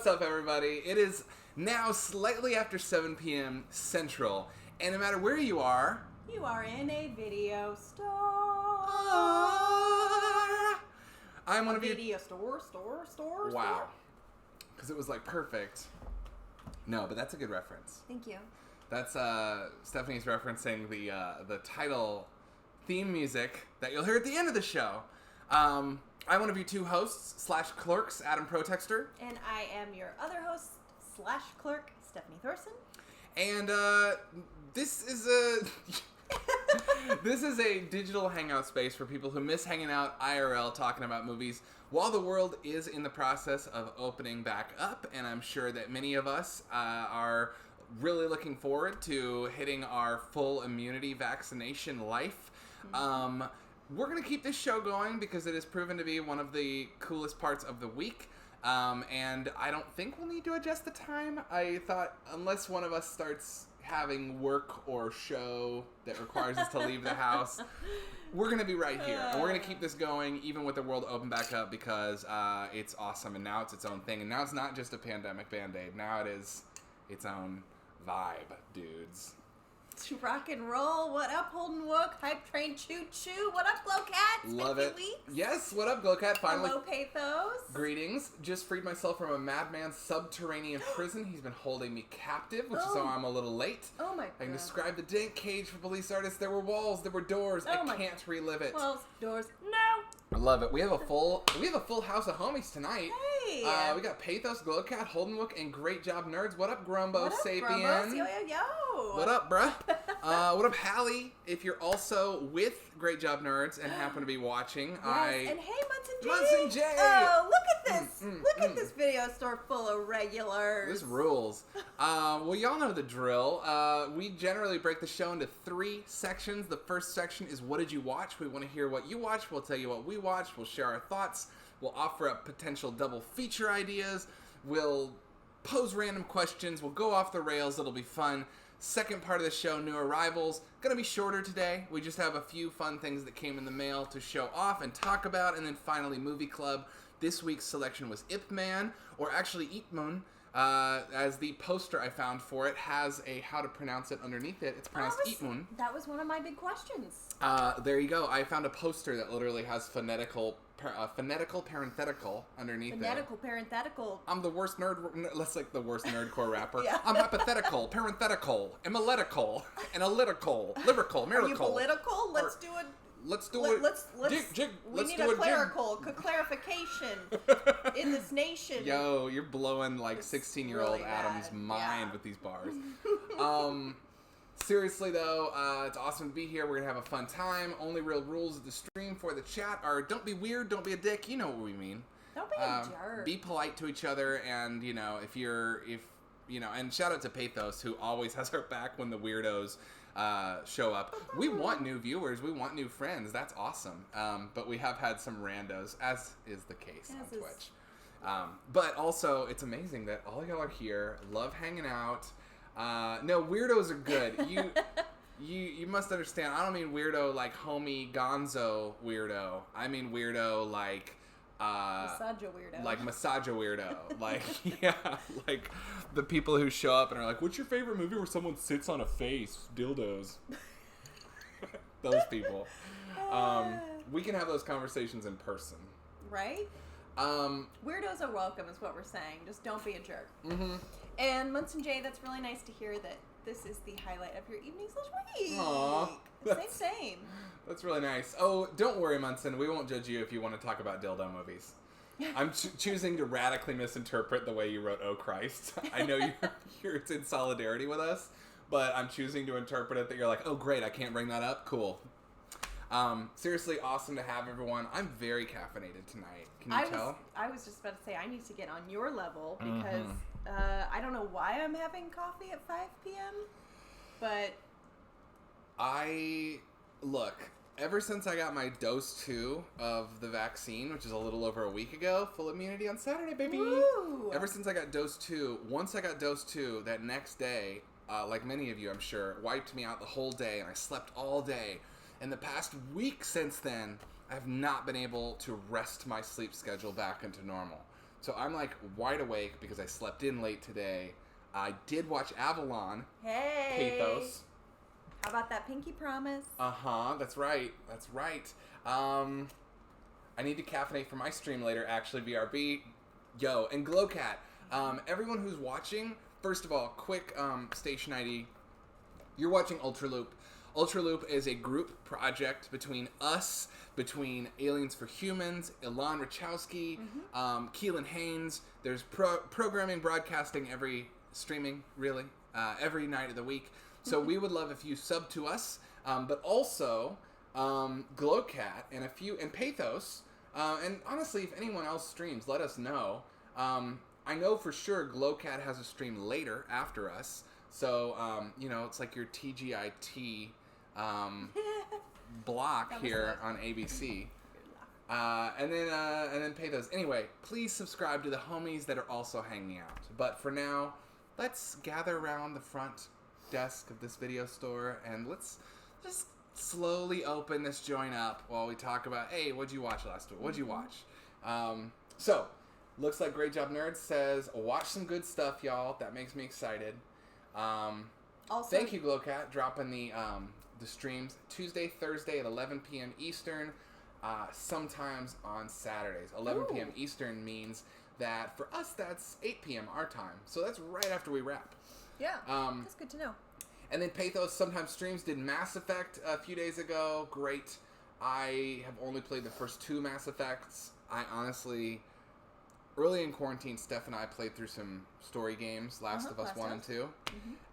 What's up, everybody? It is now slightly after 7 p.m. Central, and no matter where you are in a video store. I'm one of you. Video store. Wow. Because it was like perfect. No, but that's a good reference. Thank you. That's Stephanie's referencing the title theme music that you'll hear at the end of the show. I'm one of you two hosts / clerks, Adam Protextor. And I am your other host / clerk, Stephanie Thoreson. And this is a digital hangout space for people who miss hanging out IRL talking about movies while the world is in the process of opening back up. And I'm sure that many of us are really looking forward to hitting our full immunity vaccination life. Mm-hmm. We're going to keep this show going because it has proven to be one of the coolest parts of the week. And I don't think we'll need to adjust the time. I thought unless one of us starts having work or show that requires us to leave the house, we're going to be right here. And we're going to keep this going even with the world open back up because it's awesome. And now it's its own thing. And now it's not just a pandemic Band-Aid. Now it is its own vibe, dudes. To rock and roll. What up, Holden Wook? Hype Train Choo Choo. What up, Glowcat? Love it. Weeks. Yes, what up, Glowcat? Finally. Hello, Pathos. Greetings. Just freed myself from a madman's subterranean prison. He's been holding me captive, which is why I'm a little late. Oh my god. I can describe the dank cage for police artists. There were walls, there were doors. I can't relive it. Walls, doors, no. I love it. We have a full house of homies tonight. Hey. We got Pathos, Glowcat, Holden Wook, and Great Job Nerds. What up, Grumbo What up, Sapien? Grumbos? Yo. What up, bruh? What up, Hallie? If you're also with Great Job Nerds and happen to be watching, yes. And hey, Munson J. Munson J. Oh, look at this. Look at this video store full of regulars. This rules. Well, y'all know the drill. We generally break the show into 3 sections. The first section is what did you watch? We want to hear what you watched. We'll tell you what we watched. We'll share our thoughts. We'll offer up potential double feature ideas. We'll pose random questions. We'll go off the rails. It'll be fun. Second part of the show, new arrivals. Gonna be shorter today. We just have a few fun things that came in the mail to show off and talk about. And then finally, Movie Club. This week's selection was Ip Man, or actually Ip Man, as the poster I found for it has a how to pronounce it underneath it. It's pronounced Ip Man. That was one of my big questions. There you go. I found a poster that literally has phonetical parenthetical underneath Phonetical, parenthetical. I'm the worst nerd. That's like the worst nerdcore rapper. Yeah. I'm hypothetical, parenthetical, analytical, lyrical, miracle. Are you political? Let's do it. Let's do it. We need a clarification in this nation. Yo, you're blowing like 16-year-old really Adam's mind with these bars. Seriously though, it's awesome to be here. We're gonna have a fun time. Only real rules of the stream for the chat are don't be weird, don't be a dick. You know what we mean. Don't be a jerk. Be polite to each other, and and shout out to Pathos who always has our back when the weirdos show up. We want new viewers. We want new friends. That's awesome. But we have had some randos, as is the case on Twitch. But also, it's amazing that all y'all are here, love hanging out. No, weirdos are good. You must understand. I don't mean weirdo like homie gonzo weirdo. I mean weirdo like massager weirdo. Like massager weirdo. Like like the people who show up and are like, "What's your favorite movie where someone sits on a face? Dildos." Those people. We can have those conversations in person. Right? Weirdos are welcome is what we're saying. Just don't be a jerk. Mm-hmm. And Munson J, that's really nice to hear that this is the highlight of your evening/week. Aww. Same. That's really nice. Oh, don't worry, Munson. We won't judge you if you want to talk about dildo movies. I'm choosing to radically misinterpret the way you wrote "Oh Christ." I know you're in solidarity with us, but I'm choosing to interpret it that you're like, "Oh great, I can't bring that up. Cool." Seriously, awesome to have everyone. I'm very caffeinated tonight. Can you tell? I was just about to say I need to get on your level because I don't know why I'm having coffee at 5 p.m. But look. Ever since I got my dose 2 of the vaccine, which is a little over a week ago, full immunity on Saturday, baby. Woo! Ever since I got dose 2, once I got dose 2, that next day, like many of you, I'm sure, wiped me out the whole day, and I slept all day. And the past week since then, I've not been able to rest my sleep schedule back into normal. So I'm like wide awake because I slept in late today. I did watch Avalon. Hey! Pathos. How about that pinky promise? That's right. That's right. I need to caffeinate for my stream later, actually, BRB. Yo, and Glowcat. Everyone who's watching, first of all, quick station ID. You're watching UltraLoop. UltraLoop is a group project between us, between Aliens for Humans, Ilan Rachowski, Keelan Haynes. There's programming, broadcasting, streaming, really, every night of the week. So we would love if you sub to us, but also Glowcat and Pathos. And honestly, if anyone else streams, let us know. I know for sure Glowcat has a stream later after us. So, it's like your TGIT block here on ABC. And then Pathos. Anyway, please subscribe to the homies that are also hanging out. But for now, let's gather around the front desk of this video store and let's just slowly open this joint up while we talk about, hey, what'd you watch last week? What'd you watch? So, looks like Great Job Nerds says, watch some good stuff, y'all. That makes me excited. Also, thank you, Glowcat, dropping the streams Tuesday, Thursday at 11 p.m. Eastern, sometimes on Saturdays. 11 p.m. Eastern means that for us, that's 8 p.m. our time. So that's right after we wrap. Yeah, that's good to know. And then Pathos sometimes streams, did Mass Effect a few days ago. Great. I have only played the first 2 Mass Effects. I honestly, early in quarantine, Steph and I played through some story games, Last of Us 1 and 2.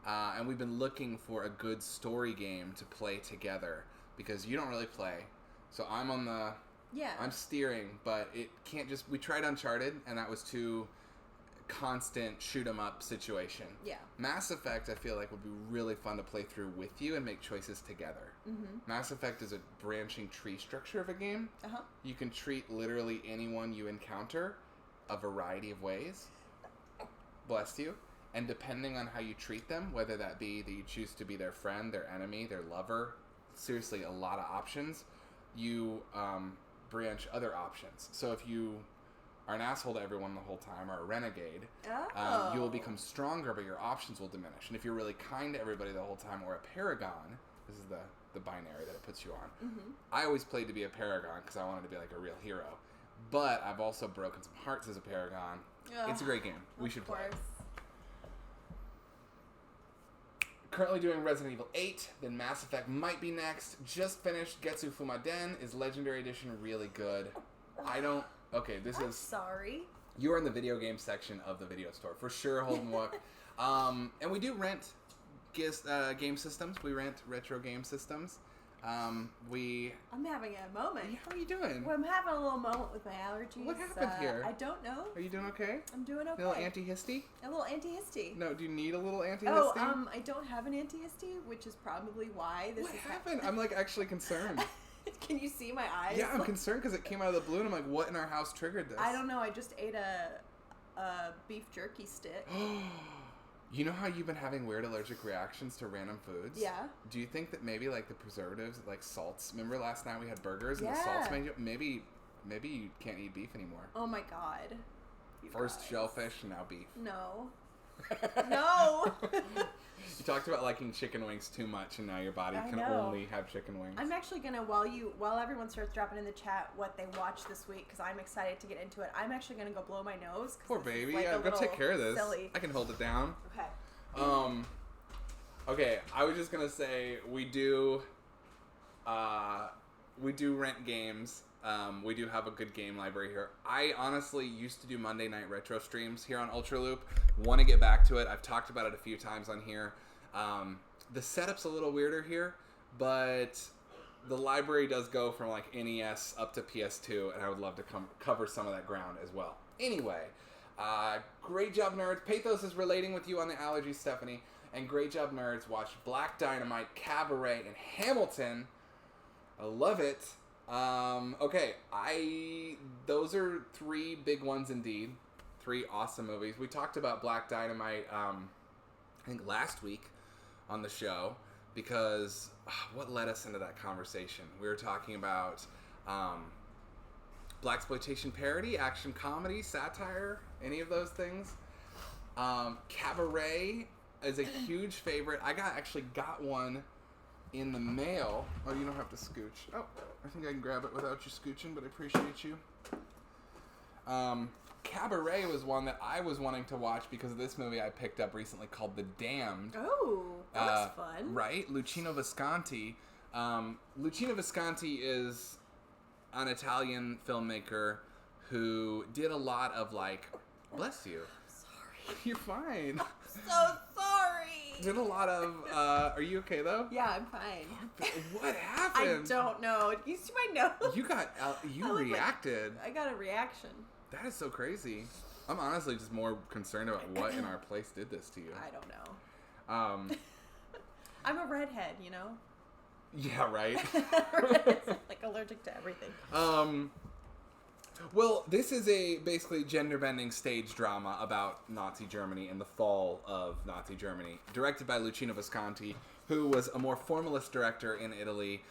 And we've been looking for a good story game to play together because you don't really play. So I'm on the... Yeah. I'm steering, but it can't just... We tried Uncharted, and that was too constant shoot-'em-up situation. Yeah. Mass Effect, I feel like, would be really fun to play through with you and make choices together. Mass Effect is a branching tree structure of a game. You can treat literally anyone you encounter a variety of ways. Bless you. And depending on how you treat them, whether that be that you choose to be their friend, their enemy, their lover, seriously, a lot of options, you branch other options. So if you are an asshole to everyone the whole time or a renegade, you will become stronger, but your options will diminish. And if you're really kind to everybody the whole time or a paragon, this is the binary that it puts you on. I always played to be a paragon because I wanted to be like a real hero. But I've also broken some hearts as a paragon. It's a great game. We should play. Currently doing Resident Evil 8, then Mass Effect might be next. Just finished Getsu Fumaden. Is Legendary Edition really good? Okay, I'm sorry. You are in the video game section of the video store. For sure, Holden Wook. And we do rent game systems. We rent retro game systems. I'm having a moment. How are you doing? Well, I'm having a little moment with my allergies. What happened here? I don't know. Are you doing okay? I'm doing okay. A little antihisty? A little antihisty. No, do you need a little antihisty? Oh, I don't have an antihisty, which is probably why this What is happened? I'm like actually concerned. Can you see my eyes? Yeah, I'm concerned because it came out of the blue and I'm like, what in our house triggered this? I don't know. I just ate a beef jerky stick. You know how you've been having weird allergic reactions to random foods? Yeah. Do you think that maybe like the preservatives, like salts? Remember last night we had burgers and the salts made you... Maybe you can't eat beef anymore. Oh my god. First shellfish, now beef. No. No. You talked about liking chicken wings too much, and now your body can only have chicken wings. I'm actually gonna while everyone starts dropping in the chat what they watched this week, because I'm excited to get into it. I'm actually gonna go blow my nose. Poor baby. Yeah, go take care of this. Silly. I can hold it down. Okay. Okay. I was just gonna say we do rent games. We do have a good game library here. I honestly used to do Monday night retro streams here on UltraLoop. Want to get back to it. I've talked about it a few times on here. The setup's a little weirder here, but the library does go from like NES up to PS2, and I would love to cover some of that ground as well. Anyway, Great Job Nerds. Pathos is relating with you on the allergies, Stephanie. And Great Job Nerds watched Black Dynamite, Cabaret, and Hamilton. I love it. Okay, those are 3 big ones indeed. 3 awesome movies. We talked about Black Dynamite, I think last week on the show, because what led us into that conversation? We were talking about, blaxploitation parody, action comedy, satire, any of those things. Cabaret is a huge favorite. I actually got one in the mail. Oh, you don't have to scooch. Oh, I think I can grab it without you scooching, but I appreciate you. Cabaret was one that I was wanting to watch because of this movie I picked up recently called The Damned. Oh, that was fun. Right? Luchino Visconti. Luchino Visconti is an Italian filmmaker who did a lot of, like... Bless you. I'm sorry. You're fine. I'm so sorry. Did a lot of... are you okay, though? Yeah, I'm fine. What happened? I don't know. You see my nose? You got... you reacted. I got a reaction. That is so crazy. I'm honestly just more concerned about what in our place did this to you. I don't know. I'm a redhead, you know? Yeah, right? Like allergic to everything. Well, this is a basically gender-bending stage drama about Nazi Germany and the fall of Nazi Germany, directed by Luchino Visconti, who was a more formalist director in Italy.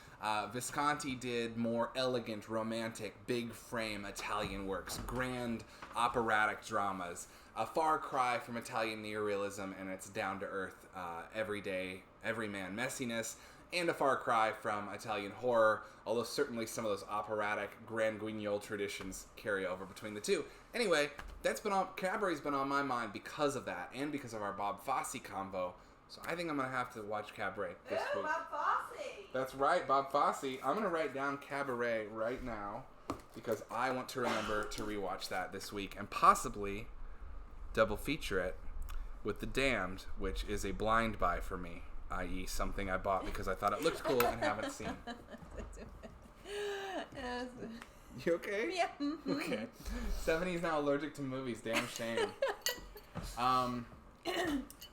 Visconti did more elegant, romantic, big-frame Italian works, grand operatic dramas, a far cry from Italian neorealism and its down-to-earth, everyday, everyman messiness, and a far cry from Italian horror, although certainly some of those operatic grand guignol traditions carry over between the two. Anyway, Cabaret's been on my mind because of that, and because of our Bob Fosse convo. So I think I'm going to have to watch Cabaret this week. Bob Fosse! That's right, Bob Fosse. I'm going to write down Cabaret right now because I want to remember to rewatch that this week and possibly double feature it with The Damned, which is a blind buy for me, i.e. something I bought because I thought it looked cool and haven't seen. You okay? Yeah. Okay. 70's now allergic to movies. Damn shame.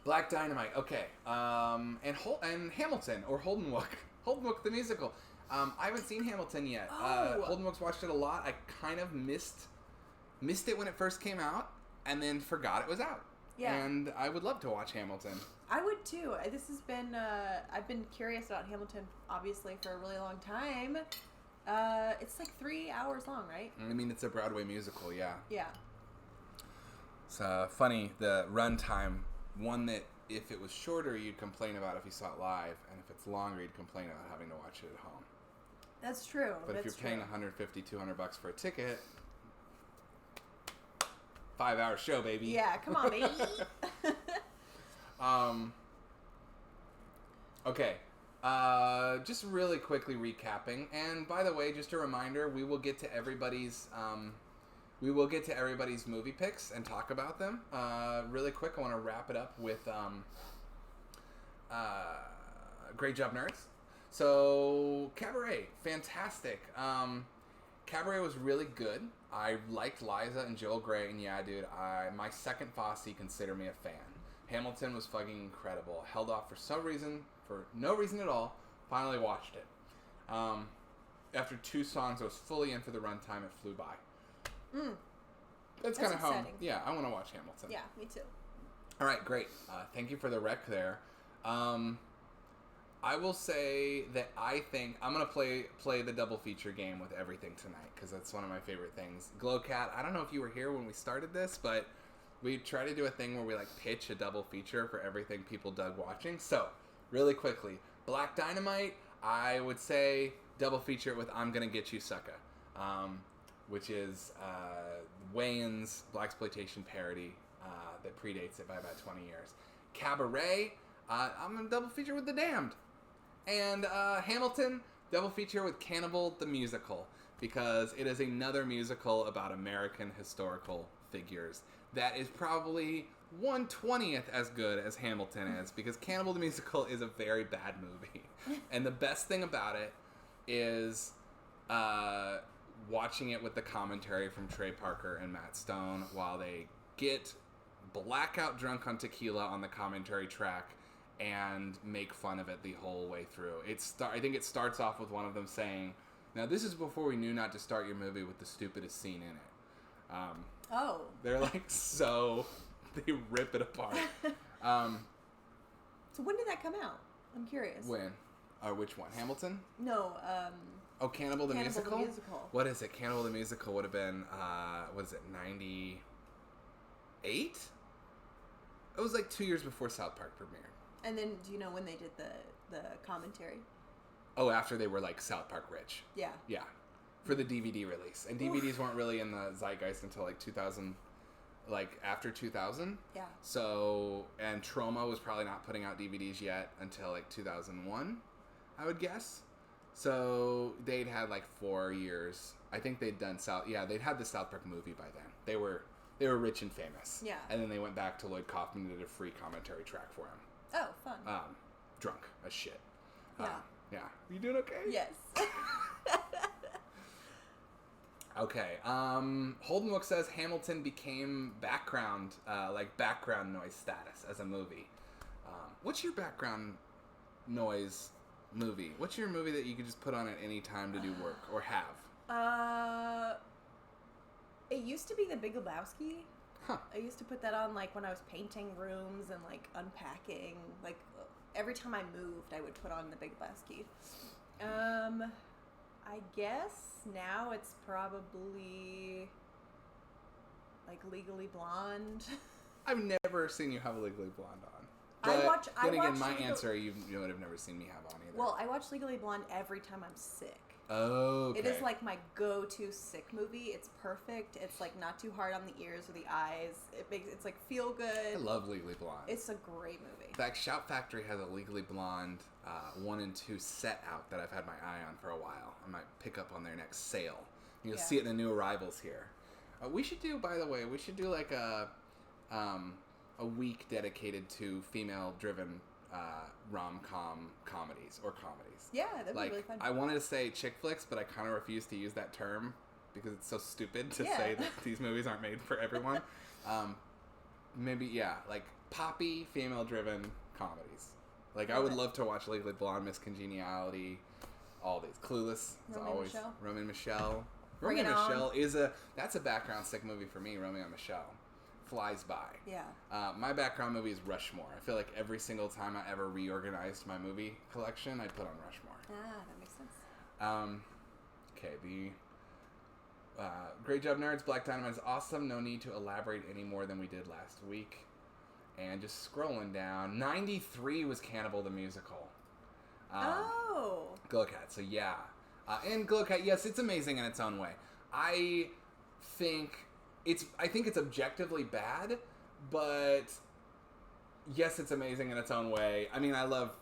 Black Dynamite. Okay. And Hamilton or Holdenwook. Holdenwook the musical. I haven't seen Hamilton yet. Holdenwook's watched it a lot. I kind of missed it when it first came out, and then forgot it was out. Yeah. And I would love to watch Hamilton. I would too. This has been. I've been curious about Hamilton, obviously, for a really long time. It's like 3 hours long, right? I mean, it's a Broadway musical, yeah. Yeah. It's funny, the runtime, one that if it was shorter, you'd complain about if you saw it live, and if it's longer, you'd complain about having to watch it at home. That's true. But if you're paying $150-$200 for a ticket, 5-hour show, baby. Yeah, come on, baby. Okay. Just really quickly recapping, and by the way, just a reminder, we will get to everybody's movie picks and talk about them. Really quick, I want to wrap it up with Great Job, Nerds. So, Cabaret, fantastic. Cabaret was really good. I liked Liza and Joel Grey, and yeah, dude, my second Fosse, consider me a fan. Hamilton was fucking incredible. Held off for no reason at all. Finally watched it. After 2 songs, I was fully in for the runtime. It flew by. That's kind of how. Yeah, I want to watch Hamilton. Yeah, me too. All right, great. Thank you for the rec there. I will say that I think I'm gonna play the double feature game with everything tonight because that's one of my favorite things. Glowcat. I don't know if you were here when we started this, but we try to do a thing where we like pitch a double feature for everything people dug watching. So really quickly, Black Dynamite. I would say double feature it with I'm Gonna Get You, Sucka. Which is Wayans' blaxploitation parody that predates it by about 20 years. Cabaret, I'm going to double feature with The Damned. And Hamilton, double feature with Cannibal the Musical, because it is another musical about American historical figures that is probably 1/20th as good as Hamilton is, because Cannibal the Musical is a very bad movie. And the best thing about it is watching it with the commentary from Trey Parker and Matt Stone while they get blackout drunk on tequila on the commentary track and make fun of it the whole way through. I think it starts off with one of them saying, "Now this is before we knew not to start your movie with the stupidest scene in it." They're like they rip it apart. So when did that come out? I'm curious. When? Which one? Hamilton? No, Oh, Cannibal the Musical? Musical. What is it? Cannibal the Musical would have been, what is it, 98? It was like 2 years before South Park premiered. And then, do you know when they did the commentary? Oh, after they were like South Park rich. Yeah. Yeah. For the DVD release. And DVDs weren't really in the zeitgeist until like 2000, like after 2000. Yeah. So, and Troma was probably not putting out DVDs yet until like 2001, I would guess. So they'd had like 4 years. I think they'd done they'd had the South Park movie by then. They were rich and famous. Yeah. And then they went back to Lloyd Kaufman and did a free commentary track for him. Oh, fun. Drunk as shit. Yeah. Yeah. You doing okay? Yes. Okay. Holden Wook says Hamilton became background noise status as a movie. What's your background noise movie? What's your movie that you could just put on at any time to do work or have? It used to be The Big Lebowski. Huh. I used to put that on like when I was painting rooms and like unpacking. Like every time I moved, I would put on The Big Lebowski. I guess now it's probably like Legally Blonde. I've never seen you have a Legally Blonde on. My answer you would have never seen me have on either. Well, I watch Legally Blonde every time I'm sick. Oh, okay. It is like my go-to sick movie. It's perfect. It's like not too hard on the ears or the eyes. It's like feel good. I love Legally Blonde. It's a great movie. In fact, Shout Factory has a Legally Blonde 1 and 2 set out that I've had my eye on for a while. I might pick up on their next sale. You'll see it in the new arrivals here. We should do, by the way, like a week dedicated to female-driven rom-com comedies or comedies. Yeah, that'd be really fun. I wanted to say chick flicks, but I kind of refuse to use that term because it's so stupid to say that these movies aren't made for everyone. Like poppy, female-driven comedies. Like, I would love to watch Legally Blonde, Miss Congeniality, all these. Clueless, as always. Romeo and Michelle. Romeo and Michelle that's a background sick movie for me, Romeo and Michelle. Flies by. Yeah. My background movie is Rushmore. I feel like every single time I ever reorganized my movie collection, I'd put on Rushmore. That makes sense. Okay, great job, nerds. Black Dynamite is awesome. No need to elaborate any more than we did last week. And just scrolling down, 93 was Cannibal the Musical. Glowcat, so yeah. And Glowcat, yes, it's amazing in its own way. I think it's objectively bad, but yes, it's amazing in its own way. I mean, I love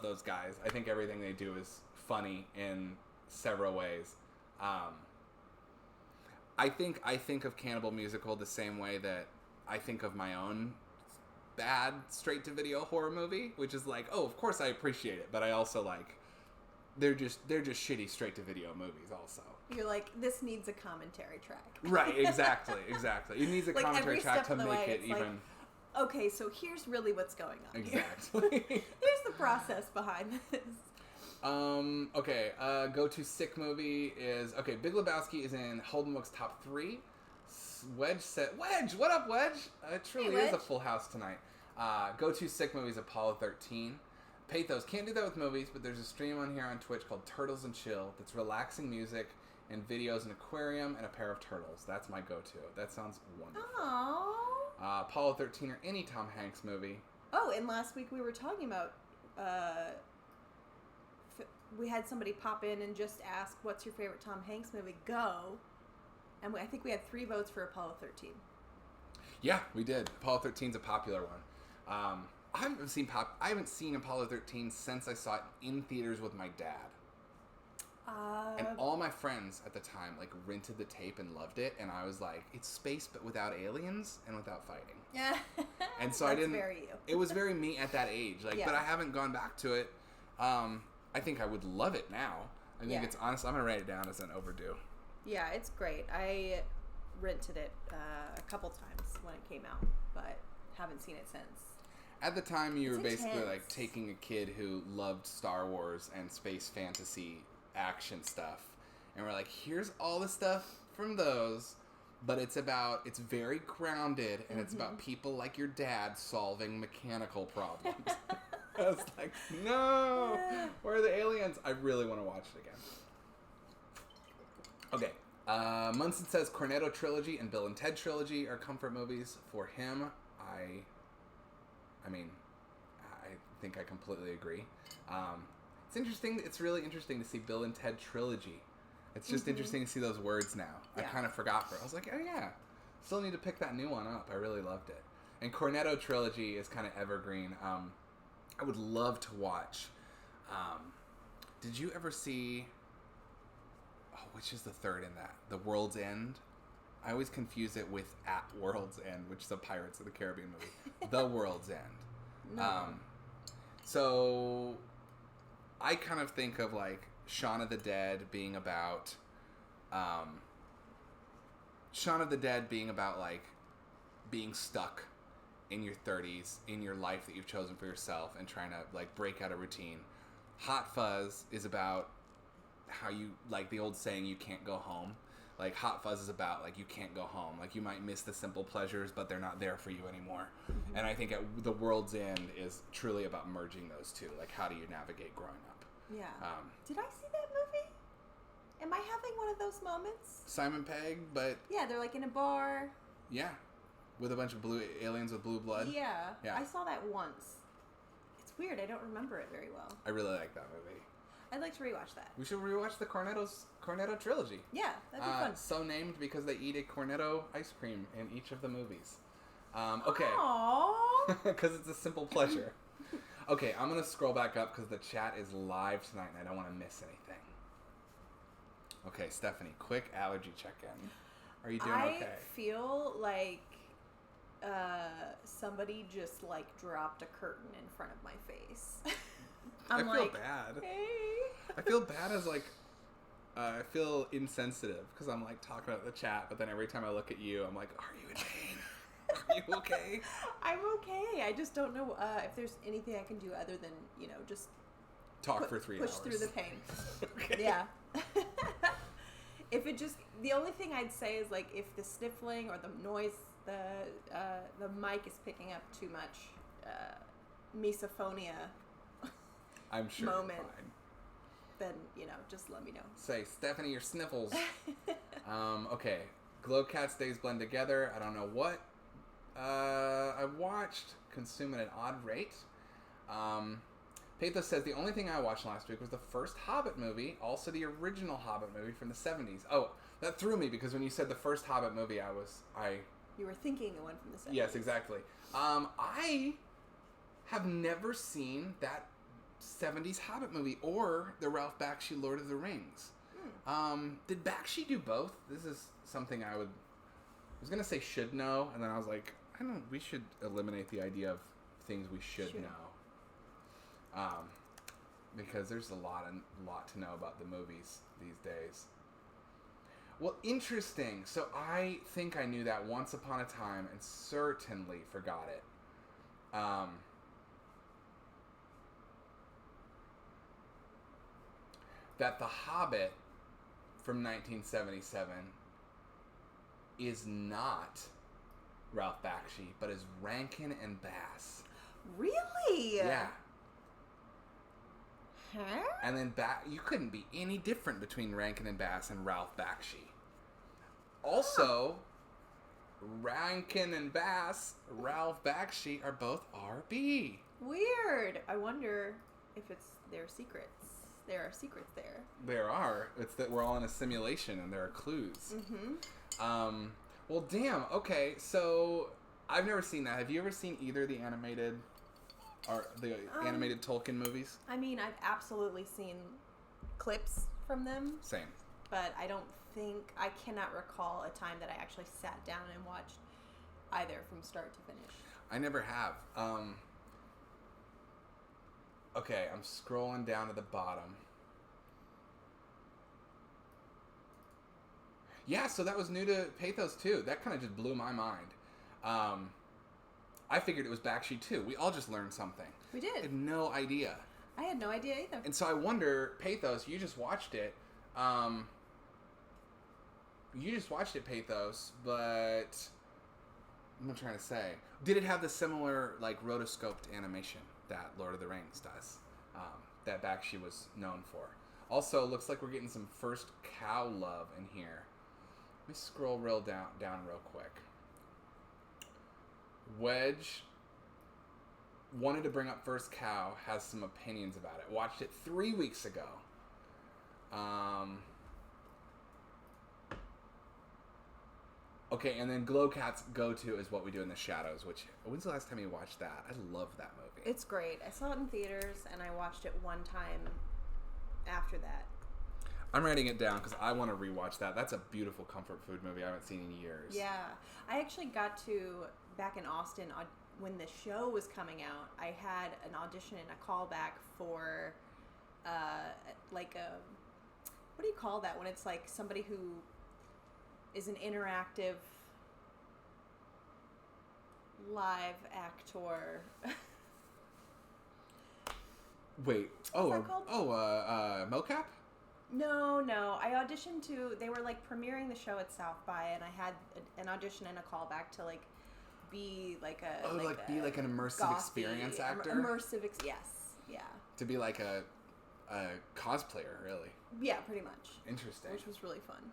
those guys. I think everything they do is funny in several ways. I think of Cannibal Musical the same way that I think of my own bad straight-to-video horror movie, which is like, oh, of course I appreciate it, but I also like they're just shitty straight-to-video movies also. You're like, this needs a commentary track. Right, exactly. It needs a like commentary track to make it even... Like, okay, so here's really what's going on. Exactly. Here's the process behind this. Okay, go-to sick movie is... Okay, Big Lebowski is in Holden Wook's top 3. Wedge said... Wedge! What up, Wedge? It truly is a full house tonight. Go-to sick movie is Apollo 13. Pathos, can't do that with movies, but there's a stream on here on Twitch called Turtles and Chill that's relaxing music and videos, an aquarium, and a pair of turtles. That's my go-to. That sounds wonderful. Aww. Apollo 13 or any Tom Hanks movie. Oh, and last week we were talking about... we had somebody pop in and just ask, what's your favorite Tom Hanks movie? Go. And I think we had 3 votes for Apollo 13. Yeah, we did. Apollo 13's a popular one. I haven't seen Apollo 13 since I saw it in theaters with my dad. And all my friends at the time like rented the tape and loved it, and I was like, it's space but without aliens and without fighting. Yeah. And so That's very you. It was very me at that age. Like, but I haven't gone back to it. I think I would love it now. I think it's honestly, I'm gonna write it down as an overdue. Yeah, it's great. I rented it a couple times when it came out, but haven't seen it since. At the time, you were basically like taking a kid who loved Star Wars and space fantasy action stuff, and we're like, here's all the stuff from those, but it's very grounded, and it's about people like your dad solving mechanical problems. I was like, no, where are the aliens? I really want to watch it again. Okay. Munson says Cornetto trilogy and Bill and Ted trilogy are comfort movies for him. I mean, I think I completely agree. It's interesting. It's really interesting to see Bill and Ted trilogy. It's just interesting to see those words now. Yeah. I kind of forgot for it. I was like, oh yeah, still need to pick that new one up. I really loved it. And Cornetto trilogy is kind of evergreen. I would love to watch. Did you ever see? Oh, which is the third in that? The World's End. I always confuse it with At World's End, which is a Pirates of the Caribbean movie. The World's End. No. So I kind of think of like Shaun of the Dead being about like being stuck in your 30s in your life that you've chosen for yourself and trying to like break out a routine. Hot Fuzz is about how you, like the old saying, you can't go home. Like Hot Fuzz is about like you can't go home. Like you might miss the simple pleasures, but they're not there for you anymore. And I think The World's End is truly about merging those two. Like how do you navigate growing up? Yeah. Did I see that movie? Am I having one of those moments? Simon Pegg, but... Yeah, they're like in a bar. Yeah. With a bunch of blue aliens with blue blood. Yeah. I saw that once. It's weird. I don't remember it very well. I really like that movie. I'd like to rewatch that. We should rewatch the Cornetto trilogy. Yeah, that'd be fun. So named because they eat a Cornetto ice cream in each of the movies. Okay. Aww. Because it's a simple pleasure. Okay, I'm going to scroll back up because the chat is live tonight and I don't want to miss anything. Okay, Stephanie, quick allergy check-in. Are you doing okay? I feel like somebody just like dropped a curtain in front of my face. I feel bad. Hey. I feel bad as like, I feel insensitive because I'm like talking about the chat, but then every time I look at you, I'm like, are you in pain? Are you okay? I'm okay. I just don't know if there's anything I can do other than, just talk for 3 hours. Push through the pain. Okay. Yeah. The only thing I'd say is like if the sniffling or the noise, the mic is picking up too much misophonia. I'm sure moment, fine. Then, just let me know. Say, Stephanie, your sniffles. Okay. Glowcat stays blend together. I don't know what. I watched, consume at an odd rate. Pathos says, the only thing I watched last week was the first Hobbit movie, also the original Hobbit movie from the 70s. Oh, that threw me because when you said the first Hobbit movie, You were thinking the one from the 70s. Yes, exactly. I have never seen that 70s Hobbit movie or the Ralph Bakshi Lord of the Rings. Did Bakshi do both? This is something I was going to say should know, and then I was like, we should eliminate the idea of things we should know. Because there's a lot to know about the movies these days. Well, interesting. So I think I knew that once upon a time and certainly forgot it. That The Hobbit from 1977 is not Ralph Bakshi, but is Rankin and Bass. Really? Yeah. Huh? And then you couldn't be any different between Rankin and Bass and Ralph Bakshi. Also, Rankin and Bass, Ralph Bakshi are both RB. Weird. I wonder if it's their secrets. There are secrets there. There are. It's that we're all in a simulation and there are clues. Mm-hmm. Well, damn. Okay, so I've never seen that. Have you ever seen either the animated or the animated Tolkien movies? I mean, I've absolutely seen clips from them. Same. But I cannot recall a time that I actually sat down and watched either from start to finish. I never have. Okay, I'm scrolling down to the bottom. Yeah, so that was new to Pathos too. That kind of just blew my mind. I figured it was Bakshi too. We all just learned something. We did. I had no idea. I had no idea either. And so I wonder, Pathos, you just watched it. Pathos, but I'm not trying to say. Did it have the similar, like, rotoscoped animation that Lord of the Rings does? That Bakshi was known for. Also, looks like we're getting some first cow love in here. Let me scroll down real quick. Wedge wanted to bring up First Cow, has some opinions about it. Watched it 3 weeks ago. Okay, and then Glowcat's go-to is What We Do in the Shadows, which, when's the last time you watched that? I love that movie. It's great. I saw it in theaters, and I watched it one time after that. I'm writing it down because I want to rewatch that. That's a beautiful comfort food movie I haven't seen in years. Yeah. I actually got to, back in Austin, when the show was coming out, I had an audition and a callback for, like a, what do you call that when it's like somebody who is an interactive live actor. Wait. Mocap? No. I auditioned they were like premiering the show at South by, and I had an audition and a callback to like be like a be like an immersive gothy, experience actor. Yes, yeah. To be like a cosplayer, really. Yeah, pretty much. Interesting. Which was really fun.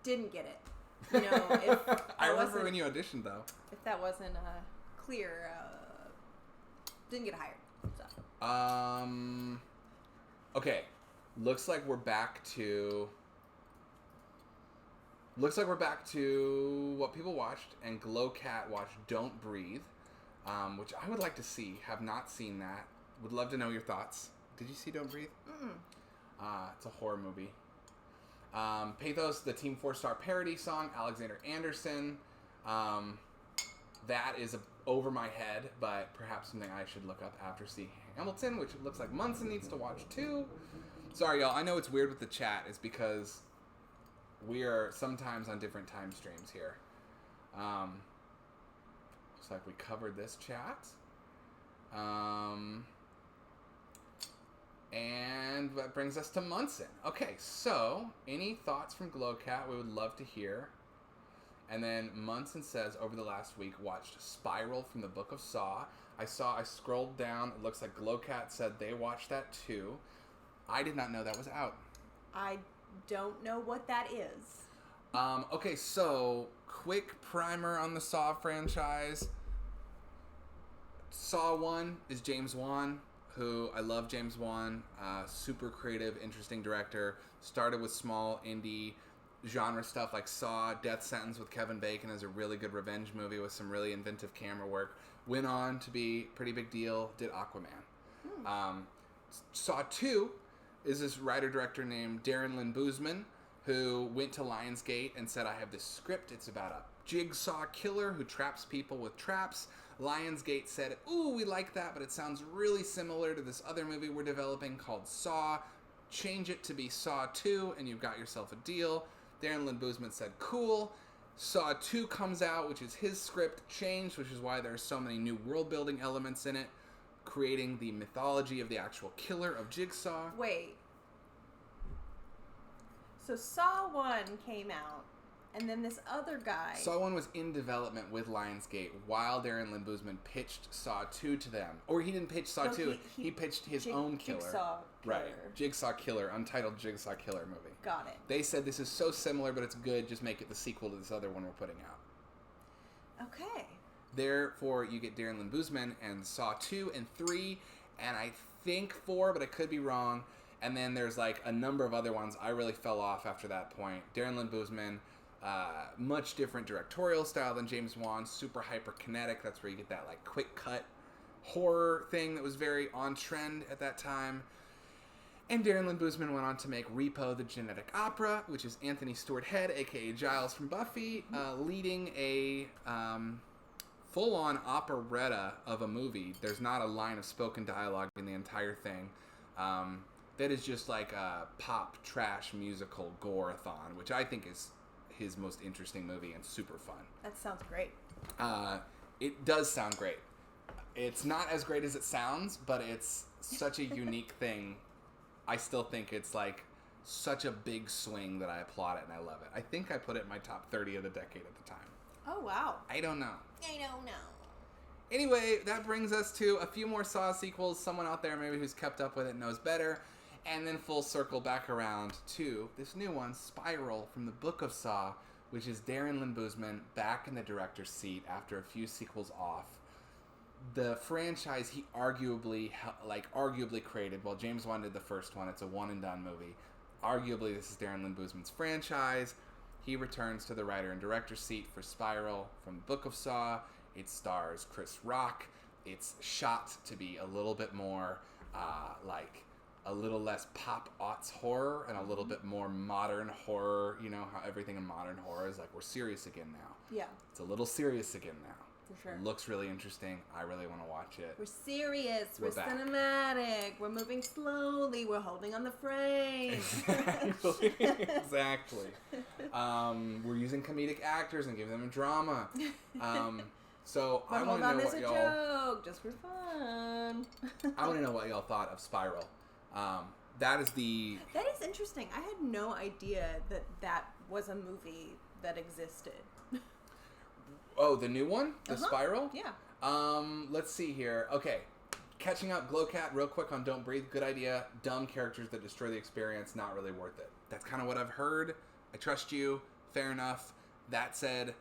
Didn't get it. You know, if I remember when you auditioned though. If that wasn't clear, didn't get hired. So. Okay. Looks like we're back to what people watched, and Glowcat watched Don't Breathe, which I would like to see. Have not seen that. Would love to know your thoughts. Did you see Don't Breathe? Mm-mm. It's a horror movie. Pathos, the Team 4-Star parody song, Alexander Anderson. That is over my head, but perhaps something I should look up after seeing Hamilton, which it looks like Munson needs to watch too. Sorry, y'all. I know it's weird with the chat. It's because we are sometimes on different time streams here. Looks like we covered this chat. And that brings us to Munson. Okay, so any thoughts from Glowcat? We would love to hear. And then Munson says, over the last week, watched Spiral from the Book of Saw. I scrolled down. It looks like Glowcat said they watched that too. I did not know that was out. I don't know what that is. Okay, so quick primer on the Saw franchise. Saw 1 is James Wan, who I love. James Wan, super creative, interesting director. Started with small indie genre stuff like Saw, Death Sentence with Kevin Bacon is a really good revenge movie with some really inventive camera work. Went on to be pretty big deal, did Aquaman. Saw 2 is this writer-director named Darren Lynn Bousman, who went to Lionsgate and said, I have this script. It's about a jigsaw killer who traps people with traps. Lionsgate said, ooh, we like that, but it sounds really similar to this other movie we're developing called Saw. Change it to be Saw 2, and you've got yourself a deal. Darren Lynn Bousman said, cool. Saw 2 comes out, which is his script changed, which is why there are so many new world-building elements in it, creating the mythology of the actual killer of Jigsaw. Wait. So Saw 1 came out, and then this other guy... Saw 1 was in development with Lionsgate while Darren Lynn Bousman pitched Saw 2 to them. Or he didn't pitch Saw 2, he pitched his own killer. Jigsaw Killer. Right. Jigsaw Killer, untitled Jigsaw Killer movie. Got it. They said this is so similar, but it's good, just make it the sequel to this other one we're putting out. Okay. Therefore, you get Darren Lynn Bousman and Saw 2 and 3, and I think 4, but I could be wrong. And then there's like a number of other ones. I really fell off after that point. Darren Lynn Bousman, much different directorial style than James Wan, super hyper-kinetic. That's where you get that like quick cut horror thing that was very on trend at that time. And Darren Lynn Bousman went on to make Repo the Genetic Opera, which is Anthony Stewart Head, aka Giles from Buffy, leading a full-on operetta of a movie. There's not a line of spoken dialogue in the entire thing. That is just like a pop trash musical gore-a-thon, which I think is his most interesting movie and super fun. That sounds great. It does sound great. It's not as great as it sounds, but it's such a unique thing. I still think it's like such a big swing that I applaud it and I love it. I think I put it in my top 30 of the decade at the time. Oh, wow. I don't know. Anyway, that brings us to a few more Saw sequels. Someone out there maybe who's kept up with it knows better. And then full circle back around to this new one, Spiral, from the Book of Saw, which is Darren Lynn Bousman back in the director's seat after a few sequels off. The franchise he arguably created. Well, James Wan did the first one. It's a one-and-done movie. Arguably, this is Darren Lynn Bousman's franchise. He returns to the writer and director's seat for Spiral from the Book of Saw. It stars Chris Rock. It's shot to be a little bit more a little less pop-aughts horror and a little bit more modern horror. You know how everything in modern horror is like, we're serious again now. Yeah. It's a little serious again now. For sure. It looks really interesting. I really want to watch it. We're serious. We're back. Cinematic. We're moving slowly. We're holding on the frame. Exactly. We're using comedic actors and giving them drama. So but I want to know what y'all... joke, just for fun. I want to know what y'all thought of Spiral. That is interesting. I had no idea that was a movie that existed. Oh, the new one? The Spiral? Yeah. Let's see here. Okay. Catching up, Glowcat, real quick on Don't Breathe. Good idea. Dumb characters that destroy the experience. Not really worth it. That's kind of what I've heard. I trust you. Fair enough. That said,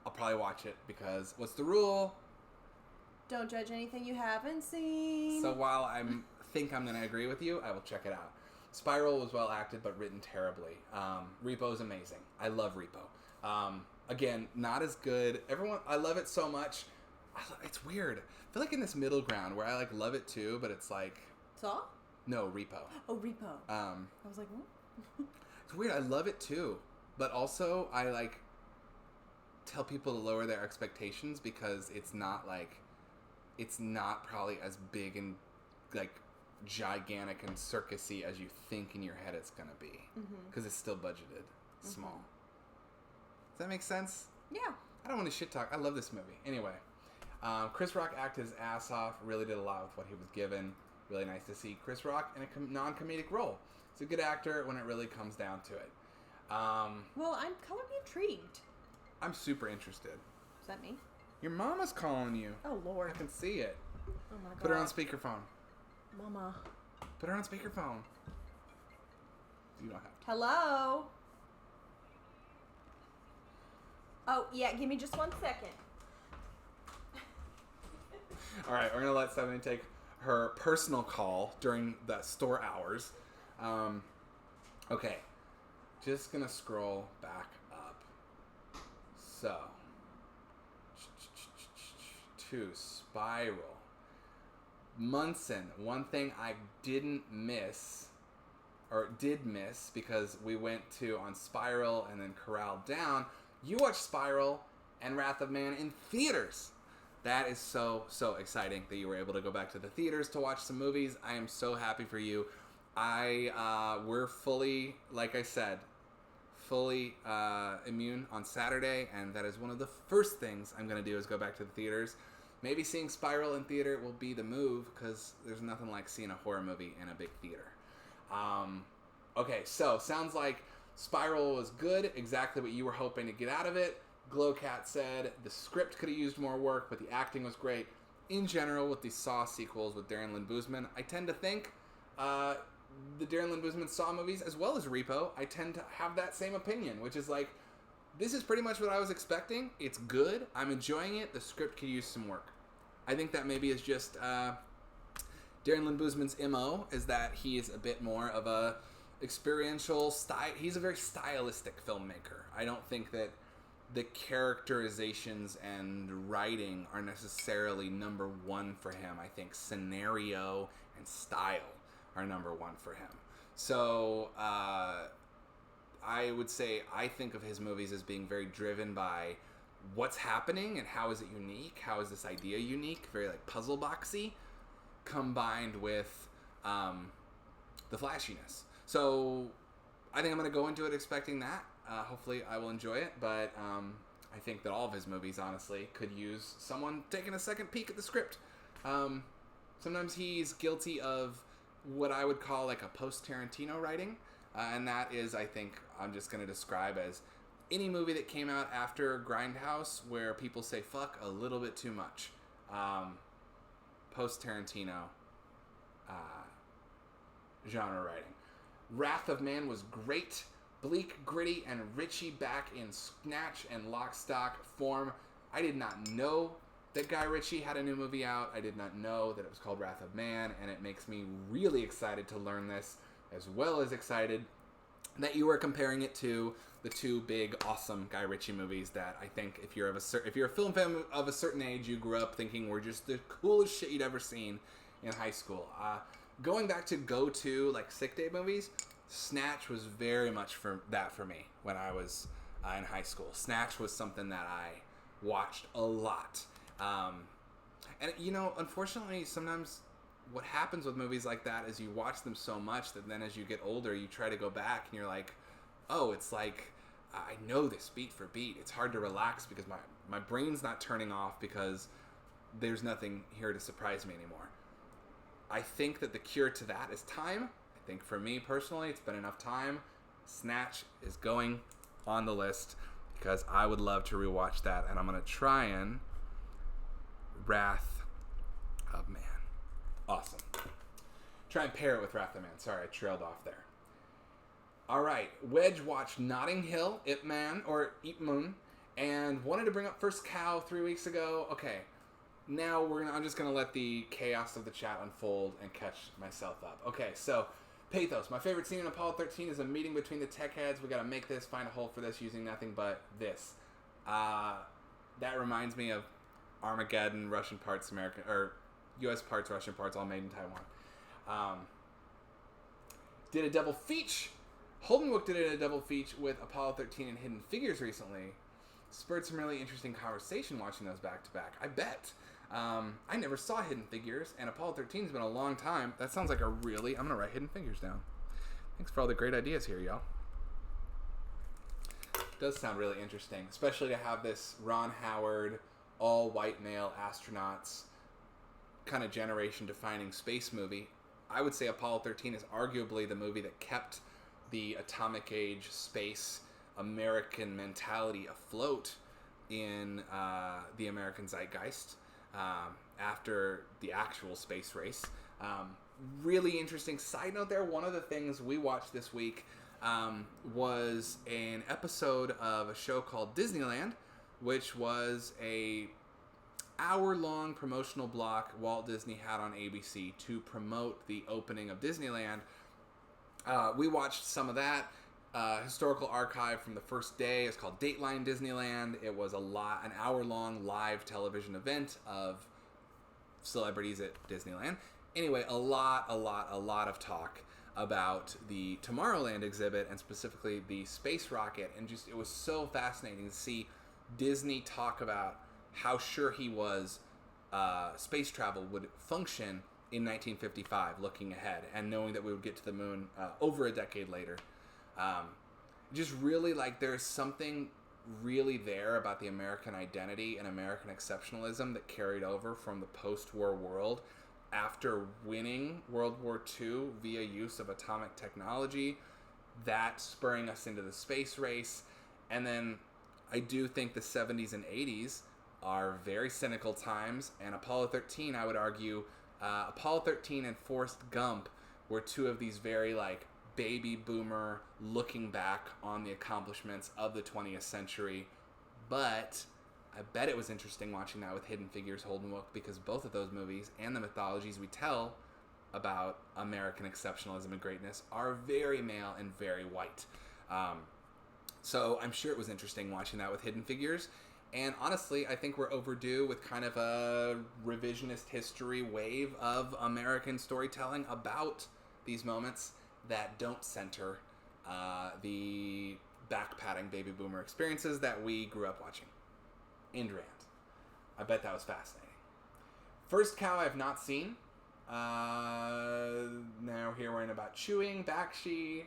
I'll probably watch it because what's the rule? Don't judge anything you haven't seen. So while I think I'm going to agree with you, I will check it out. Spiral was well acted but written terribly. Repo's amazing. I love Repo. Again, not as good. I love it so much. It's weird. I feel like in this middle ground where I like love it too, but it's like... Saw? No, Repo. Oh, Repo. I was like, what? It's weird. I love it too, but also I like tell people to lower their expectations because it's not probably as big and like gigantic and circusy as you think in your head it's gonna be because it's still budgeted small. Does that make sense? Yeah. I don't want to shit talk. I love this movie. Anyway, Chris Rock acted his ass off. Really did a lot with what he was given. Really nice to see Chris Rock in a non-comedic role. He's a good actor when it really comes down to it. Well, I'm colorfully intrigued. I'm super interested. Is that me? Your mama's calling you. Oh, Lord. I can see it. Oh, my God. Put her on speakerphone. Mama. Put her on speakerphone. You don't have to. Hello? Oh, yeah, give me just 1 second. All right, we're going to let Stephanie take her personal call during the store hours. Okay, just going to scroll back up. So, to Spiral. Munson, one thing I did miss because we went on Spiral and then Corral Down. You watched Spiral and Wrath of Man in theaters. That is so exciting that you were able to go back to the theaters to watch some movies. I am so happy for you. We're fully, like I said, immune on Saturday, and that is one of the first things I'm going to do is go back to the theaters. Maybe seeing Spiral in theater will be the move because there's nothing like seeing a horror movie in a big theater. Okay, so sounds like Spiral was good, exactly what you were hoping to get out of it. Glowcat said the script could have used more work, but the acting was great. In general, with these Saw sequels with Darren Lynn Bousman, I tend to think the Darren Lynn Bousman Saw movies, as well as Repo, I tend to have that same opinion, which is like, this is pretty much what I was expecting. It's good. I'm enjoying it. The script could use some work. I think that maybe is just Darren Lynn Bousman's MO, is that he is a bit more of a experiential style. He's a very stylistic filmmaker. I don't think that the characterizations and writing are necessarily number one for him. I think scenario and style are number one for him. So I would say I think of his movies as being very driven by what's happening and how is it unique, how is this idea unique, very like puzzle boxy, combined with the flashiness. So I think I'm going to go into it expecting that. Hopefully I will enjoy it, but I think that all of his movies, honestly, could use someone taking a second peek at the script. Sometimes he's guilty of what I would call like a post-Tarantino writing, and that is, I think, I'm just going to describe as any movie that came out after Grindhouse where people say fuck a little bit too much. post-Tarantino genre writing. Wrath of Man was great, bleak, gritty, and Ritchie back in Snatch and Lock, Stock form. I did not know that Guy Ritchie had a new movie out. I did not know that it was called Wrath of Man, and it makes me really excited to learn this, as well as excited that you are comparing it to the two big, awesome Guy Ritchie movies that I think if you're a film fan of a certain age, you grew up thinking were just the coolest shit you'd ever seen in high school. Going back to go-to like sick day movies, Snatch was very much for me when I was in high school. Snatch was something that I watched a lot. And you know, unfortunately, sometimes what happens with movies like that is you watch them so much that then as you get older, you try to go back and you're like, oh, it's like, I know this beat for beat. It's hard to relax because my brain's not turning off because there's nothing here to surprise me anymore. I think that the cure to that is time. I think for me personally, it's been enough time. Snatch is going on the list because I would love to rewatch that, and I'm going to try and Wrath of Man. Awesome. Try and pair it with Wrath of Man. Sorry, I trailed off there. All right, Wedge watched Notting Hill, Ip Man, and wanted to bring up First Cow 3 weeks ago. Okay, now I'm just gonna let the chaos of the chat unfold and catch myself up. Okay, so Pathos. My favorite scene in Apollo 13 is a meeting between the tech heads. We gotta make this, find a hole for this, using nothing but this. That reminds me of Armageddon, Russian parts, American or U.S. parts, Russian parts, all made in Taiwan. Did a double feature. Holdenwook did a double feature with Apollo 13 and Hidden Figures recently. Spurred some really interesting conversation watching those back to back. I bet. I never saw Hidden Figures, and Apollo 13's been a long time. That sounds like I'm gonna write Hidden Figures down. Thanks for all the great ideas here, y'all. Does sound really interesting, especially to have this Ron Howard, all white male astronauts kind of generation defining space movie. I would say Apollo 13 is arguably the movie that kept the atomic age space American mentality afloat in the American zeitgeist after the actual space race. Really interesting side note there. One of the things we watched this week was an episode of a show called Disneyland, which was a hour-long promotional block Walt Disney had on ABC to promote the opening of Disneyland. We watched some of that. Historical archive from the first day. It's called Dateline Disneyland. It was an hour-long live television event of celebrities at Disneyland. Anyway, a lot of talk about the Tomorrowland exhibit and specifically the space rocket, and just it was so fascinating to see Disney talk about how sure he was space travel would function in 1955, looking ahead and knowing that we would get to the moon over a decade later. Just really like there's something really there about the American identity and American exceptionalism that carried over from the post-war world after winning World War II via use of atomic technology, that spurring us into the space race. And then I do think the 70s and 80s are very cynical times, and Apollo 13, I would argue, Apollo 13 and Forrest Gump were two of these very like baby boomer looking back on the accomplishments of the 20th century. But I bet it was interesting watching that with Hidden Figures, Holdenwook, because both of those movies and the mythologies we tell about American exceptionalism and greatness are very male and very white. So I'm sure it was interesting watching that with Hidden Figures. And honestly, I think we're overdue with kind of a revisionist history wave of American storytelling about these moments that don't center the back-patting baby boomer experiences that we grew up watching. Indrand. I bet that was fascinating. First Cow I have not seen. Now here we're in about chewing, Bakshi.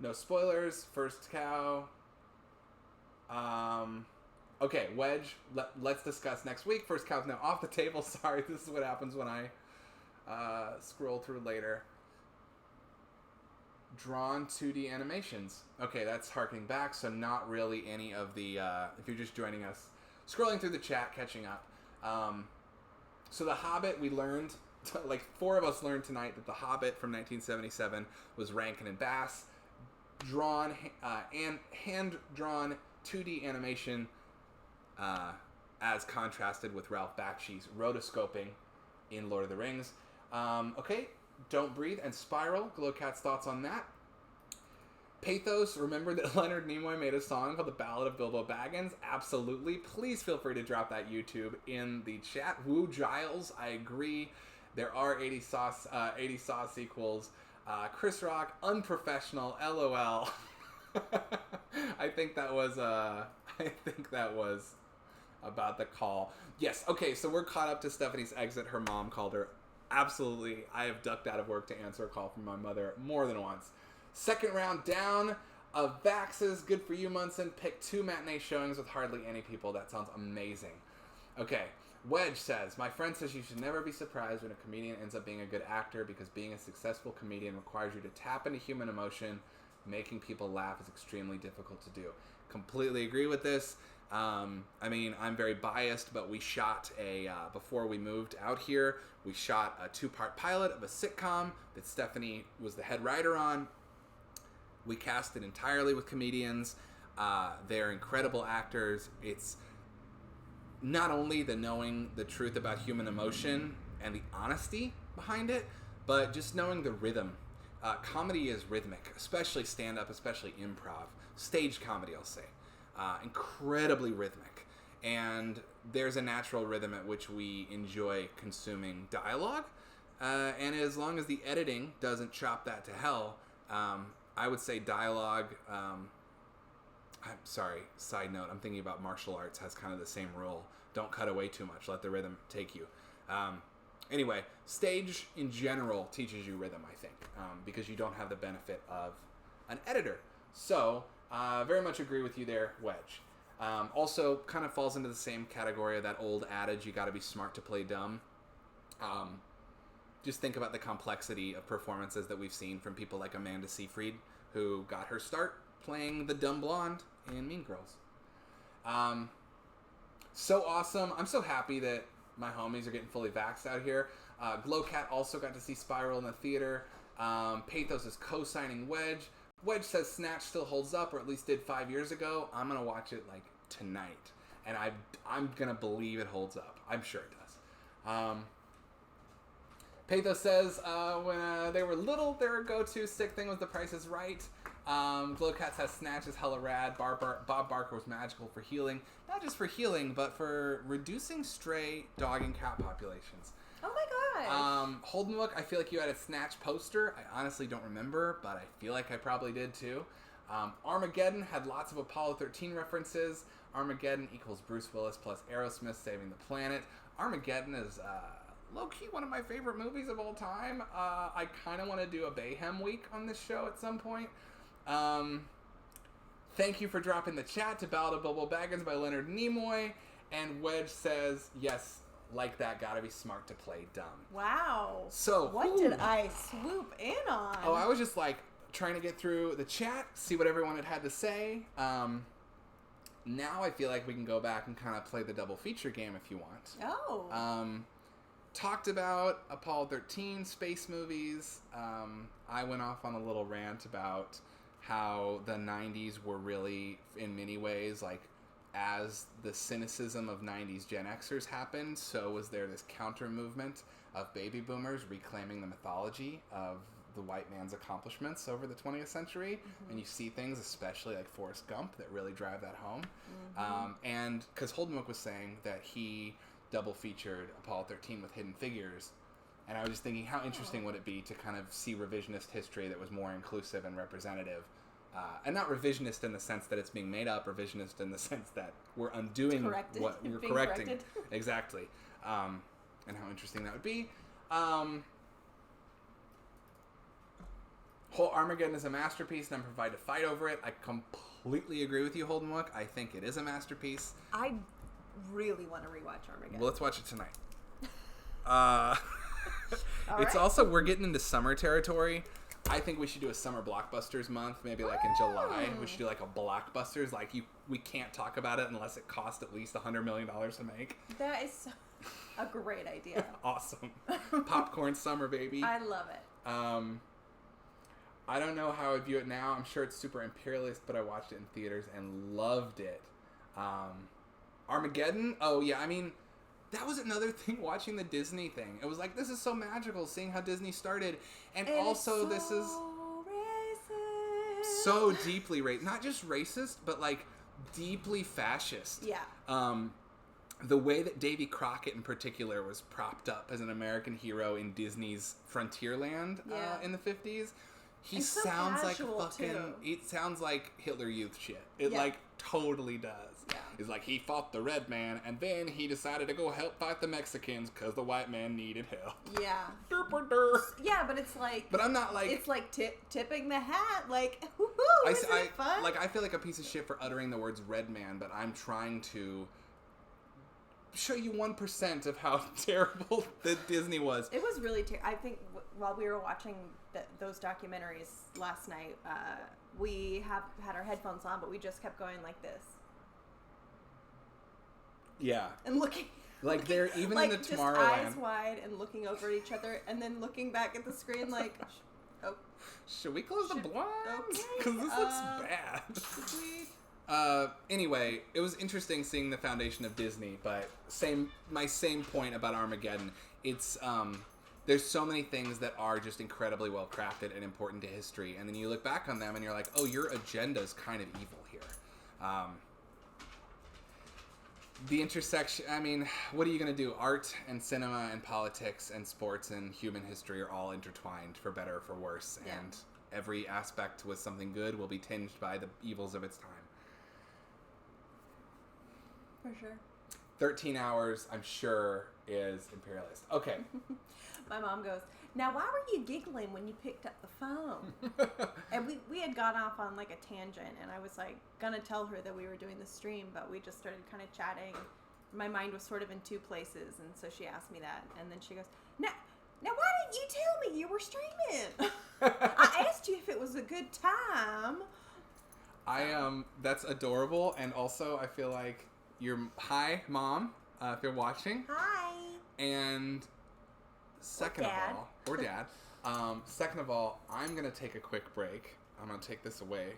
No spoilers. First Cow. Okay, Wedge. Let's discuss next week. First Cow's now off the table. Sorry, this is what happens when I scroll through later. Drawn 2D animations. Okay, that's harkening back, so not really any of the, if you're just joining us, scrolling through the chat, catching up, So The Hobbit, we learned, like 4 of us learned tonight that The Hobbit from 1977 was Rankin and Bass, drawn and hand-drawn 2D animation as contrasted with Ralph Bakshi's rotoscoping in Lord of the Rings. Okay, Don't Breathe and Spiral, Glowcat's thoughts on that. Pathos, remember that Leonard Nimoy made a song called The Ballad of Bilbo Baggins? Absolutely. Please feel free to drop that YouTube in the chat. Woo Giles, I agree. There are 80 Saw sequels. Chris Rock, unprofessional, LOL. I think that was about the call. Yes, okay, so we're caught up to Stephanie's exit. Her mom called her. Absolutely, I have ducked out of work to answer a call from my mother more than once. Second round down of Vax's. Good for you, Munson. Pick 2 matinee showings with hardly any people. That sounds amazing. Okay, Wedge says, my friend says you should never be surprised when a comedian ends up being a good actor because being a successful comedian requires you to tap into human emotion. Making people laugh is extremely difficult to do. Completely agree with this. I mean, I'm very biased, but we shot before we moved out here, we shot a 2-part pilot of a sitcom that Stephanie was the head writer on. We cast it entirely with comedians. They're incredible actors. It's not only the knowing the truth about human emotion and the honesty behind it, but just knowing the rhythm. Comedy is rhythmic, especially stand-up, especially improv. Stage comedy, I'll say. Incredibly rhythmic. And there's a natural rhythm at which we enjoy consuming dialogue. And as long as the editing doesn't chop that to hell, I would say dialogue, I'm sorry, side note, I'm thinking about martial arts has kind of the same rule. Don't cut away too much, let the rhythm take you. Anyway, stage in general teaches you rhythm, I think, because you don't have the benefit of an editor. So, very much agree with you there, Wedge. Also, kind of falls into the same category of that old adage, you gotta be smart to play dumb. Just think about the complexity of performances that we've seen from people like Amanda Seyfried, who got her start playing the dumb blonde in Mean Girls. So awesome. I'm so happy that my homies are getting fully vaxxed out here. Glowcat also got to see Spiral in the theater. Pathos is co-signing Wedge. Wedge says Snatch still holds up, or at least did 5 years ago. I'm going to watch it, like, tonight. And I'm going to believe it holds up. I'm sure it does. Pathos says, when they were little, their go-to sick thing was The Price is Right. Glowcat says Snatch is hella rad. Bob Barker was magical for healing. Not just for healing, but for reducing stray dog and cat populations. Oh my gosh. Holdenwook, I feel like you had a Snatch poster. I honestly don't remember, but I feel like I probably did too. Armageddon had lots of Apollo 13 references. Armageddon equals Bruce Willis plus Aerosmith saving the planet. Armageddon is low-key one of my favorite movies of all time. I kind of want to do a Bayhem week on this show at some point. Thank you for dropping the chat to Ballad of Bilbo Baggins by Leonard Nimoy. And Wedge says, yes, like that, gotta be smart to play dumb. Wow. So, what did I swoop in on? Oh, I was just like trying to get through the chat, see what everyone had to say. Now I feel like we can go back and kind of play the double feature game if you want. Oh. Talked about Apollo 13 space movies. I went off on a little rant about how the 90s were really, in many ways, like, as the cynicism of 90s Gen Xers happened, so was there this counter movement of baby boomers reclaiming the mythology of the white man's accomplishments over the 20th century. Mm-hmm. And you see things, especially like Forrest Gump, that really drive that home. Mm-hmm. And because Holdenwook was saying that he double featured Apollo 13 with Hidden Figures, and I was just thinking, how interesting would it be to kind of see revisionist history that was more inclusive and representative. And not revisionist in the sense that it's being made up, revisionist in the sense that we're undoing what we're correcting. Corrected. Exactly. And how interesting that would be. Whole Armageddon is a masterpiece, and I'm provided to fight over it. I completely agree with you, Holdenwook. I think it is a masterpiece. I really want to rewatch Armageddon. Well, let's watch it tonight. It's also, we're getting into summer territory. I think we should do a summer blockbusters month, maybe like in July. We should do like a blockbusters. Like we can't talk about it unless it costs at least $100 million to make. That is so... A great idea. Awesome. Popcorn summer, baby. I love it. I don't know how I view it now. I'm sure it's super imperialist, but I watched it in theaters and loved it. Armageddon? Oh, yeah. I mean, that was another thing watching the Disney thing. It was like, this is so magical seeing how Disney started. And also, this is racist. so deeply racist. Not just racist, but like deeply fascist. Yeah. The way that Davy Crockett in particular was propped up as an American hero in Disney's Frontierland in the 50s. He so sounds like casual, fucking... too. It sounds like Hitler Youth shit. It, like, totally does. Yeah. It's like, he fought the red man, and then he decided to go help fight the Mexicans because the white man needed help. Yeah. Derp. Yeah, but it's like... But I'm not like... It's like tipping the hat. Like, woohoo, isn't it fun? Like, I feel like a piece of shit for uttering the words red man, but I'm trying to show you 1% of how terrible that Disney was. It was really I think while we were watching those documentaries last night, we had our headphones on, but we just kept going like this. Yeah. And looking. Like they're even like in the just Tomorrowland. eyes wide and looking over at each other and then looking back at the screen like, should we close the blinds? Because this looks bad. Should we? Anyway, it was interesting seeing the foundation of Disney, but my same point about Armageddon. It's, there's so many things that are just incredibly well crafted and important to history, and then you look back on them and you're like, oh, your agenda's kind of evil here. The intersection, I mean, what are you going to do? Art and cinema and politics and sports and human history are all intertwined, for better or for worse, and every aspect with something good will be tinged by the evils of its time. For sure. 13 hours, I'm sure, is imperialist. Okay. My mom goes, now why were you giggling when you picked up the phone? And we had gone off on like a tangent, and I was like gonna tell her that we were doing the stream, but we just started kind of chatting. My mind was sort of in two places, and so she asked me that, and then she goes, now why didn't you tell me you were streaming? I asked you if it was a good time. That's adorable, and also I feel like hi, Mom, if you're watching. Hi. And second of all, or Dad, second of all, I'm going to take a quick break. I'm going to take this away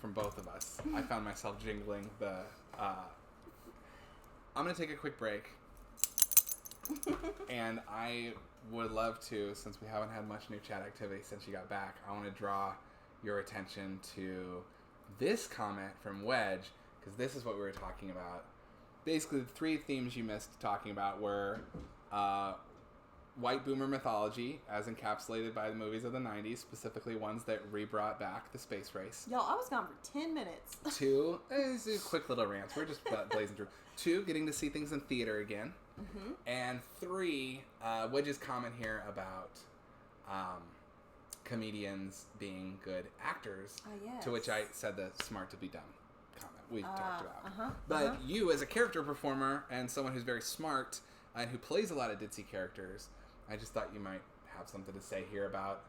from both of us. I found myself jingling the, I'm going to take a quick break. And I would love to, since we haven't had much new chat activity since you got back, I want to draw your attention to this comment from Wedge, because this is what we were talking about. Basically, the three themes you missed talking about were white boomer mythology, as encapsulated by the movies of the 90s, specifically ones that re-brought back the space race. Y'all, I was gone for 10 minutes. 2, this is quick little rants. We're just blazing through. 2, getting to see things in theater again. Mm-hmm. And 3, Wedge's comment here about comedians being good actors, yes. To which I said the smart to be dumb comment we talked about. But you, as a character performer and someone who's very smart and who plays a lot of ditzy characters, I just thought you might have something to say here about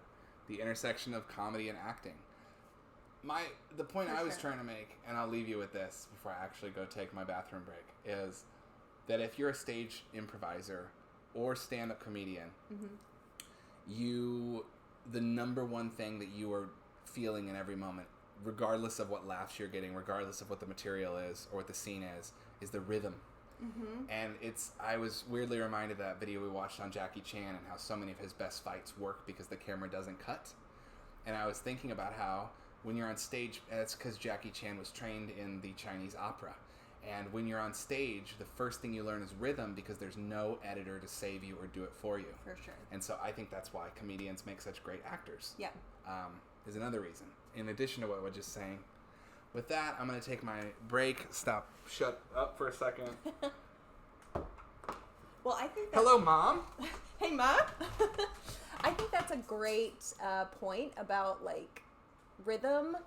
the intersection of comedy and acting. The point I was trying to make, and I'll leave you with this before I actually go take my bathroom break, is that if you're a stage improviser or stand-up comedian, the number one thing that you are feeling in every moment, regardless of what laughs you're getting, regardless of what the material is or what the scene is the rhythm. Mm-hmm. And I was weirdly reminded of that video we watched on Jackie Chan and how so many of his best fights work because the camera doesn't cut. And I was thinking about how when you're on stage, and it's because Jackie Chan was trained in the Chinese opera. And when you're on stage, the first thing you learn is rhythm because there's no editor to save you or do it for you. For sure. And so I think that's why comedians make such great actors. Yeah. Is another reason, in addition to what I was just saying. With that, I'm going to take my break. Shut up for a second. Well, I think Hello, Mom. Hey, Mom. I think that's a great point about, like, rhythm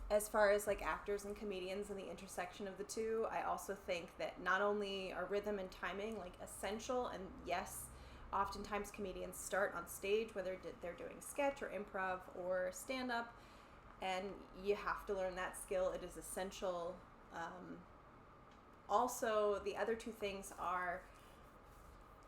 as far as, like, actors and comedians and the intersection of the two. I also think that not only are rhythm and timing, like, essential, and yes, oftentimes comedians start on stage, whether they're doing sketch or improv or stand-up, and you have to learn that skill. It is essential Also, the other two things are,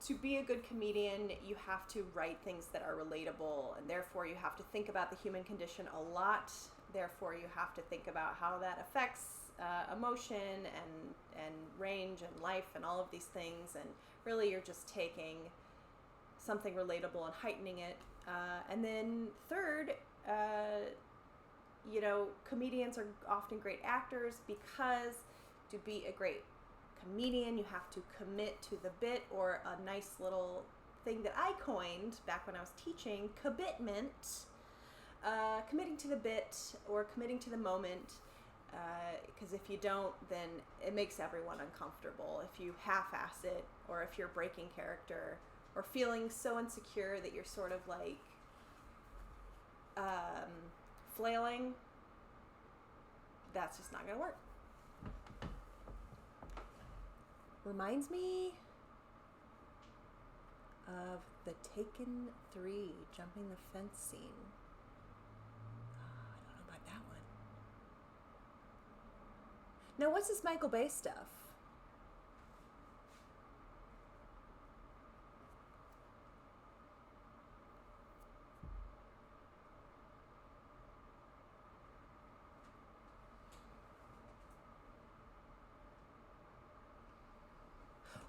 to be a good comedian, you have to write things that are relatable, and therefore you have to think about the human condition a lot. Therefore, you have to think about how that affects emotion and range and life and all of these things. And really, you're just taking something relatable and heightening it. And then third, comedians are often great actors because to be a great comedian, you have to commit to the bit, or a nice little thing that I coined back when I was teaching, commitment. Committing to the bit or committing to the moment, because if you don't, then it makes everyone uncomfortable. If you half-ass it, or if you're breaking character, or feeling so insecure that you're sort of like flailing, that's just not going to work. Reminds me of the Taken 3 jumping the fence scene. I don't know about that one. Now, what's this Michael Bay stuff?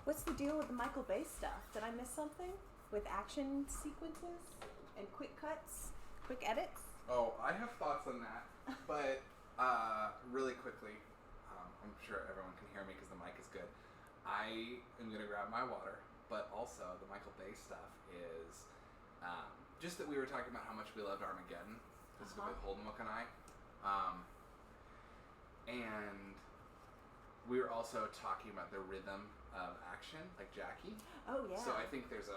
What's the deal with the Michael Bay stuff? Did I miss something? With action sequences and quick cuts, quick edits? Oh, I have thoughts on that, but really quickly, I'm sure everyone can hear me because the mic is good. I am going to grab my water, but also the Michael Bay stuff is just that we were talking about how much we loved Armageddon, this is with Holdenwook and I, and we were also talking about the rhythm of action, like Jackie. Oh, yeah. So I think there's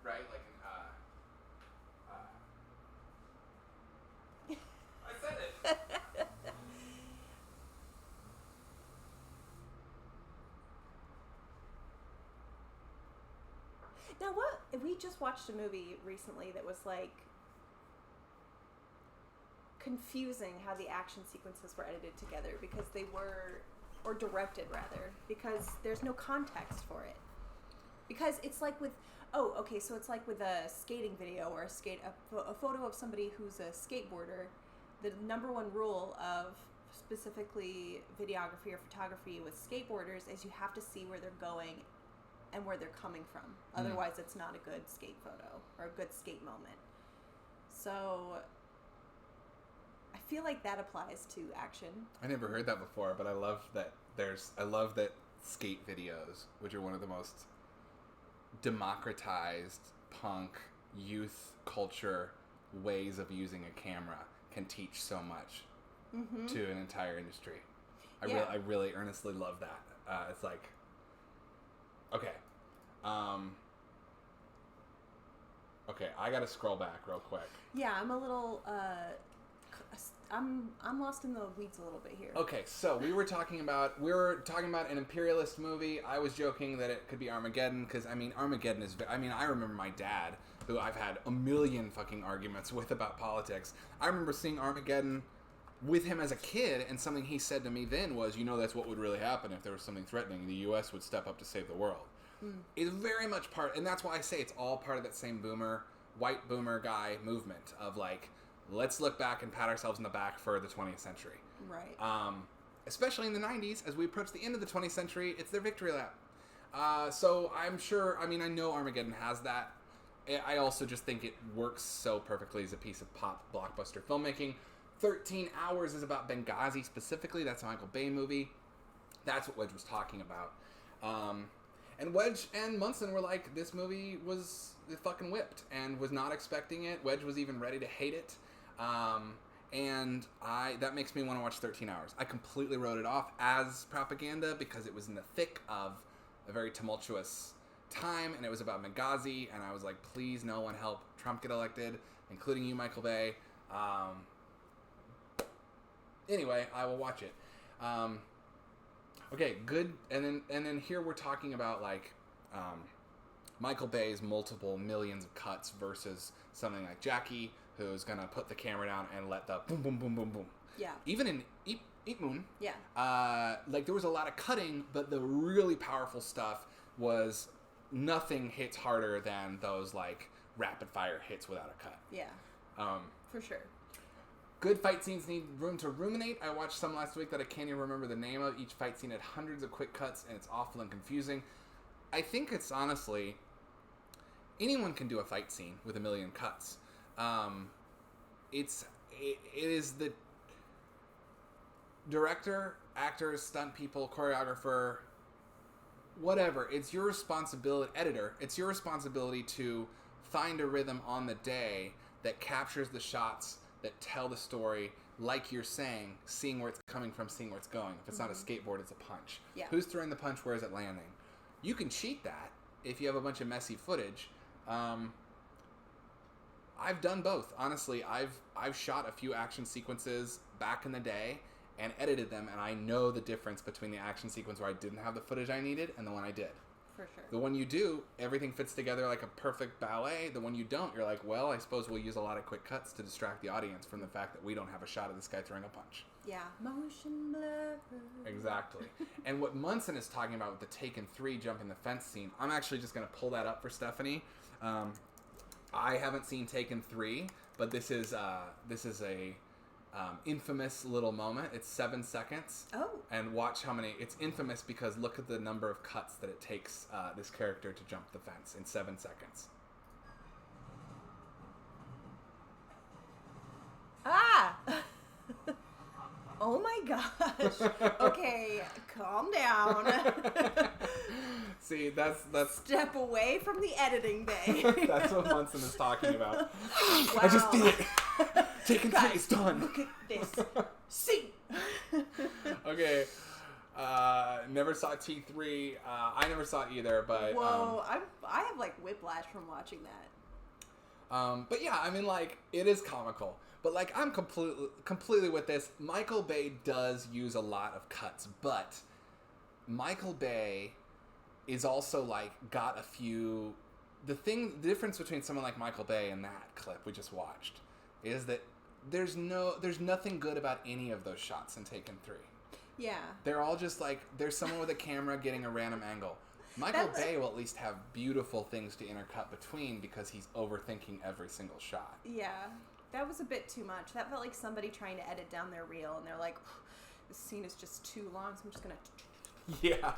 right, like I said it. Now, we just watched a movie recently that was like confusing how the action sequences were edited together because they were, or directed rather, because there's no context for it. Because it's like with, so it's like with a skating video or a photo of somebody who's a skateboarder. The number one rule of specifically videography or photography with skateboarders is you have to see where they're going and where they're coming from. Otherwise, it's not a good skate photo or a good skate moment. So I feel like that applies to action. I never heard that before, but I love that skate videos, which are one of the most democratized punk youth culture ways of using a camera, can teach so much to an entire industry. I really earnestly love that. It's like, okay, I gotta scroll back real quick. Yeah, I'm a little, I'm lost in the weeds a little bit here. Okay, so we were talking about an imperialist movie. I was joking that it could be Armageddon because Armageddon is. I remember my dad, who I've had a million fucking arguments with about politics. I remember seeing Armageddon with him as a kid, and something he said to me then was, that's what would really happen if there was something threatening. The U.S. would step up to save the world. It's very much part, and that's why I say it's all part of that same white boomer guy movement of like, let's look back and pat ourselves in the back for the 20th century. Right. Especially in the 90s, as we approach the end of the 20th century, it's their victory lap. So I'm sure, I know Armageddon has that. I also just think it works so perfectly as a piece of pop blockbuster filmmaking. 13 Hours is about Benghazi specifically. That's a Michael Bay movie. That's what Wedge was talking about. And Wedge and Munson were like, this movie was fucking whipped and was not expecting it. Wedge was even ready to hate it. And that makes me want to watch 13 Hours. I completely wrote it off as propaganda because it was in the thick of a very tumultuous time, and it was about Benghazi, and I was like, please no one help Trump get elected, including you, Michael Bay. Anyway, I will watch it. Okay, good. And then here we're talking about like Michael Bay's multiple millions of cuts versus something like Jackie, who's gonna put the camera down and let the boom, boom, boom, boom, boom. Yeah. Even Moon. Yeah. Like there was a lot of cutting, but the really powerful stuff was nothing hits harder than those like rapid fire hits without a cut. Yeah. For sure. Good fight scenes need room to ruminate. I watched some last week that I can't even remember the name of. Each fight scene had hundreds of quick cuts, and it's awful and confusing. I think it's honestly, anyone can do a fight scene with a million cuts. It is the director, actors, stunt people, choreographer, whatever. It's your responsibility, editor. It's your responsibility to find a rhythm on the day that captures the shots that tell the story, like you're saying, seeing where it's coming from, seeing where it's going. If it's not a skateboard, it's a punch. Yeah. Who's throwing the punch? Where is it landing? You can cheat that if you have a bunch of messy footage. I've done both. Honestly, I've shot a few action sequences back in the day and edited them, and I know the difference between the action sequence where I didn't have the footage I needed and the one I did. For sure. The one you do, everything fits together like a perfect ballet. The one you don't, you're like, well, I suppose we'll use a lot of quick cuts to distract the audience from the fact that we don't have a shot of this guy throwing a punch. Yeah. Motion blur. Exactly. And what Munson is talking about with the Taken 3 jumping the fence scene, I'm actually just going to pull that up for Stephanie. I haven't seen Taken 3, but this is a infamous little moment. It's 7 seconds. Oh. And watch how many. It's infamous because look at the number of cuts that it takes this character to jump the fence in 7 seconds. Ah! Oh my gosh. Okay, calm down. See, that's Step away from the editing bay. that's what Munson is talking about. Wow. I just did it. Taken 3 is done. Look at this. See. Okay. Never saw T3. I never saw it either, but Whoa, I have like whiplash from watching that. but yeah, I mean, like, it is comical. But like, I'm completely with this. Michael Bay does use a lot of cuts, but Michael Bay is also like got a few. The difference between someone like Michael Bay and that clip we just watched is that there's nothing good about any of those shots in Taken 3. Yeah. They're all just like, there's someone with a camera getting a random angle. Michael Bay will at least have beautiful things to intercut between because he's overthinking every single shot. Yeah. That was a bit too much. That felt like somebody trying to edit down their reel and they're like, this scene is just too long, so I'm just going to... Yeah.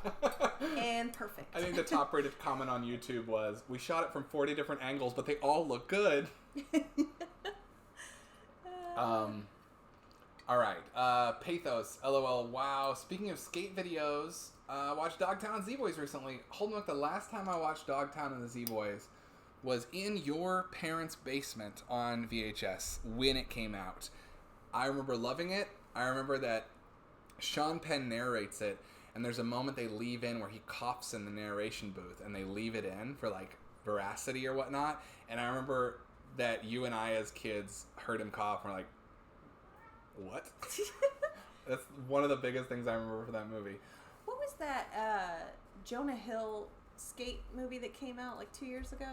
And perfect. I think the top rated comment on YouTube was, we shot it from 40 different angles, but they all look good. Alright. Pathos. LOL. Wow. Speaking of skate videos, watched Dogtown and Z-Boys recently. Hold on, the last time I watched Dogtown and the Z-Boys was in your parents' basement on VHS when it came out. I remember loving it. I remember that Sean Penn narrates it, and there's a moment they leave in where he coughs in the narration booth, and they leave it in for, like, veracity or whatnot. And I remember that you and I as kids heard him cough, and we're like, what? That's one of the biggest things I remember for that movie. What was that Jonah Hill skate movie that came out like 2 years ago?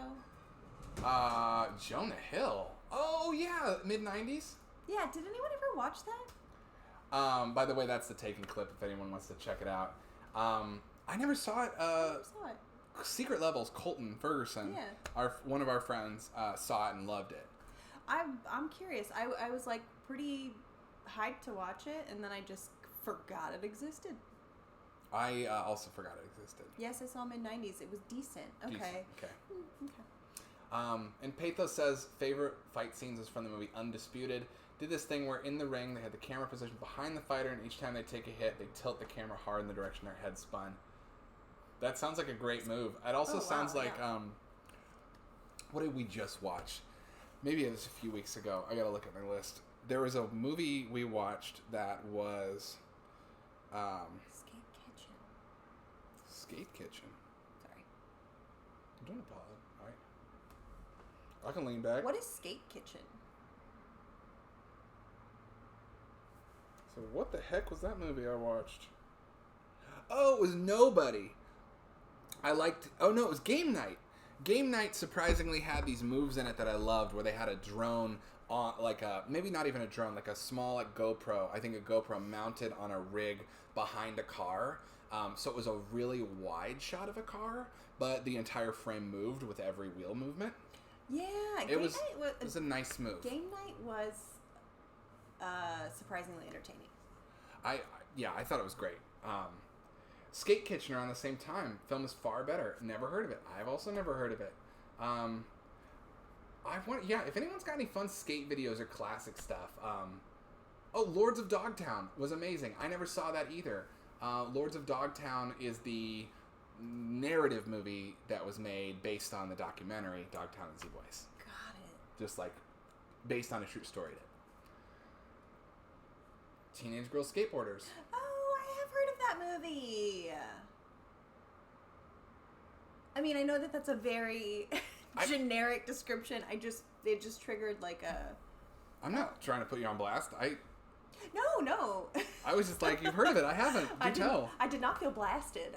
Jonah Hill. Oh, yeah, mid-90s? Yeah, did anyone ever watch that? By the way, that's the Taken clip if anyone wants to check it out. I never saw it. I never saw it. Secret Levels, Colton Ferguson, Yeah. one of our friends, saw it and loved it. I'm curious. I was like pretty hyped to watch it, and then I just forgot it existed. I also forgot it existed. Yes, I saw mid-90s. It was decent. Okay. Decent. Okay. Okay. And Pathos says favorite fight scenes is from the movie Undisputed. Did this thing where in the ring they had the camera positioned behind the fighter, and each time they take a hit, they tilt the camera hard in the direction their head spun. That sounds like a great move. It also sounds like what did we just watch? Maybe it was a few weeks ago. I gotta look at my list. There was a movie we watched that was Skate Kitchen. Sorry. I'm doing a pod. All right. I can lean back. What is Skate Kitchen? So what the heck was that movie I watched? Oh, it was Nobody. I liked... Oh, no, it was Game Night. Game Night surprisingly had these moves in it that I loved, where they had a drone on, like a, maybe not even a drone, like a small like GoPro. I think a GoPro mounted on a rig behind a car. So it was a really wide shot of a car, but the entire frame moved with every wheel movement. Yeah, It was a nice move. Game Night was surprisingly entertaining. I thought it was great. Skate Kitchen around the same time. Film is far better. Never heard of it. I've also never heard of it. If anyone's got any fun skate videos or classic stuff. Lords of Dogtown was amazing. I never saw that either. Lords of Dogtown is the narrative movie that was made based on the documentary Dogtown and Z-Boys. Got it. Just like based on a true story. Teenage Girl Skateboarders. Oh, I have heard of that movie. I mean, I know that that's a very generic description. It just triggered like a... I'm not trying to put you on blast. No. I was just like, you've heard of it. I haven't. I did not feel blasted.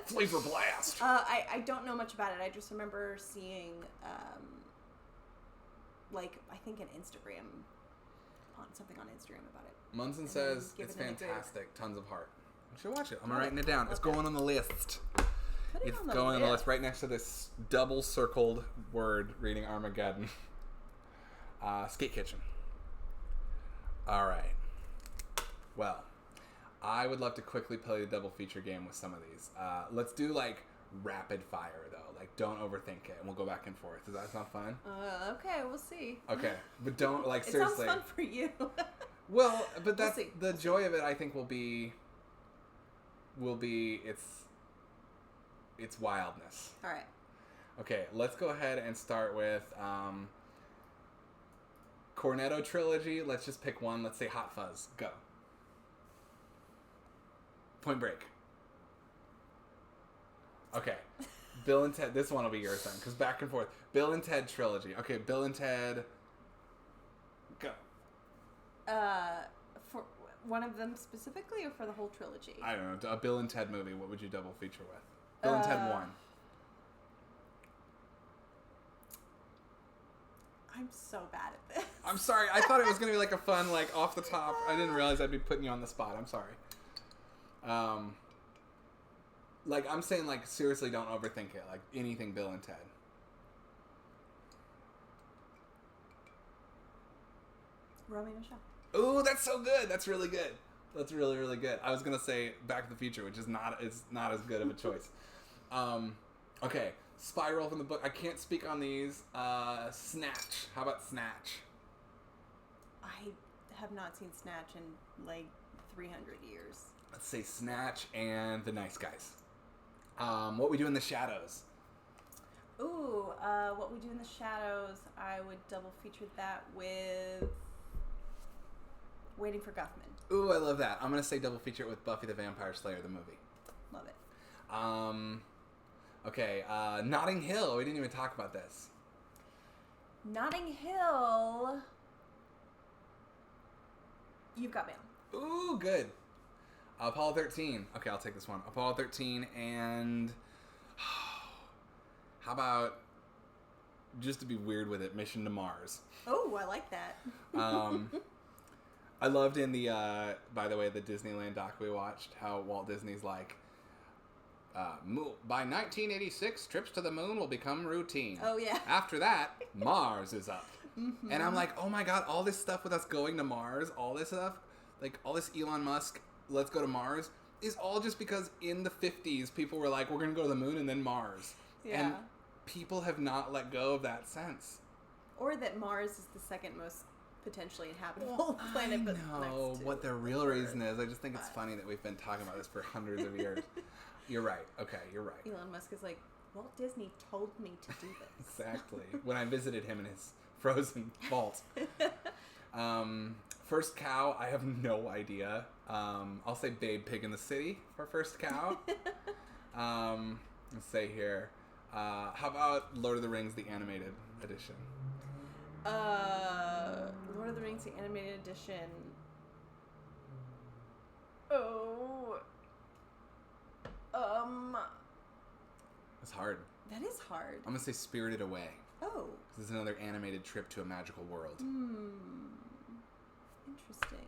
Flavor blast. I don't know much about it. I just remember seeing, I think an Instagram, something on Instagram about it. Munson says it's fantastic. Tons of heart. You should watch it. I'm writing it down. It's Okay. going on the list. It's going on the list right next to this double circled word reading Armageddon. Skate Kitchen. All right. Well, I would love to quickly play the double feature game with some of these. Let's do like rapid fire though. Like don't overthink it, and we'll go back and forth. Does that sound fun? Okay, we'll see. Okay, but don't like It seriously. sounds fun for you. Well, but that's We'll see. the joy of it. I think will be its wildness. All right. Okay, let's go ahead and start with Cornetto trilogy. Let's just pick one. Let's say Hot Fuzz. Go. Point Break. Okay. Bill and Ted. This one will be yours then, because back and forth. Bill and Ted trilogy. Okay, Bill and Ted. Go. For one of them specifically, or for the whole trilogy? I don't know. A Bill and Ted movie. What would you double feature with? Bill and Ted 1. I'm so bad at this. I'm sorry. I thought it was going to be like a fun, like off the top. I didn't realize I'd be putting you on the spot. I'm sorry. Like I'm saying, like seriously, don't overthink it. Like anything Bill and Ted. Romeo and Michelle. Ooh, that's so good. That's really good. That's really, really good. I was gonna say Back to the Future, which is not as good of a choice. Okay, Spiral from the book. I can't speak on these. Snatch. How about Snatch? I have not seen Snatch in like 300 years. Let's say Snatch and The Nice Guys. What We Do in the Shadows. Ooh, What We Do in the Shadows. I would double feature that with Waiting for Guffman. Ooh, I love that. I'm gonna say double feature it with Buffy the Vampire Slayer, the movie. Love it. Okay, Notting Hill. We didn't even talk about this. Notting Hill. You've Got Mail. Ooh, good. Apollo 13. Okay, I'll take this one. Apollo 13 and... how about, just to be weird with it, Mission to Mars. Oh, I like that. I loved in the, by the way, the Disneyland doc we watched, how Walt Disney's like, by 1986, trips to the moon will become routine. Oh, yeah. After that, Mars is up. Mm-hmm. And I'm like, oh my god, all this stuff with us going to Mars, all this stuff, like all this Elon Musk, let's go to Mars, is all just because in the 50s, people were like, we're going to go to the moon and then Mars. Yeah. And people have not let go of that sense. Or that Mars is the second most potentially inhabitable planet. I But know next to what the real Earth. reason is. I just think it's funny that we've been talking about this for hundreds of years. You're right. Okay, you're right. Elon Musk is like, Walt Disney told me to do this. Exactly. When I visited him in his frozen vault. First cow, I have no idea. I'll say Babe Pig in the City for first cow. Let's say here. How about Lord of the Rings, the animated edition? Lord of the Rings, the animated edition. Oh. It's hard. That is hard. I'm going to say Spirited Away. Oh. This is another animated trip to a magical world. Interesting.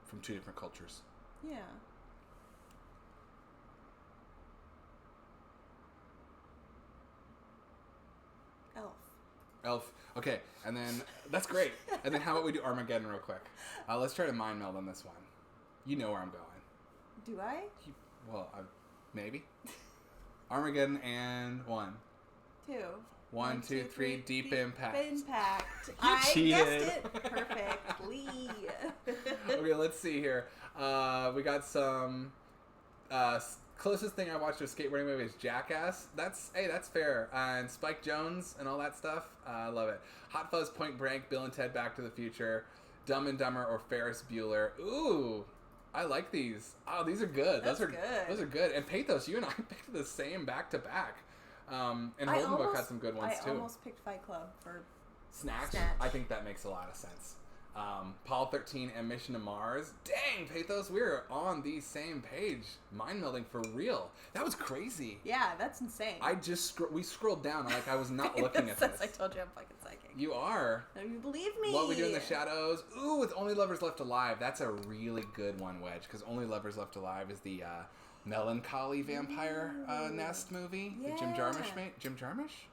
From 2 different cultures. Yeah. Elf. Okay, and then that's great. And then how about we do Armageddon real quick? Let's try to mind meld on this one. You know where I'm going. Do I? Maybe. Armageddon and 1. 2. 1, 2, 3. Deep Impact. Impact. I cheated. Guessed it perfectly. Okay, let's see here. We got some. Closest thing I watched to a skateboarding movie is Jackass. That's fair. And Spike Jonze and all that stuff. I love it. Hot Fuzz, Point Break, Bill and Ted Back to the Future, Dumb and Dumber, or Ferris Bueller. Ooh, I like these. Oh, these are good. Those are good. And Pathos, you and I picked the same back to back. And Holden Book had some good ones too. I almost picked Fight Club for Snatch. I think that makes a lot of sense. Apollo 13 and Mission to Mars. Dang, Pathos, we're on the same page. Mind melding for real. That was crazy. Yeah, that's insane. We scrolled down like I was not looking at this. I told you I'm fucking psychic. You are. No, you believe me. What We Do in the Shadows. Ooh, with Only Lovers Left Alive. That's a really good one, Wedge, because Only Lovers Left Alive is the melancholy vampire nest movie that Jim Jarmusch made. Jim Jarmusch?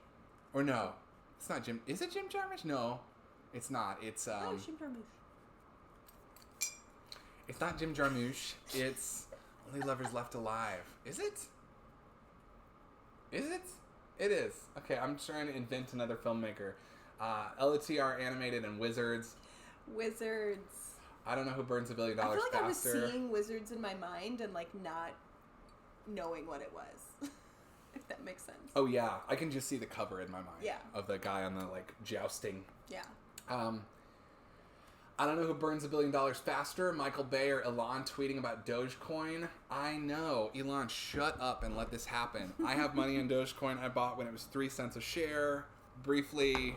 Or no? It's not Jim. Is it Jim Jarmusch? No. It's not. It's Jim Jarmusch. It's not Jim Jarmusch. It's Only Lovers Left Alive. Is it? Is it? It is. Okay, I'm trying to invent another filmmaker. LOTR animated and Wizards. Wizards. I don't know who burns $1 billion faster. I feel like faster. I was seeing Wizards in my mind and like not knowing what it was. If that makes sense. Oh yeah, I can just see the cover in my mind. Yeah. Of the guy on the like jousting. Yeah. I don't know who burns $1 billion faster, Michael Bay or Elon tweeting about Dogecoin. I know. Elon, shut up and let this happen. I have money in Dogecoin I bought when it was 3 cents a share. Briefly,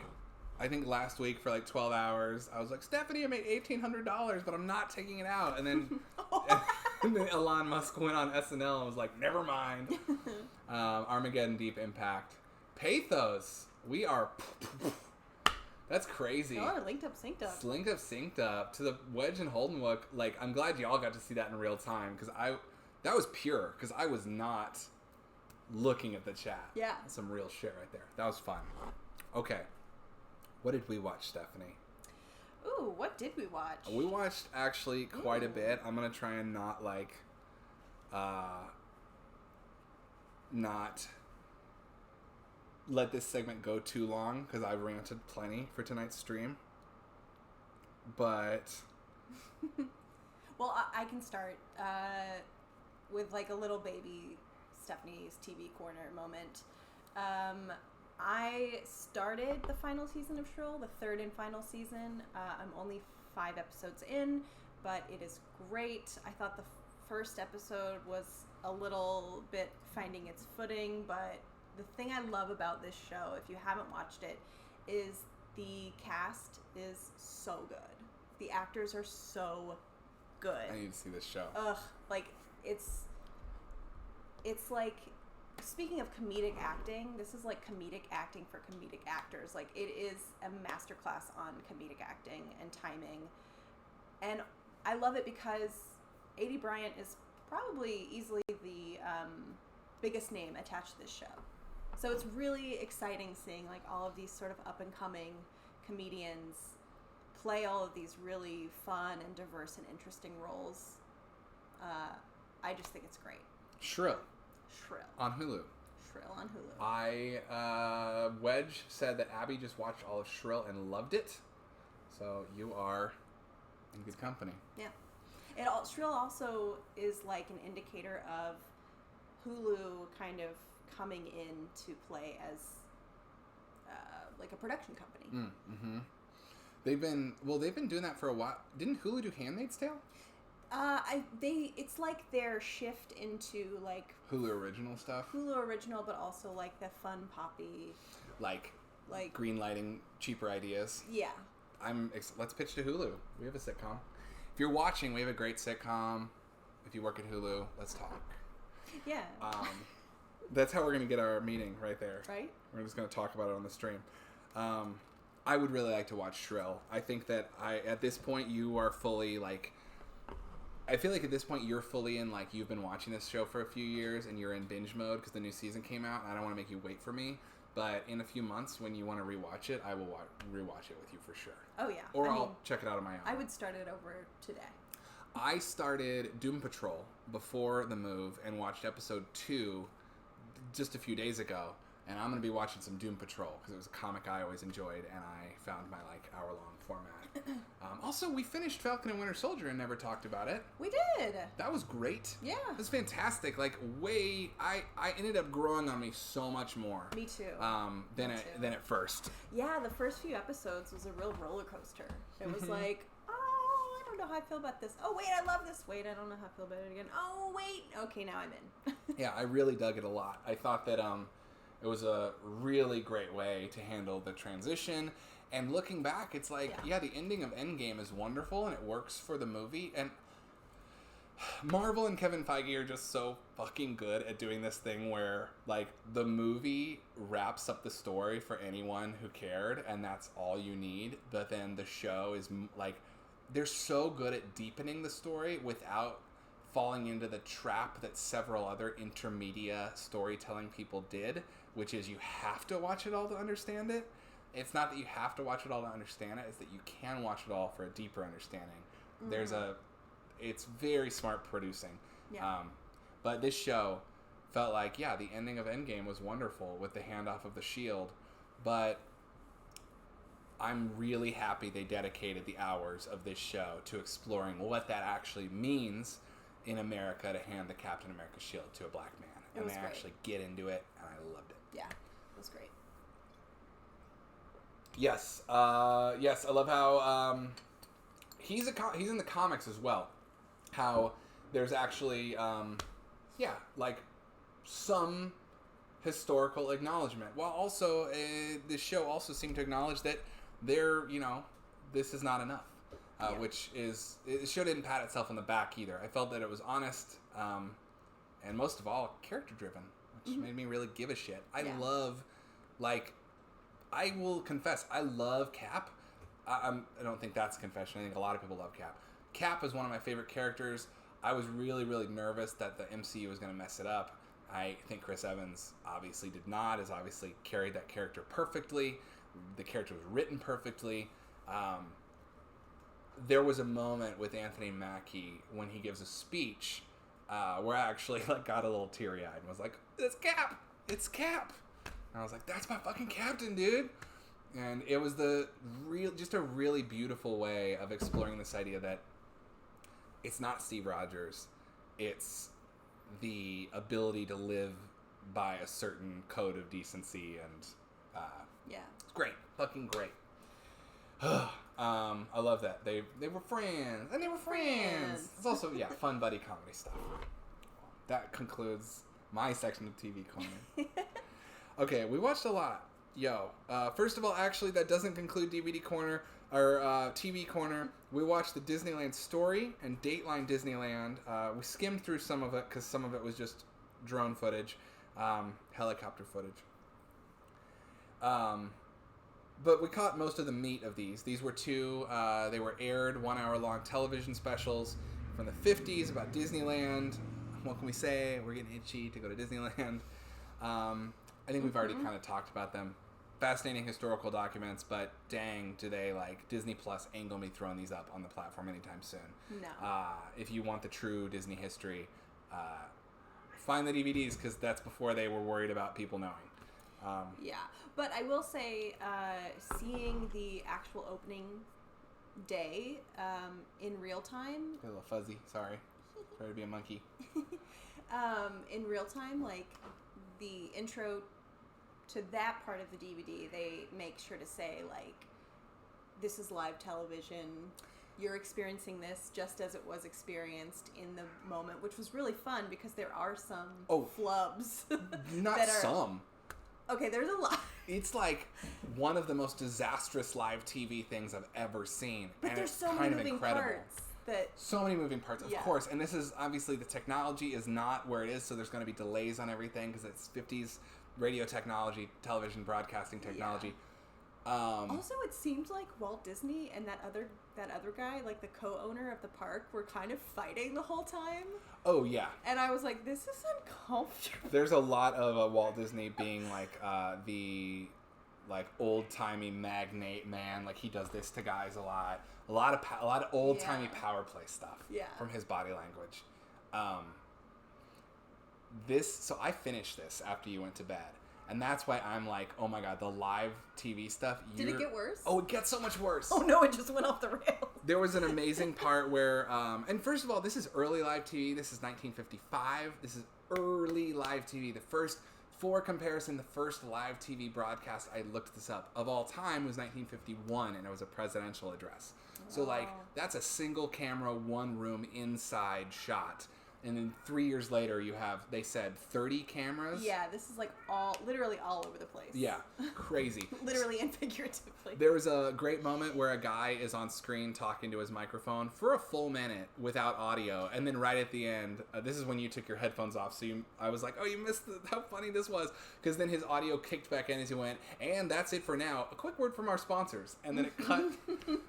I think last week for like 12 hours, I was like, Stephanie, I made $1,800, but I'm not taking it out. And then, and then Elon Musk went on SNL and was like, never mind. Armageddon, Deep Impact. Pathos. We are... That's crazy. Y'all are linked up, synced up. To the Wedge and Holden look, like, I'm glad y'all got to see that in real time, because that was pure, because I was not looking at the chat. Yeah. That's some real shit right there. That was fun. Okay. What did we watch, Stephanie? Ooh, what did we watch? We watched, actually, quite a bit. I'm going to try and not, like, not... let this segment go too long because I ranted plenty for tonight's stream. But well, I can start with like a little baby Stephanie's TV corner moment. I started the final season of Shrill, the third and final season. I'm only 5 episodes in, but it is great. I thought the first episode was a little bit finding its footing, but the thing I love about this show, if you haven't watched it, is the cast is so good. The actors are so good. I need to see this show. Ugh, like it's like, speaking of comedic acting, this is like comedic acting for comedic actors. Like, it is a masterclass on comedic acting and timing. And I love it because A.D. Bryant is probably easily the biggest name attached to this show. So it's really exciting seeing like all of these sort of up-and-coming comedians play all of these really fun and diverse and interesting roles. I just think it's great. Shrill. On Hulu. Shrill on Hulu. Wedge said that Abby just watched all of Shrill and loved it. So you are in good company. Yeah. Shrill also is like an indicator of Hulu kind of coming in to play as like a production company. Mm-hmm. They've been doing that for a while. Didn't Hulu do Handmaid's Tale? It's like their shift into like Hulu original stuff. Hulu original, but also like the fun poppy, like greenlighting cheaper ideas. Yeah. Let's pitch to Hulu. We have a sitcom. If you're watching, we have a great sitcom. If you work at Hulu, let's talk. Yeah. That's how we're going to get our meeting right there. Right? We're just going to talk about it on the stream. I would really like to watch Shrill. I think that at this point, you are fully, like... I feel like at this point, you're fully in, like, you've been watching this show for a few years, and you're in binge mode because the new season came out, and I don't want to make you wait for me. But in a few months, when you want to rewatch it, I will rewatch it with you for sure. Oh, yeah. Or I'll check it out on my own. I would start it over today. I started Doom Patrol before the move and watched episode 2 just a few days ago. And I'm going to be watching some Doom Patrol because it was a comic I always enjoyed, and I found my, like, hour-long format. Also, we finished Falcon and Winter Soldier and never talked about it. We did. That was great. Yeah. It was fantastic. Like, I ended up growing on me so much more. Me too. Than at first. Yeah, the first few episodes was a real roller coaster. It was like, oh, I don't know how I feel about this. Oh, wait, I love this. Wait, I don't know how I feel about it again. Oh, wait. Okay, now I'm in. Yeah, I really dug it a lot. I thought that it was a really great way to handle the transition. And looking back, it's like, yeah, the ending of Endgame is wonderful and it works for the movie. And Marvel and Kevin Feige are just so fucking good at doing this thing where, like, the movie wraps up the story for anyone who cared, and that's all you need. But then the show is, like, they're so good at deepening the story without falling into the trap that several other intermedia storytelling people did, which is you have to watch it all to understand it. It's not that you have to watch it all to understand it, it's that you can watch it all for a deeper understanding. Mm-hmm. It's very smart producing. Yeah. But this show felt like, yeah, the ending of Endgame was wonderful with the handoff of the shield, but I'm really happy they dedicated the hours of this show to exploring what that actually means in America to hand the Captain America shield to a black man. And they actually get into it, and I loved it. Yeah, it was great. Yes, yes, I love how he's in the comics as well. How there's actually, like some historical acknowledgement, while also this show also seemed to acknowledge that this is not enough, which is the show didn't pat itself on the back either. I felt that it was honest, and most of all, character driven, which made me really give a shit. I love, like. I will confess, I love Cap. I don't think that's a confession. I think a lot of people love Cap. Cap is one of my favorite characters. I was really, really nervous that the MCU was going to mess it up. I think Chris Evans obviously did not, has obviously carried that character perfectly. The character was written perfectly. There was a moment with Anthony Mackie when he gives a speech where I actually got a little teary-eyed and was like, it's Cap! It's Cap! And I was like, that's my fucking captain, dude. And it was just a really beautiful way of exploring this idea that it's not Steve Rogers. It's the ability to live by a certain code of decency, and it's great. Fucking great. I love that. They were friends. And they were friends. It's also, fun buddy comedy stuff. That concludes my section of TV Corner. Okay, we watched a lot. First of all, actually, that doesn't conclude DVD Corner, or TV Corner. We watched the Disneyland Story and Dateline Disneyland. We skimmed through some of it, because some of it was just drone footage, helicopter footage. But we caught most of the meat of these. These were they were aired 1 hour long television specials from the 50s about Disneyland. What can we say? We're getting itchy to go to Disneyland. I think we've already kind of talked about them. Fascinating historical documents, but dang, do they, Disney Plus ain't gonna be throwing these up on the platform anytime soon. No. If you want the true Disney history, find the DVDs, because that's before they were worried about people knowing. But I will say, seeing the actual opening day in real time... A little fuzzy, sorry. Try to be a monkey. In real time, the intro to that part of the DVD, they make sure to say, this is live television. You're experiencing this just as it was experienced in the moment, which was really fun because there are some flubs. Not some. Okay, there's a lot. It's one of the most disastrous live TV things I've ever seen. But there's so many moving parts that... So many moving parts, of Yeah. course. And this is, obviously, the technology is not where it is, so there's going to be delays on everything, because it's 50s radio technology, television broadcasting technology. Also, it seemed like Walt Disney and that other guy, like the co-owner of the park, were kind of fighting the whole time. Oh, yeah. And I was like, this is uncomfortable. There's a lot of Walt Disney being like the old-timey magnate man. Like, he does this to guys a lot. A lot of old-timey power play stuff from his body language. So I finished this after you went to bed. And that's why I'm like, oh my god, the live TV stuff. Did it get worse? Oh, it gets so much worse. Oh no, it just went off the rails. There was an amazing part where, and first of all, this is early live TV. This is 1955. This is early live TV. For comparison, the first live TV broadcast, I looked this up, of all time was 1951, and it was a presidential address. So, that's a single camera, one room inside shot. And then 3 years later, you have, they said, 30 cameras. Yeah, this is like literally all over the place. Yeah, crazy. Literally and figuratively. There was a great moment where a guy is on screen talking to his microphone for a full minute without audio. And then right at the end, this is when you took your headphones off. So I was like, oh, you missed how funny this was. Because then his audio kicked back in as he went, and that's it for now. A quick word from our sponsors. And then it cut.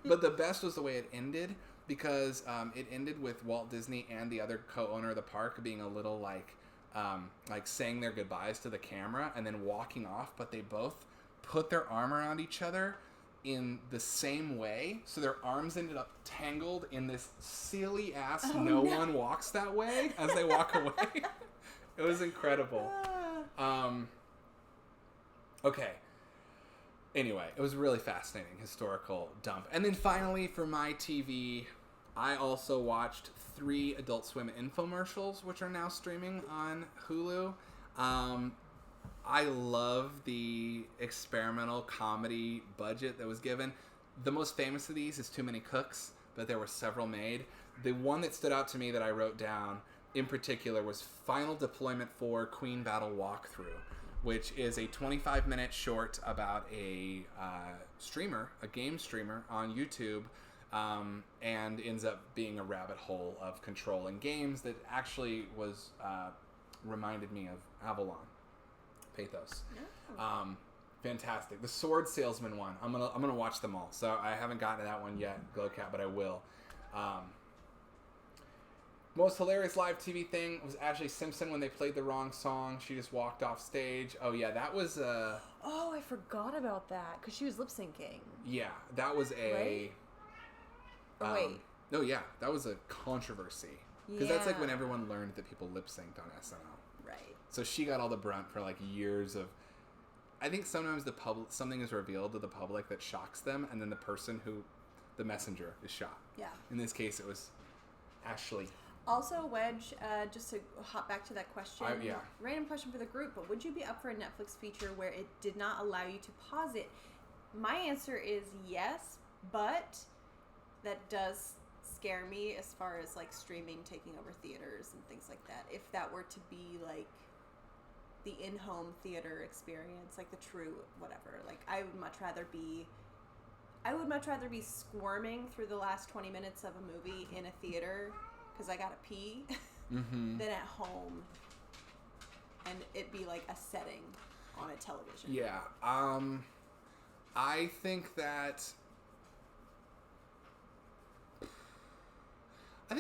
But the best was the way it ended. Because it ended with Walt Disney and the other co-owner of the park being a little like saying their goodbyes to the camera and then walking off, but they both put their arm around each other in the same way, so their arms ended up tangled in this silly ass no one walks that way as they walk away. It was incredible. Okay. Anyway, it was really fascinating, historical dump. And then finally, for my TV, I also watched 3 Adult Swim infomercials, which are now streaming on Hulu. I love the experimental comedy budget that was given. The most famous of these is Too Many Cooks, but there were several made. The one that stood out to me that I wrote down in particular was Final Deployment 4 Queen Battle Walkthrough, which is a 25-minute short about a game streamer on YouTube, and ends up being a rabbit hole of controlling games that actually was reminded me of Avalon Pathos. Oh. Fantastic. The Sword Salesman one. I'm gonna watch them all. So I haven't gotten to that one yet, Glowcat, but I will. Most hilarious live TV thing was Ashley Simpson when they played the wrong song. She just walked off stage. Oh, yeah, that was Oh, I forgot about that, because she was lip-syncing. Yeah, that was a... Right? Wait. No, yeah, that was a controversy. Because that's like when everyone learned that people lip-synced on SNL. Right. So she got all the brunt for like years of... I think sometimes something is revealed to the public that shocks them, and then the messenger is shot. Yeah. In this case, it was Ashley. Also, Wedge, just to hop back to that question, random question for the group, but would you be up for a Netflix feature where it did not allow you to pause it? My answer is yes, but that does scare me as far as like streaming taking over theaters and things like that. If that were to be like the in-home theater experience, like the true whatever, like I would much rather be squirming through the last 20 minutes of a movie in a theater because I gotta pee, than at home and it be like a setting on a television. Yeah. I think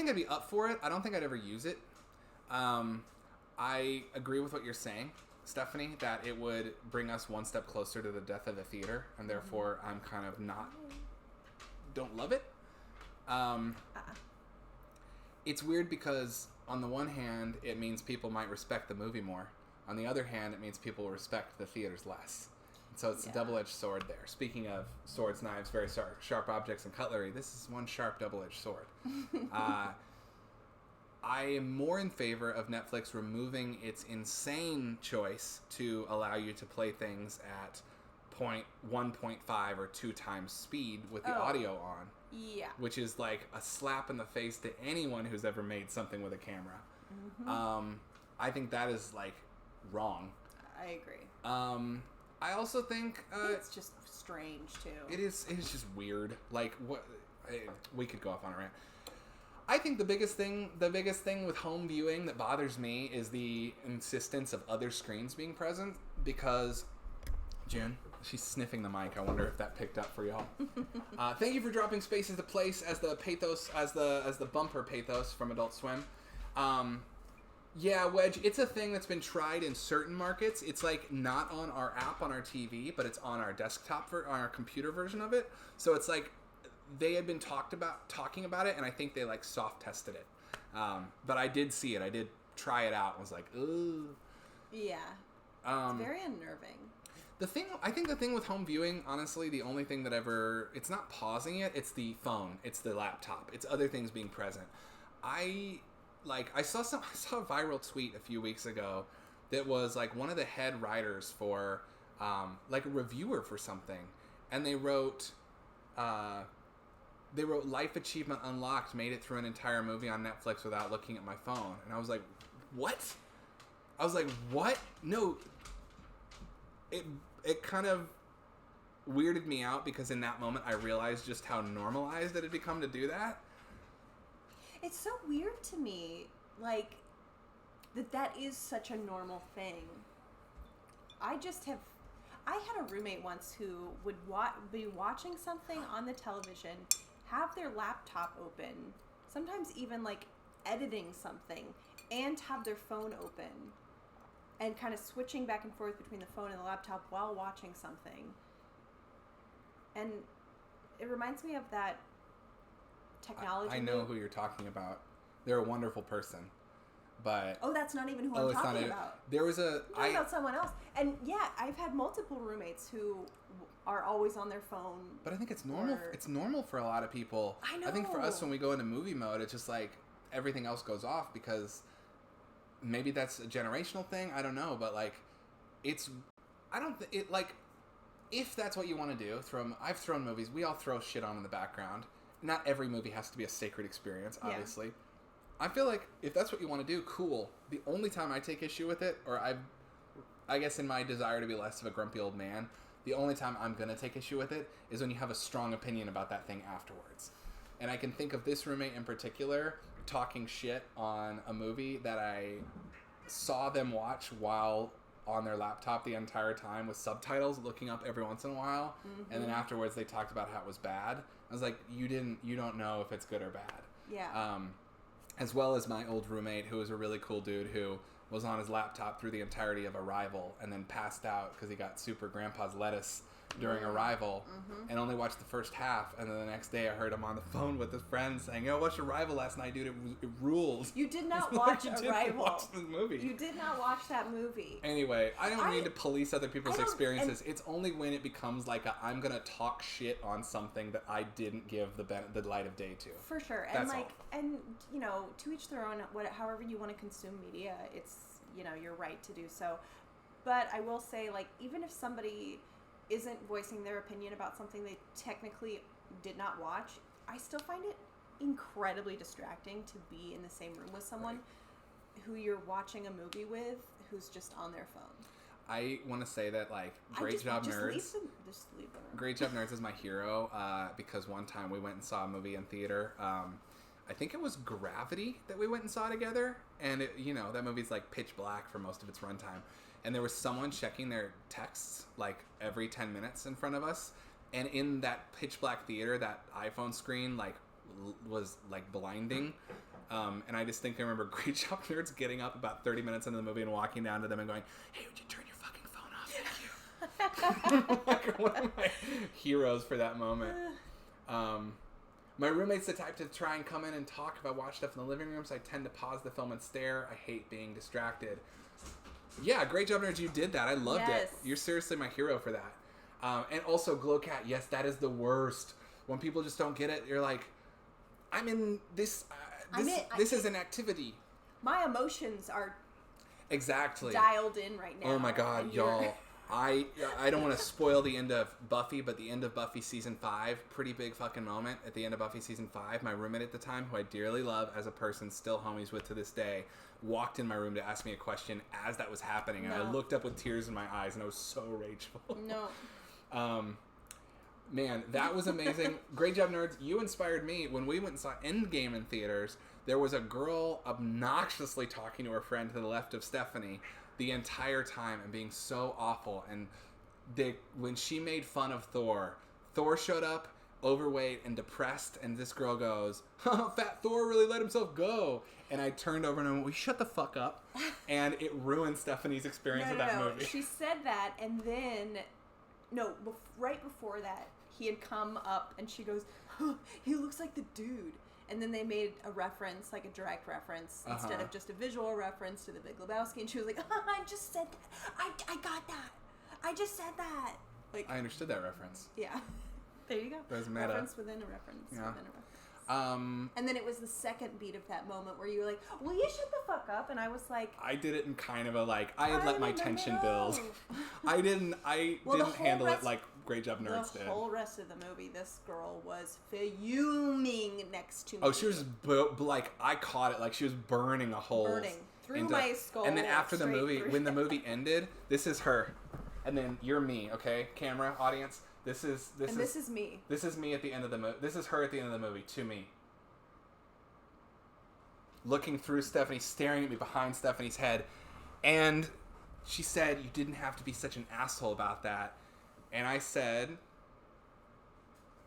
I'd be up for it. I don't think I'd ever use it. I agree with what you're saying, Stephanie, that it would bring us one step closer to the death of the theater, and therefore I'm kind of don't love it. It's weird because on the one hand, it means people might respect the movie more. On the other hand, it means people respect the theaters less. So it's a double-edged sword there. Speaking of swords, knives, very sharp objects, and cutlery, this is one sharp double-edged sword. I am more in favor of Netflix removing its insane choice to allow you to play things at 1.5 or 2 times speed with the audio on. Yeah. Which is like a slap in the face to anyone who's ever made something with a camera. I think that is like wrong. I agree. I also think it's just strange too. It is just weird. Like what we could go off on a rant. I think the biggest thing with home viewing that bothers me is the insistence of other screens being present, because June, she's sniffing the mic. I wonder if that picked up for y'all. Thank you for dropping Space into Place as the pathos, as the bumper pathos from Adult Swim. Yeah, Wedge, it's a thing that's been tried in certain markets. It's like not on our app on our TV, but it's on our desktop, on our computer version of it. So it's like they had been talking about it, and I think they like soft tested it. But I did see it. I did try it out and was like, ooh. Yeah. It's very unnerving. I think the thing with home viewing, honestly, the only thing that it's not pausing it, it's the phone, it's the laptop, it's other things being present. I saw a viral tweet a few weeks ago that was like one of the head writers for like a reviewer for something, and they wrote Life Achievement Unlocked made it through an entire movie on Netflix without looking at my phone. And I was like, what? No. It kind of weirded me out, because in that moment I realized just how normalized it had become to do that. It's so weird to me, like, that is such a normal thing. I had a roommate once who would be watching something on the television, have their laptop open, sometimes even, like, editing something, and have their phone open, and kind of switching back and forth between the phone and the laptop while watching something. And it reminds me of that technology. I know who you're talking about. They're a wonderful person, but that's not even who I'm talking about. There was I'm talking about someone else. And yeah, I've had multiple roommates who are always on their phone. But I think it's normal. It's normal for a lot of people. I know. I think for us, when we go into movie mode, it's just like everything else goes off, because maybe that's a generational thing. I don't know, but like, if that's what you want to do, I've thrown movies. We all throw shit on in the background. Not every movie has to be a sacred experience, obviously. Yeah. I feel like if that's what you want to do, cool. The only time I take issue with it, or I guess in my desire to be less of a grumpy old man, the only time I'm going to take issue with it is when you have a strong opinion about that thing afterwards. And I can think of this roommate in particular talking shit on a movie that I saw them watch while on their laptop the entire time with subtitles, looking up every once in a while. Mm-hmm. And then afterwards they talked about how it was bad. I was like, you don't know if it's good or bad. Yeah. As well as my old roommate, who was a really cool dude who was on his laptop through the entirety of Arrival and then passed out because he got super grandpa's lettuce during Arrival, and only watched the first half. And then the next day I heard him on the phone with his friend saying, "Yo, I watched Arrival last night, dude. It ruled." You did not watch Arrival. You didn't watch this movie. You did not watch that movie. Anyway, I don't need to police other people's experiences. It's only when it becomes like I'm going to talk shit on something that I didn't give the light of day to. For sure. And and you know, to each their own. However you want to consume media, it's, you know, your right to do so. But I will say, like, even if somebody isn't voicing their opinion about something they technically did not watch, I still find it incredibly distracting to be in the same room with someone who you're watching a movie with who's just on their phone. I want to say that, like, Great Job Nerds. Just leave them. Great Job Nerds is my hero, because one time we went and saw a movie in theater. I think it was Gravity that we went and saw together, and that movie's like pitch black for most of its runtime. And there was someone checking their texts like every 10 minutes in front of us. And in that pitch black theater, that iPhone screen was like blinding. And I distinctly remember Great Job Nerds getting up about 30 minutes into the movie and walking down to them and going, "Hey, would you turn your fucking phone off?" Thank you. Like, one of my heroes for that moment. My roommate's the type to try and come in and talk if I watch stuff in the living room, so I tend to pause the film and stare. I hate being distracted. Yeah, Great Job Nerds, you did that. I loved it. You're seriously my hero for that. And also, Glowcat, yes, that is the worst. When people just don't get it, you're like, I'm in this. This is an activity. My emotions are exactly dialed in right now. Oh my God, y'all. I don't want to spoil the end of Buffy, but the end of Buffy season 5, pretty big fucking moment at the end of Buffy season 5. My roommate at the time, who I dearly love as a person, still homies with to this day, walked in my room to ask me a question as that was happening. And I looked up with tears in my eyes, and I was so rageful. No. Man, that was amazing. Great job, nerds. You inspired me. When we went and saw Endgame in theaters, there was a girl obnoxiously talking to her friend to the left of Stephanie the entire time and being so awful. And when she made fun of Thor showed up, overweight and depressed, and this girl goes, Fat Thor really let himself go. And I turned over and I went, "Will you shut the fuck up?" And it ruined Stephanie's experience of that movie. She said that, and then, right before that, he had come up, and she goes, "He looks like the dude." And then they made a reference, like a direct reference, instead of just a visual reference to The Big Lebowski. And she was like, "I just said that. I got that. I just said that." Like, I understood that reference. Yeah. There you go. That was meta. Reference within a reference within a reference. And then it was the second beat of that moment where you were like, "Will you shut the fuck up?" And I was like... I did it in kind of a, like, I had let my tension build. I didn't handle it like Great Job Nerds did. The whole rest of the movie, this girl was fuming next to me. Oh, she was, like, I caught it, like, she was burning a hole. Burning. Through my skull. And then after the movie, when the movie ended, this is her. And then you're me, okay? Camera, audience. This is me. This is me at the end of the movie. This is her at the end of the movie to me. Looking through Stephanie, staring at me behind Stephanie's head. And she said, "You didn't have to be such an asshole about that." And I said,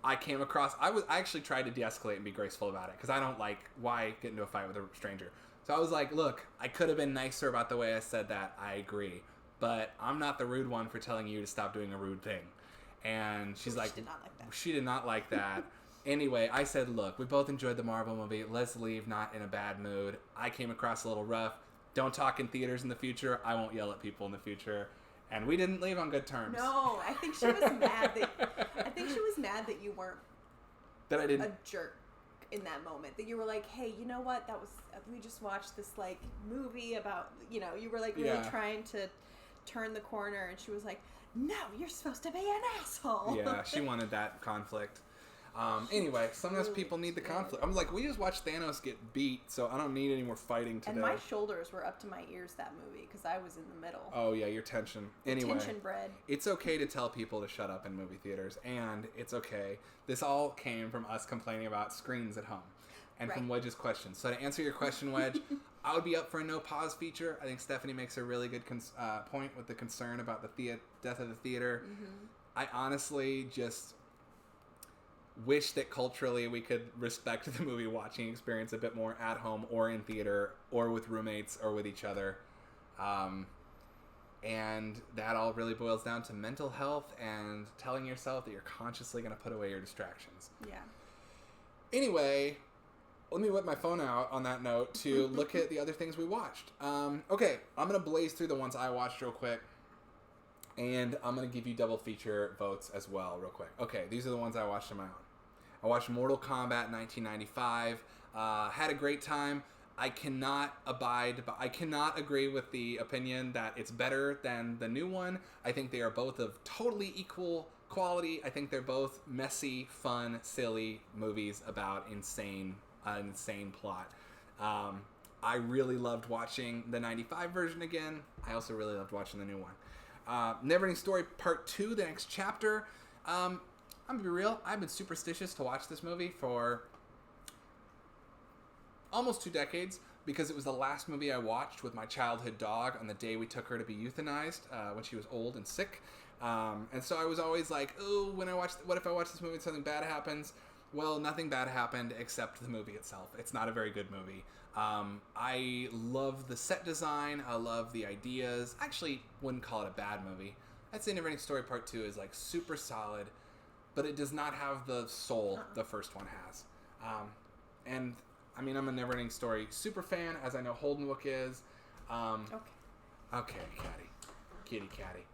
I actually tried to de-escalate and be graceful about it. Because I don't like, why get into a fight with a stranger? So I was like, "Look, I could have been nicer about the way I said that. I agree. But I'm not the rude one for telling you to stop doing a rude thing." And she's like... She did not like that. She did not like that. Anyway, I said, "Look, we both enjoyed the Marvel movie. Let's leave not in a bad mood. I came across a little rough. Don't talk in theaters in the future. I won't yell at people in the future." And we didn't leave on good terms. No, I think she was mad that you weren't a jerk in that moment. That you were like, "Hey, you know what? We just watched this like movie about, you were like really trying to turn the corner," and she was like, "No, you're supposed to be an asshole." Yeah, she wanted that conflict. Anyway, sometimes people need the conflict. I'm like, we just watched Thanos get beat, so I don't need any more fighting today. And my shoulders were up to my ears that movie because I was in the middle. Oh yeah, your tension. Anyway, tension bread. It's okay to tell people to shut up in movie theaters, and it's okay. This all came from us complaining about screens at home, and from Wedge's question. So to answer your question, Wedge, I would be up for a no pause feature. I think Stephanie makes a really good point with the concern about the death of the theater. Mm-hmm. I honestly just wish that culturally we could respect the movie watching experience a bit more at home or in theater or with roommates or with each other. And that all really boils down to mental health and telling yourself that you're consciously going to put away your distractions. Yeah. Anyway, let me whip my phone out on that note to look at the other things we watched. Okay, I'm going to blaze through the ones I watched real quick. And I'm going to give you double feature votes as well real quick. Okay, these are the ones I watched on my own. I watched Mortal Kombat 1995. Had a great time. I cannot agree with the opinion that it's better than the new one. I think they are both of totally equal quality. I think they're both messy, fun, silly movies about an insane plot. I really loved watching the 95 version again. I also really loved watching the new one. Neverending Story Part 2, the next chapter. I'm gonna be real, I've been superstitious to watch this movie for almost 2 decades because it was the last movie I watched with my childhood dog on the day we took her to be euthanized when she was old and sick. And so I was always like, oh, what if I watch this movie and something bad happens? Well, nothing bad happened except the movie itself. It's not a very good movie. I love the set design. I love the ideas. I actually wouldn't call it a bad movie. I'd say Neverending Story Part 2 is like super solid, but it does not have the soul the first one has. And I mean, I'm a Neverending Story super fan, as I know Holdenwook is. Okay, kitty catty.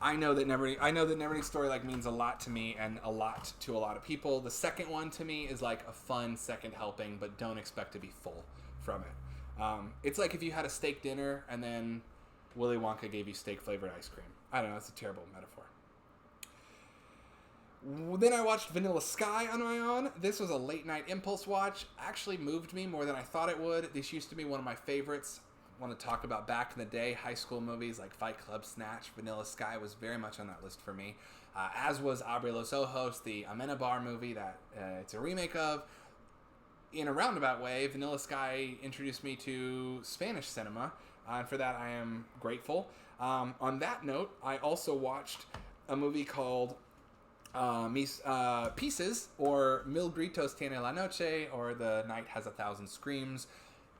I know that Neverending Story like means a lot to me and a lot to a lot of people. The second one to me is like a fun second helping, but don't expect to be full from it. It's like if you had a steak dinner and then Willy Wonka gave you steak flavored ice cream. I don't know, it's a terrible metaphor. Then I watched Vanilla Sky on my own. This was a late night impulse watch. Actually moved me more than I thought it would. This used to be one of my favorites. want to talk about back in the day, high school movies like Fight Club, Snatch, Vanilla Sky was very much on that list for me. As was Abre los Ojos, the Amenabar movie that it's a remake of. In a roundabout way, Vanilla Sky introduced me to Spanish cinema, and for that I am grateful. On that note, I also watched a movie called Pieces, or Mil Gritos Tiene la Noche, or The Night Has 1,000 Screams,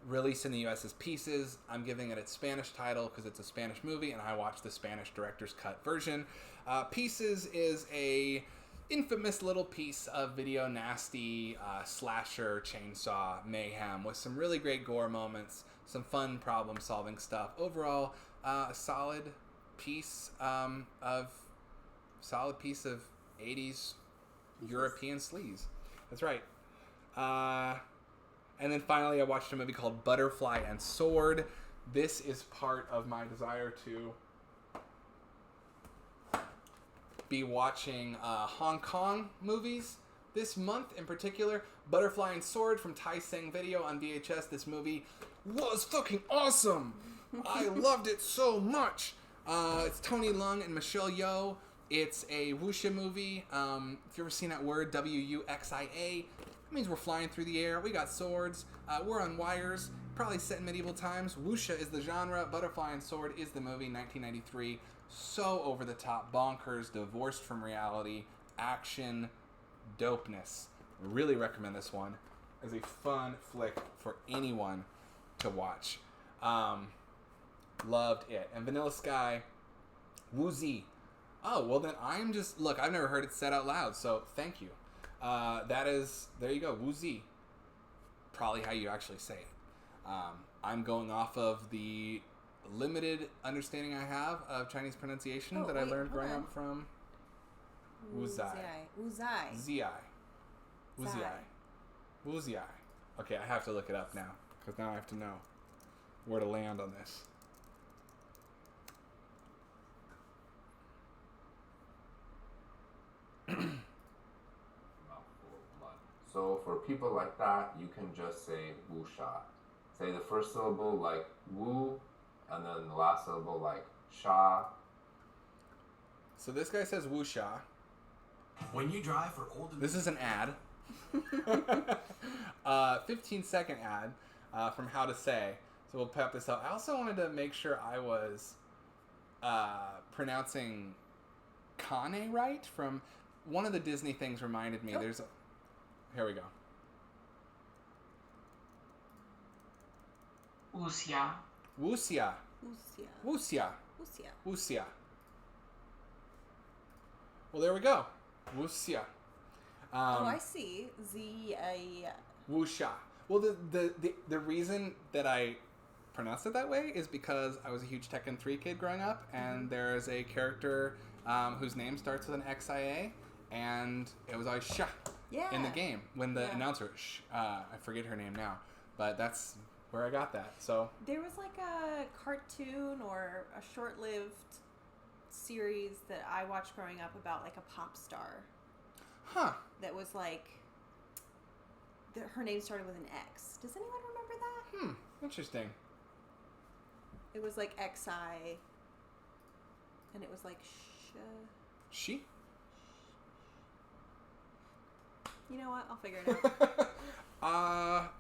released in the U.S. as Pieces. I'm giving it its Spanish title because it's a Spanish movie, and I watched the Spanish director's cut version. Pieces is a infamous little piece of video nasty slasher chainsaw mayhem with some really great gore moments, some fun problem-solving stuff. Overall, a solid piece of 80s European sleaze. That's right. And then finally, I watched a movie called Butterfly and Sword. This is part of my desire to be watching Hong Kong movies this month in particular. Butterfly and Sword from Tai Seng Video on VHS. This movie was fucking awesome. I loved it so much. It's Tony Leung and Michelle Yeoh. It's a wuxia movie. If you've ever seen that word, W-U-X-I-A, it means we're flying through the air. We got swords. We're on wires. Probably set in medieval times. Wuxia is the genre. Butterfly and Sword is the movie, 1993. So over the top, bonkers, divorced from reality, action, dopeness. Really recommend this one as a fun flick for anyone to watch. Loved it. And Vanilla Sky, Woozy. Oh, well then I'm just, look, I've never heard it said out loud, so thank you. There you go, Woozy. Probably how you actually say it. I'm going off of the limited understanding I have of Chinese pronunciation I learned growing up from Wuzai. Wuzai. Wuzai. Okay, I have to look it up now, because now I have to know where to land on this. So for people like that, you can just say wuxia. Say the first syllable like wu, and then the last syllable like sha. So this guy says wuxia. When you drive for older... This is an ad. 15-second ad from How to Say. So we'll pep this up. I also wanted to make sure I was pronouncing Kane right. From one of the Disney things reminded me. Oh. Here we go. Wuxia. Wuxia. Wuxia. Wuxia. Wuxia. Wuxia. Well, there we go. Wuxia. I see. Z-A... Wuxia. Well, the reason that I pronounced it that way is because I was a huge Tekken 3 kid growing up, and there's a character whose name starts with an XIA, and it was always Sha in the game when the announcer, I forget her name now, but that's where I got that. So there was like a cartoon or a short-lived series that I watched growing up about like a pop star. Huh. That was like, her name started with an X. Does anyone remember that? Interesting. It was like XI, and it was like She? You know what? I'll figure it out.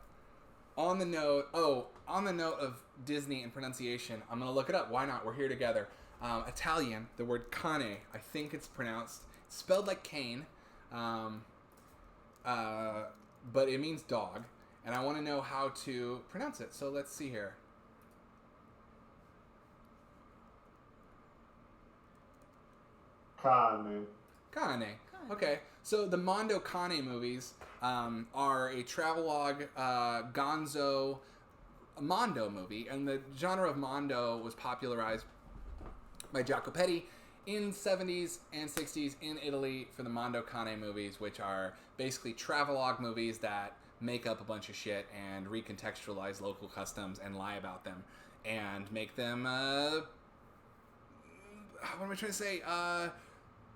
On the note of Disney and pronunciation, I'm gonna look it up. Why not? We're here together. Italian, the word cane, I think it's pronounced, spelled like cane, but it means dog, and I want to know how to pronounce it. So let's see here. Kane. Kane. Okay, so the Mondo Kane movies are a travelogue gonzo Mondo movie, and the genre of Mondo was popularized by Jacopetti in 70s and 60s in Italy for the Mondo Cane movies, which are basically travelogue movies that make up a bunch of shit and recontextualize local customs and lie about them and make them, what am I trying to say?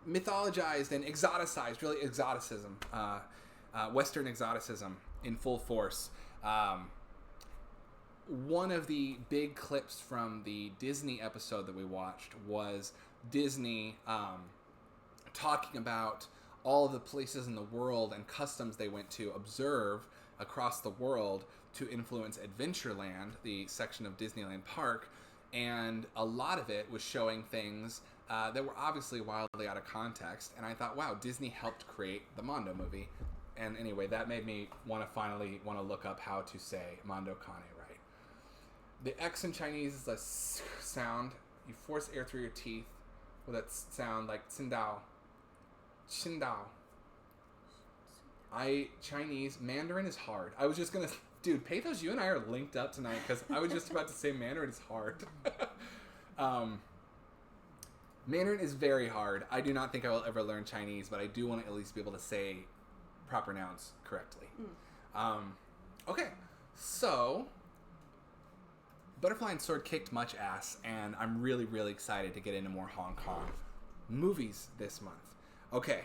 Mythologized and exoticized, really exoticism, Western exoticism in full force. one of the big clips from the Disney episode that we watched was Disney talking about all of the places in the world and customs they went to observe across the world to influence Adventureland, the section of Disneyland Park, and a lot of it was showing things that were obviously wildly out of context, and I thought, wow, Disney helped create the Mondo movie. And anyway, that made me finally want to look up how to say Mondo Kane right. The X in Chinese is a sound. You force air through your teeth with that sound like Tsindao. Qingdao. Chinese, Mandarin is hard. I was just going to... Dude, Pathos, you and I are linked up tonight because I was just about to say Mandarin is hard. Mandarin is very hard. I do not think I will ever learn Chinese, but I do want to at least be able to say proper nouns correctly. Okay, so... Butterfly and Sword kicked much ass, and I'm really, really excited to get into more Hong Kong movies this month. Okay,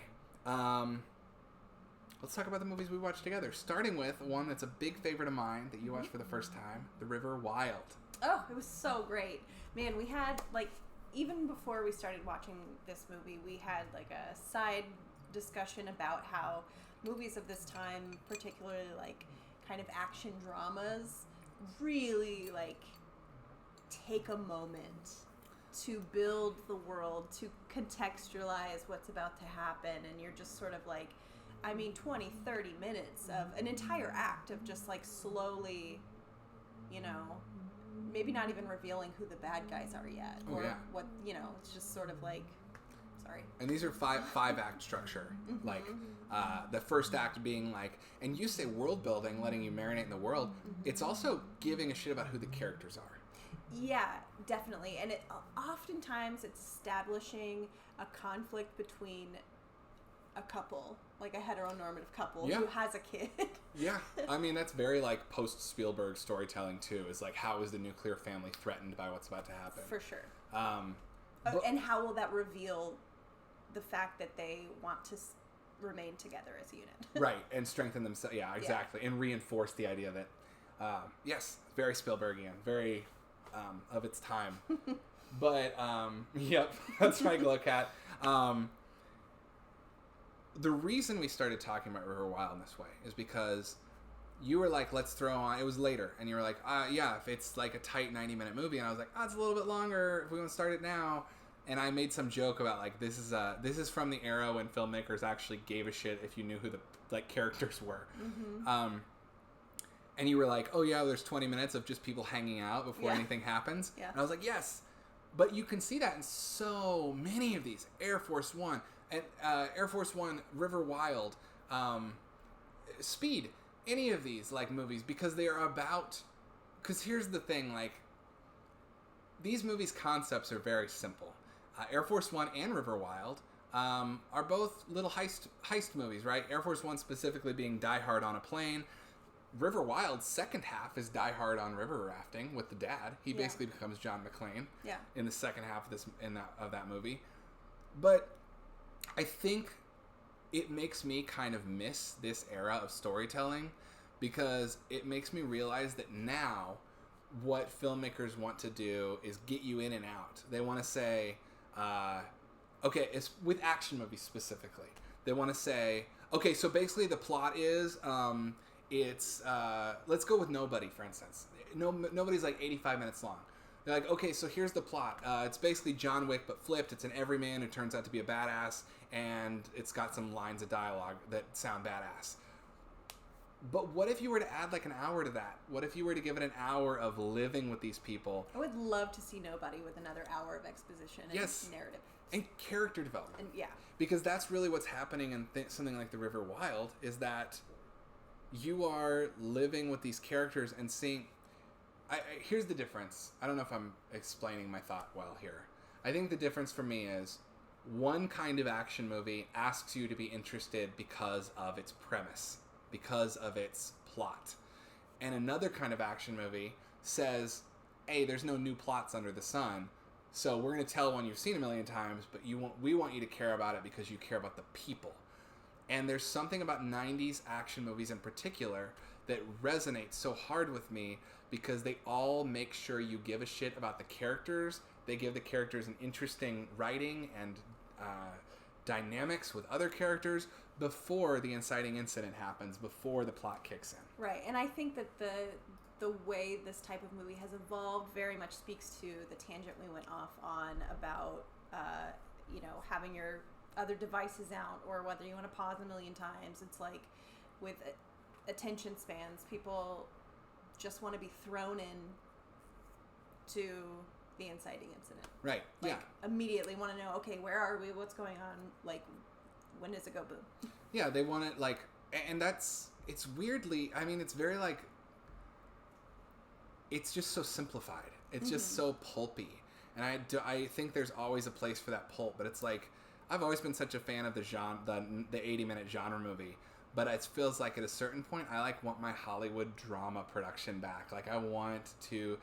let's talk about the movies we watched together, starting with one that's a big favorite of mine that you watched for the first time, The River Wild. Oh, it was so great. Man, we had, like, even before we started watching this movie, we had, like, a side discussion about how movies of this time, particularly, like, kind of action dramas, really, like, take a moment to build the world, to contextualize what's about to happen, and you're just sort of like, 20, 30 minutes of an entire act of just like slowly, maybe not even revealing who the bad guys are yet. What, it's just sort of like, sorry. And these are five act structure. Mm-hmm. Like, the first act being like, and you say world building, letting you marinate in the world, mm-hmm. It's also giving a shit about who the characters are. Yeah, definitely. And oftentimes it's establishing a conflict between a couple, like a heteronormative couple who has a kid. Yeah. That's very like post-Spielberg storytelling too, is like, how is the nuclear family threatened by what's about to happen? For sure. And how will that reveal the fact that they want to remain together as a unit? Right, and strengthen themselves. Yeah, exactly. And reinforce the idea that, yes, very Spielbergian, very... of its time. But, yep, that's my glow cat. The reason we started talking about River Wild in this way is because you were like, let's throw on, it was later, and you were like, if it's like a tight 90-minute movie, and I was like, it's a little bit longer if we want to start it now. And I made some joke about like, this is from the era when filmmakers actually gave a shit if you knew who the like characters were. Mm-hmm. And you were like, oh yeah, there's 20 minutes of just people hanging out before anything happens. Yeah. And I was like, yes. But you can see that in so many of these. Air Force One, River Wild, Speed, any of these like movies, because they are about... Because here's the thing, like, these movies' concepts are very simple. Air Force One and River Wild are both little heist movies, right? Air Force One specifically being Die Hard on a plane. River Wild's second half is Die Hard on river rafting with the dad. He basically becomes John McClane in the second half of that movie. But I think it makes me kind of miss this era of storytelling, because it makes me realize that now what filmmakers want to do is get you in and out. They want to say, it's with action movies specifically. They want to say, okay, so basically the plot is... it's let's go with Nobody, for instance. Nobody's like 85 minutes long. They're like, okay, so here's the plot. It's basically John Wick but flipped. It's an everyman who turns out to be a badass, and it's got some lines of dialogue that sound badass. But what if you were to add like an hour to that? What if you were to give it an hour of living with these people? I would love to see Nobody with another hour of exposition and narrative. And character development. And because that's really what's happening in something like The River Wild, is that you are living with these characters and seeing... here's the difference. I don't know if I'm explaining my thought well here. I think the difference for me is one kind of action movie asks you to be interested because of its premise, because of its plot. And another kind of action movie says, hey, there's no new plots under the sun, so we're going to tell one you've seen a million times, but we want you to care about it because you care about the people. And there's something about 90s action movies in particular that resonate so hard with me because they all make sure you give a shit about the characters. They give the characters an interesting writing and dynamics with other characters before the inciting incident happens, before the plot kicks in. Right, and I think that the way this type of movie has evolved very much speaks to the tangent we went off on about, having your other devices out, or whether you want to pause a million times. It's like with attention spans, people just want to be thrown in to the inciting incident. Right, like, yeah. Immediately want to know, okay, where are we? What's going on? Like, when does it go boom? Yeah, they want it, like, and it's weirdly, I mean, it's very, like, it's just so simplified. It's just so pulpy. And I think there's always a place for that pulp, but it's like, I've always been such a fan of the 80-minute genre movie, but it feels like at a certain point, I want my Hollywood drama production back. Like, I want to,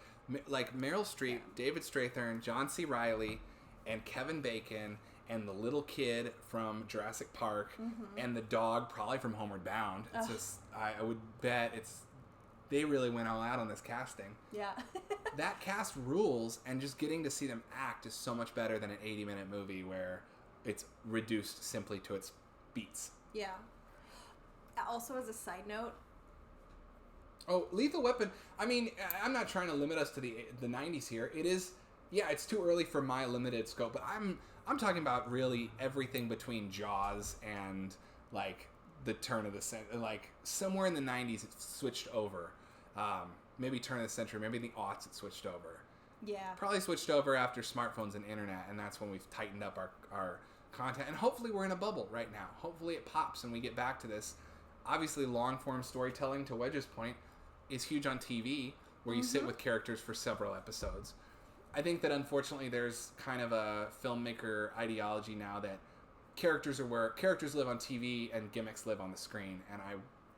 like, Meryl Streep, David Strathairn, John C. Reilly, and Kevin Bacon, and the little kid from Jurassic Park, and the dog probably from Homeward Bound. It's just, I would bet they really went all out on this casting. Yeah. That cast rules, and just getting to see them act is so much better than an 80-minute movie where it's reduced simply to its beats. Yeah. Also, as a side note... Oh, Lethal Weapon, I mean, I'm not trying to limit us to the 90s here. It is, yeah, it's too early for my limited scope, but I'm talking about really everything between Jaws and, like, the turn of the century. Like, somewhere in the 90s it switched over. Maybe turn of the century, maybe the aughts it switched over. Yeah. Probably switched over after smartphones and internet, and that's when we've tightened up our content. And hopefully we're in a bubble right now. Hopefully it pops and we get back to this. Obviously, long-form storytelling, to Wedge's point, is huge on TV, where you sit with characters for several episodes. I think that, unfortunately, there's kind of a filmmaker ideology now that characters are where characters live on TV and gimmicks live on the screen, and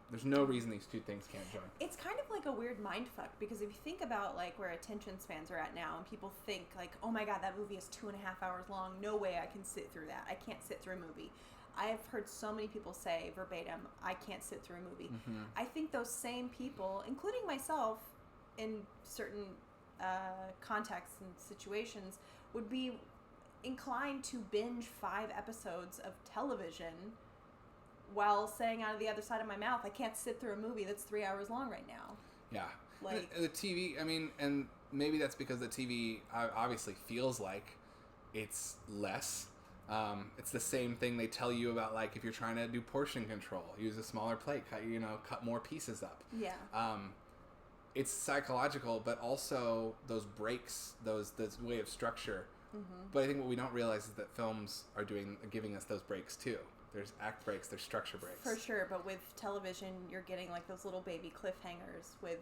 there's no reason these two things can't join. It's kind of like a weird mindfuck, because if you think about, like, where attention spans are at now, and people think, like, oh my god, that movie is 2.5 hours long, no way I can sit through that. I can't sit through a movie. I have heard so many people say verbatim, I can't sit through a movie. I think those same people, including myself, in certain contexts and situations, would be inclined to binge 5 episodes of television while saying out of the other side of my mouth, I can't sit through a movie that's 3 hours long right now. Yeah. Like, the TV, I mean, and maybe that's because the TV obviously feels like it's less. It's the same thing they tell you about, like, if you're trying to do portion control, use a smaller plate, cut more pieces up. Yeah. It's psychological, but also those breaks, this way of structure. But I think what we don't realize is that films are giving us those breaks too. There's act breaks, there's structure breaks. For sure, but with television, you're getting, like, those little baby cliffhangers with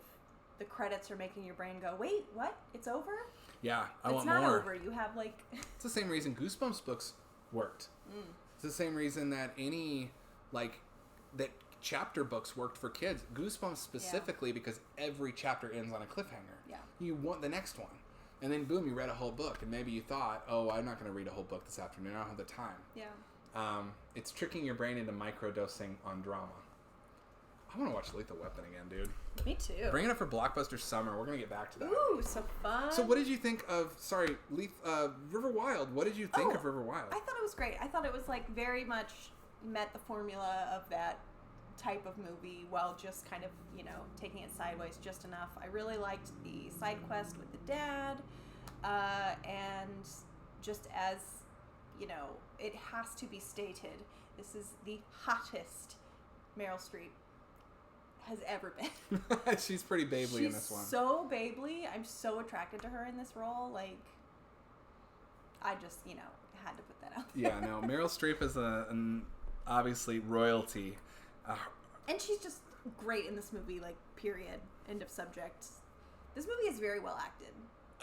the credits are making your brain go, wait, what? It's over? Yeah, I want more. It's more. not over. You have, like... It's the same reason Goosebumps books worked. It's the same reason that that chapter books worked for kids. Goosebumps specifically because every chapter ends on a cliffhanger. Yeah. You want the next one. And then boom, you read a whole book, and maybe you thought, oh, I'm not going to read a whole book this afternoon. I don't have the time. Yeah. It's tricking your brain into microdosing on drama. I want to watch Lethal Weapon again, dude. Me too. Bring it up for Blockbuster Summer. We're going to get back to that. Ooh, so fun. So what did you think of, River Wild? What did you think of River Wild? I thought it was great. I thought it was, like, very much met the formula of that type of movie while just kind of, taking it sideways just enough. I really liked the side quest with the dad, and just as, it has to be stated, this is the hottest Meryl Streep has ever been. She's pretty babley in this one. She's so babley. I'm so attracted to her in this role. Like, I just, had to put that out there. Yeah, no, Meryl Streep is an obviously royalty. And she's just great in this movie, like, period. End of subject. This movie is very well acted.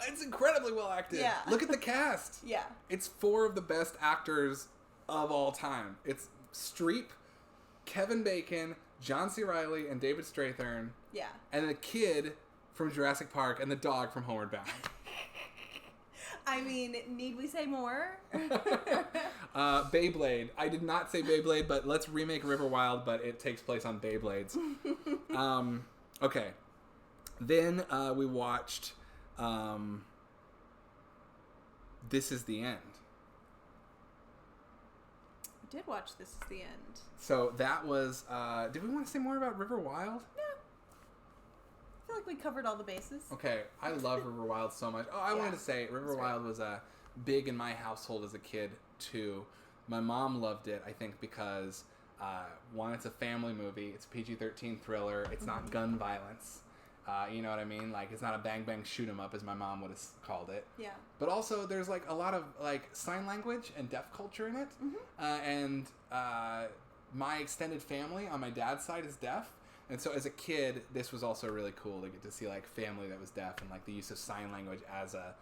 It's incredibly well acted. Yeah. Look at the cast. Yeah. It's 4 of the best actors of all time. It's Streep, Kevin Bacon, John C. Reilly, and David Strathairn. Yeah. And the kid from Jurassic Park and the dog from Homeward Bound. I mean, need we say more? Beyblade. I did not say Beyblade, but let's remake River Wild, but it takes place on Beyblades. Okay. Then we watched This Is the End. We did watch This Is the End. So that was... did we want to say more about River Wild? No. I feel like we covered all the bases. Okay. I love River Wild so much. Oh, I wanted to say River Wild was big in my household as a kid, too. My mom loved it, I think, because... one, it's a family movie. It's a PG-13 thriller. It's not gun violence. You know what I mean? Like, it's not a bang bang shoot 'em up, as my mom would have called it. Yeah. But also, there's like a lot of like sign language and deaf culture in it. And my extended family on my dad's side is deaf, and so as a kid, this was also really cool to get to see like family that was deaf and like the use of sign language as a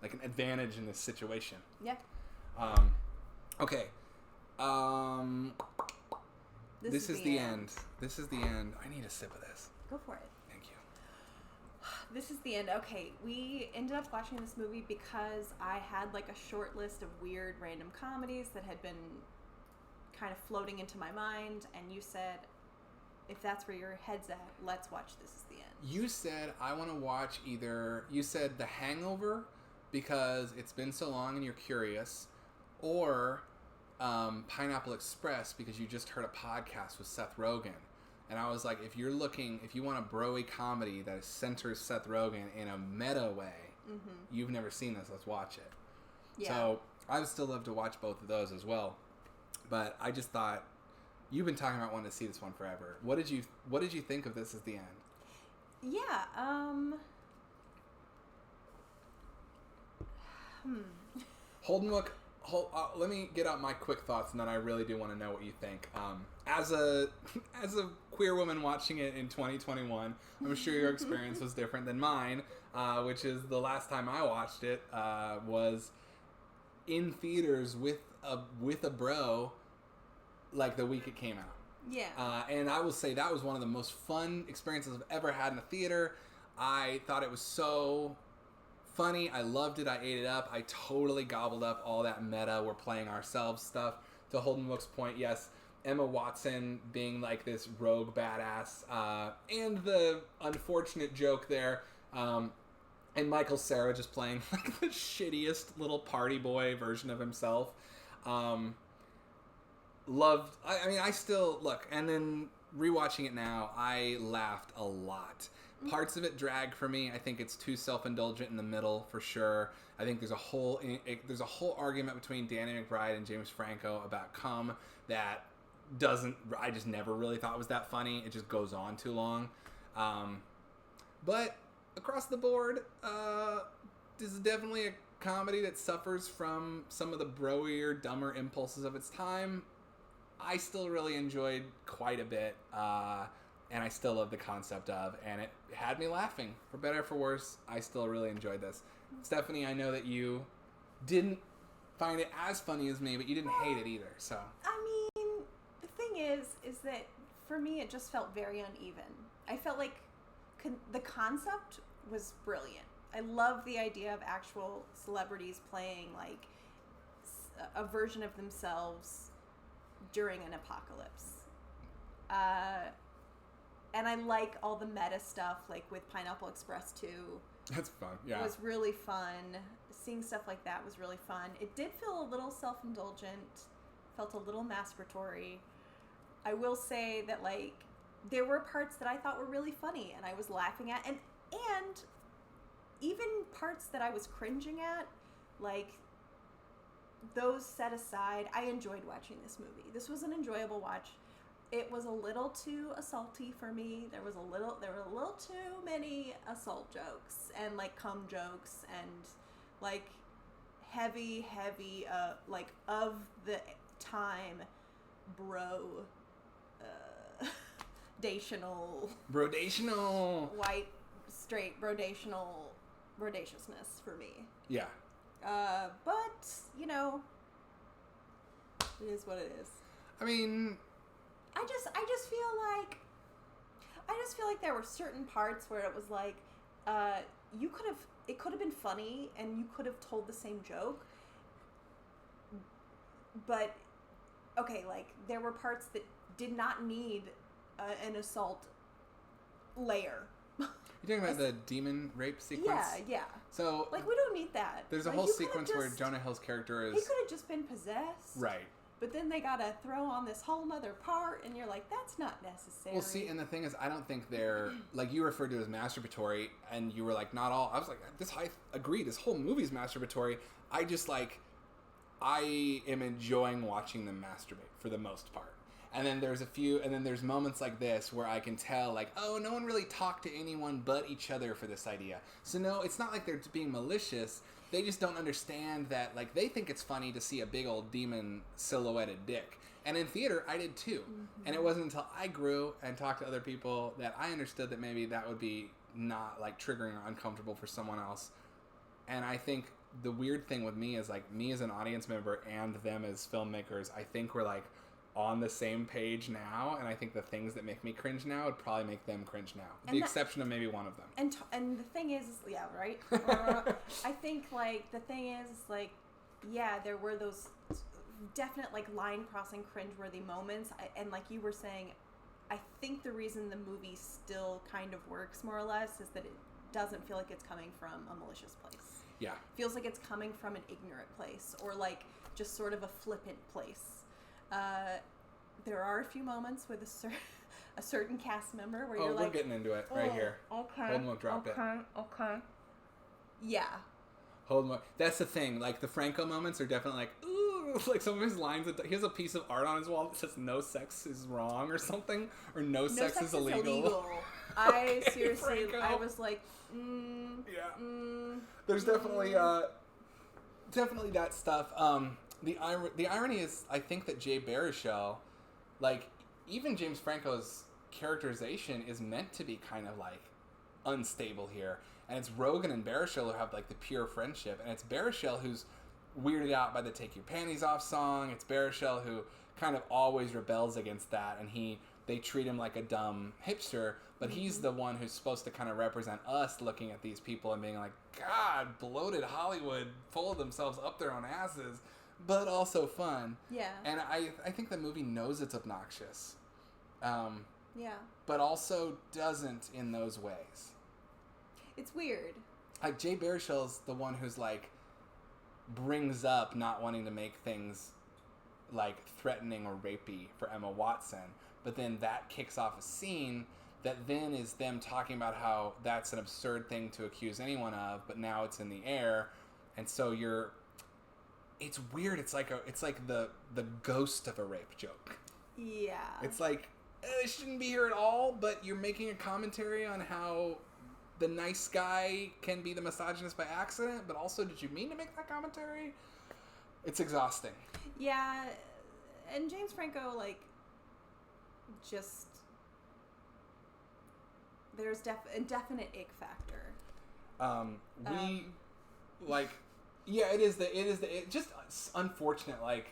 like an advantage in this situation. Yeah. Okay. This is the end. This is the end. I need a sip of this. Go for it. Thank you. This is the end. Okay, we ended up watching this movie because I had like a short list of weird random comedies that had been kind of floating into my mind, and you said, if that's where your head's at, let's watch This Is the End. You said I want to watch you said The Hangover because it's been so long and you're curious, or Pineapple Express because you just heard a podcast with Seth Rogen. And I was like, if you want a bro-y comedy that centers Seth Rogen in a meta way, you've never seen this, let's watch it. Yeah. So I would still love to watch both of those as well. But I just thought, you've been talking about wanting to see this one forever. What did you think of This Is the End? Yeah, let me get out my quick thoughts, and then I really do want to know what you think. As a queer woman watching it in 2021, I'm sure your experience was different than mine, which is the last time I watched it was in theaters with a bro, like the week it came out. Yeah. And I will say that was one of the most fun experiences I've ever had in a theater. I thought it was so funny. I loved it. I ate it up. I totally gobbled up all that meta we're playing ourselves stuff. To Holden Wook's point, yes, Emma Watson being like this rogue badass, and the unfortunate joke there, and Michael Cera just playing like the shittiest little party boy version of himself. Loved. I mean, I still look, and then rewatching it now, I laughed a lot. Parts of it drag for me. I think it's too self-indulgent in the middle for sure. I think there's a whole argument between Danny McBride and James Franco about cum that I just never really thought was that funny. It just goes on too long. But across the board, this is definitely a comedy that suffers from some of the broier, dumber impulses of its time. I still really enjoyed quite a bit. And I still love the concept of, and it had me laughing. For better or for worse, I still really enjoyed this. Stephanie, I know that you didn't find it as funny as me, but you didn't hate it either, so. I mean, the thing is that for me it just felt very uneven. I felt like the concept was brilliant. I love the idea of actual celebrities playing like a version of themselves during an apocalypse. And I like all the meta stuff, like with Pineapple Express 2. That's fun, yeah. It was really fun. Seeing stuff like that was really fun. It did feel a little self-indulgent, felt a little masturbatory. I will say that, like, there were parts that I thought were really funny and I was laughing at. And even parts that I was cringing at, like, those set aside, I enjoyed watching this movie. This was an enjoyable watch. It was a little too assaulty for me. There were a little too many assault jokes and like cum jokes and like heavy like of the time brodational white straight brodational brodaciousness for me. Yeah. But you know, it is what it is. I mean, I just feel like there were certain parts where it was like, it could have been funny and you could have told the same joke. But, okay, like, there were parts that did not need an assault layer. You're talking about the demon rape sequence? Yeah. So, like, we don't need that. There's a like, whole sequence where Jonah Hill's character is... He could have just been possessed. Right. But then they gotta throw on this whole nother part, and you're like, that's not necessary. Well, see, and the thing is, I don't think they're... Like, you referred to it as masturbatory, and you were like, not all... I was like, I agree, this whole movie's masturbatory. I just, like... I am enjoying watching them masturbate, for the most part. And then there's moments like this where I can tell, like, oh, no one really talked to anyone but each other for this idea. So no, it's not like they're being malicious. They just don't understand that, like, they think it's funny to see a big old demon silhouetted dick. And in theater, I did too. Mm-hmm. And it wasn't until I grew and talked to other people that I understood that maybe that would be not, like, triggering or uncomfortable for someone else. And I think the weird thing with me is, like, me as an audience member and them as filmmakers, I think we're, like, on the same page now, and I think the things that make me cringe now would probably make them cringe now, with the exception of maybe one of them. And the thing is yeah, right? I think, like, the thing is, like, yeah, there were those definite, like, line-crossing cringe-worthy moments, and like you were saying, I think the reason the movie still kind of works, more or less, is that it doesn't feel like it's coming from a malicious place. Yeah. It feels like it's coming from an ignorant place, or, like, just sort of a flippant place. There are a few moments with a certain cast member where you're like... Oh, we're getting into it right here. Okay. Holden won't drop it. Okay. Yeah. Holden won't. That's the thing. Like, the Franco moments are definitely like, ooh, like some of his lines. He has a piece of art on his wall that says no sex is wrong or something, or no sex is illegal. I seriously, Franco. I was like, There's definitely that stuff. The irony is, I think that Jay Baruchel, like, even James Franco's characterization is meant to be kind of, like, unstable here. And it's Rogen and Baruchel who have, like, the pure friendship. And it's Baruchel who's weirded out by the Take Your Panties Off song. It's Baruchel who kind of always rebels against that. And they treat him like a dumb hipster. But he's the one who's supposed to kind of represent us looking at these people and being like, God, bloated Hollywood full of themselves up their own asses. But also fun. Yeah. And I think the movie knows it's obnoxious. Yeah. But also doesn't in those ways. It's weird. Like, Jay Baruchel's the one who's, like, brings up not wanting to make things, like, threatening or rapey for Emma Watson. But then that kicks off a scene that then is them talking about how that's an absurd thing to accuse anyone of, but now it's in the air. And so it's weird. It's like the ghost of a rape joke. Yeah. It's like, it shouldn't be here at all, but you're making a commentary on how the nice guy can be the misogynist by accident, but also, did you mean to make that commentary? It's exhausting. Yeah, and James Franco, like, just, there's a definite ick factor. Just unfortunate. Like,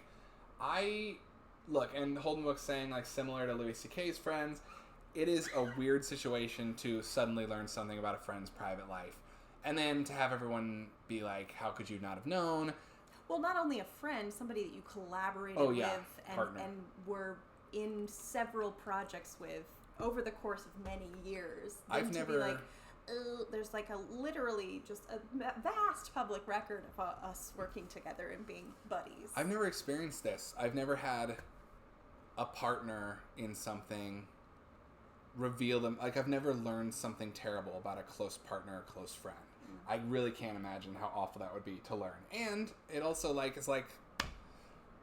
and Holden was saying, like, similar to Louis C.K.'s Friends, it is a weird situation to suddenly learn something about a friend's private life. And then to have everyone be like, how could you not have known? Well, not only a friend, somebody that you collaborated with and were in several projects with over the course of many years. I've never... Be like, there's like literally just a vast public record of us working together and being buddies. I've never experienced this. I've never had a partner in something reveal them. Like, I've never learned something terrible about a close partner or close friend. I really can't imagine how awful that would be to learn. And it also, like, is like...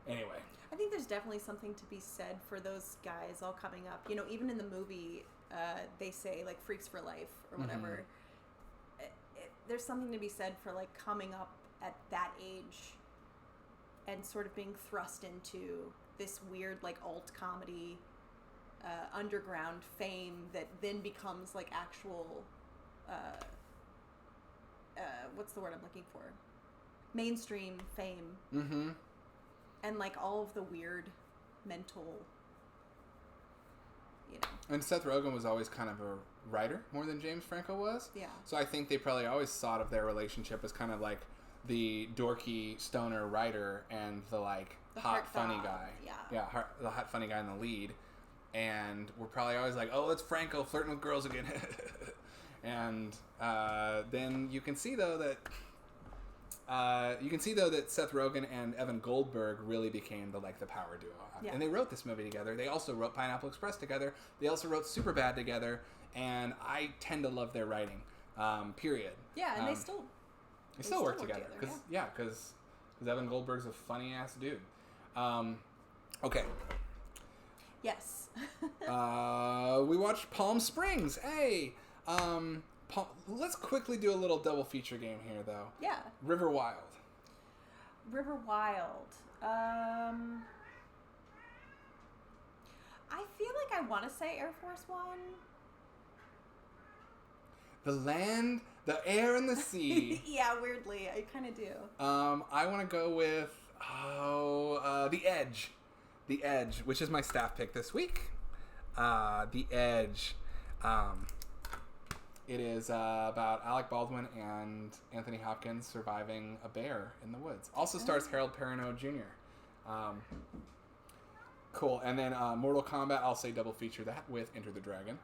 Anyway. I think there's definitely something to be said for those guys all coming up. You know, even in the movie, they say, like, freaks for life or whatever. Mm-hmm. There's something to be said for, like, coming up at that age and sort of being thrust into this weird, like, alt comedy underground fame that then becomes, like, actual... what's the word I'm looking for? Mainstream fame. Mm-hmm. And, like, all of the weird mental, you know. And Seth Rogen was always kind of a writer more than James Franco was. Yeah. So I think they probably always thought of their relationship as kind of like the dorky stoner writer and the, like, hot funny guy. Yeah. Yeah, the hot funny guy in the lead. and we're probably always like, oh, it's Franco flirting with girls again. And then you can see though that Seth Rogen and Evan Goldberg really became the power duo. Yeah. And they wrote this movie together. They also wrote Pineapple Express together. They also wrote Superbad together. And I tend to love their writing. Period. Yeah, and they still work together. Because Evan Goldberg's a funny ass dude. Okay. Yes. We watched Palm Springs. Hey. Let's quickly do a little double feature game here, though. Yeah. River Wild. I feel like I want to say Air Force One. The land, the air, and the sea. Yeah, weirdly, I kind of do. I want to go with The Edge. The Edge, which is my staff pick this week. The Edge. It is about Alec Baldwin and Anthony Hopkins surviving a bear in the woods. Also stars Harold Perrineau Jr. Cool. And then Mortal Kombat, I'll say double feature that with Enter the Dragon.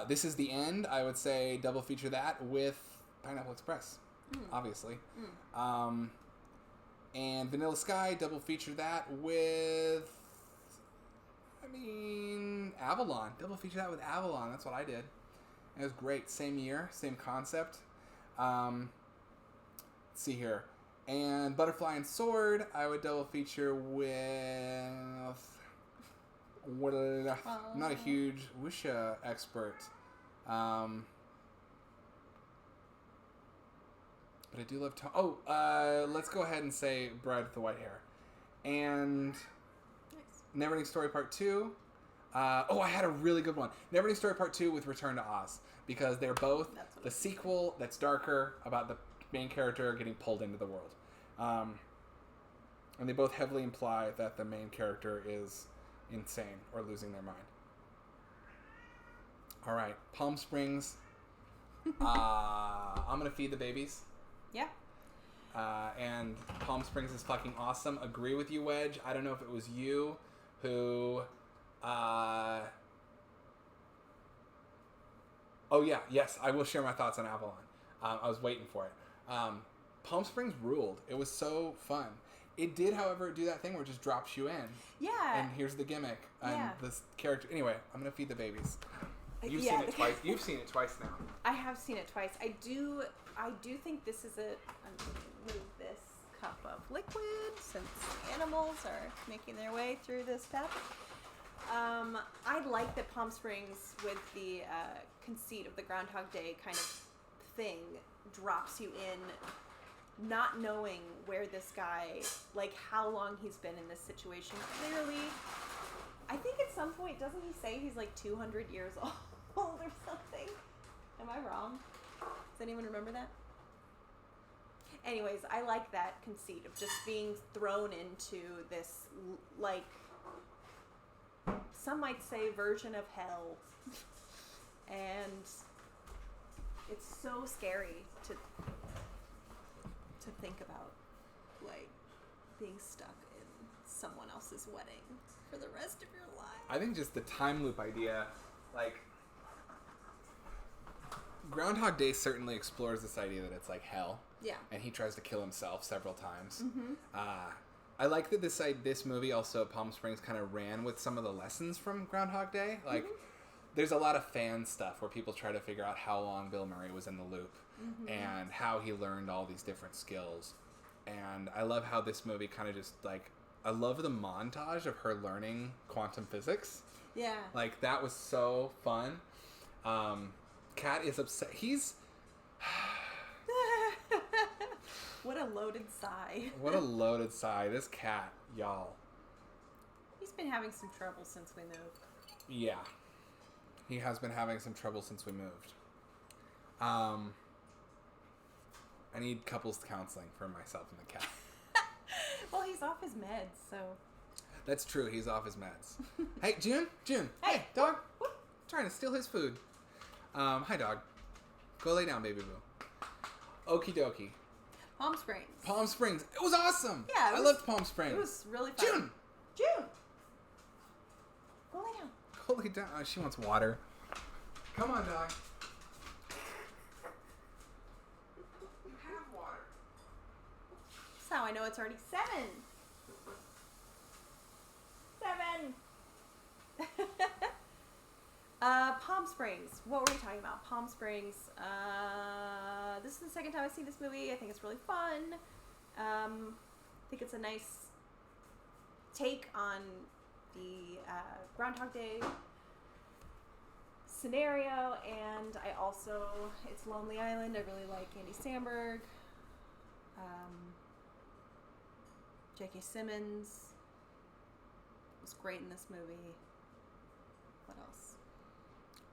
This Is the End, I would say double feature that with Pineapple Express, obviously. And Vanilla Sky, double feature that with, Avalon. Double feature that with Avalon. That's what I did. It was great. Same year, same concept. Let's see here. And Butterfly and Sword, I would double feature with... I'm not a huge wuxia expert. But I do love... let's go ahead and say Bride with the White Hair. And... Nice. Neverending Story Part 2. I had a really good one. Neverending Story Part 2 with Return to Oz. Because they're both the sequel that's darker about the main character getting pulled into the world. And they both heavily imply that the main character is insane or losing their mind. All right, Palm Springs. I'm going to feed the babies. Yeah. And Palm Springs is fucking awesome. Agree with you, Wedge. I don't know if it was you who... yes, I will share my thoughts on Avalon. I was waiting for it. Palm Springs ruled. It was so fun. It did, however, do that thing where it just drops you in. Yeah. And here's the gimmick. And this character... Anyway, I'm going to feed the babies. You've seen it twice. You've seen it twice now. I have seen it twice. I do think this is I'm going to move this cup of liquid since animals are making their way through this tap. I like that Palm Springs, with the conceit of the Groundhog Day kind of thing, drops you in not knowing where this guy, how long he's been in this situation. Clearly, I think at some point, doesn't he say he's 200 years old or something? Am I wrong? Does anyone remember that? Anyways, I like that conceit of just being thrown into this, some might say version of hell. And it's so scary to think about, being stuck in someone else's wedding for the rest of your life. I think just the time loop idea, Groundhog Day certainly explores this idea that it's hell. Yeah. And he tries to kill himself several times. Mm-hmm. I like that this movie also, Palm Springs, kind of ran with some of the lessons from Groundhog Day. There's a lot of fan stuff where people try to figure out how long Bill Murray was in the loop and how he learned all these different skills. And I love how this movie kind of just, I love the montage of her learning quantum physics. Yeah. That was so fun. Kat is upset. He's... What a loaded sigh. What a loaded sigh. This cat, y'all. He's been having some trouble since we moved. Yeah. He has been having some trouble since we moved. I need couples counseling for myself and the cat. Well, he's off his meds, so... That's true. He's off his meds. Hey, June. Hey, dog. What? Trying to steal his food. Hi, dog. Go lay down, baby boo. Okie dokie. Palm Springs. It was awesome. Yeah. I loved Palm Springs. It was really fun. June. Go lay Go lay down. Oh, she wants water. Come on, dog. You have water. That's how I know it's already 7. 7. Palm Springs. What were we talking about? Palm Springs. This is the second time I've seen this movie. I think it's really fun. I think it's a nice take on the Groundhog Day scenario, and it's Lonely Island. I really like Andy Samberg. J.K. Simmons was great in this movie. What else?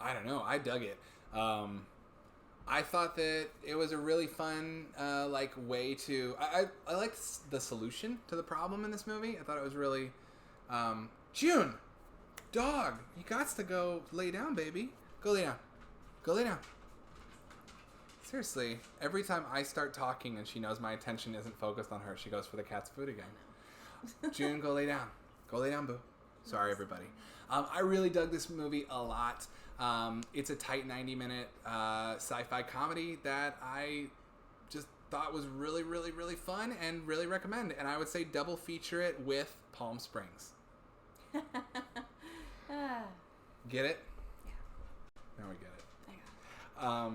I don't know. I dug it. I thought that it was a really fun, way to... I liked the solution to the problem in this movie. I thought it was really... June! Dog! You gots to go lay down, baby. Go lay down. Go lay down. Seriously, every time I start talking and she knows my attention isn't focused on her, she goes for the cat's food again. June, go lay down. Go lay down, boo. Sorry, everybody. I really dug this movie a lot. It's a tight 90-minute sci-fi comedy that I just thought was really, really, really fun and really recommend. And I would say double feature it with Palm Springs. Get it? Yeah. Now we get it. I got it.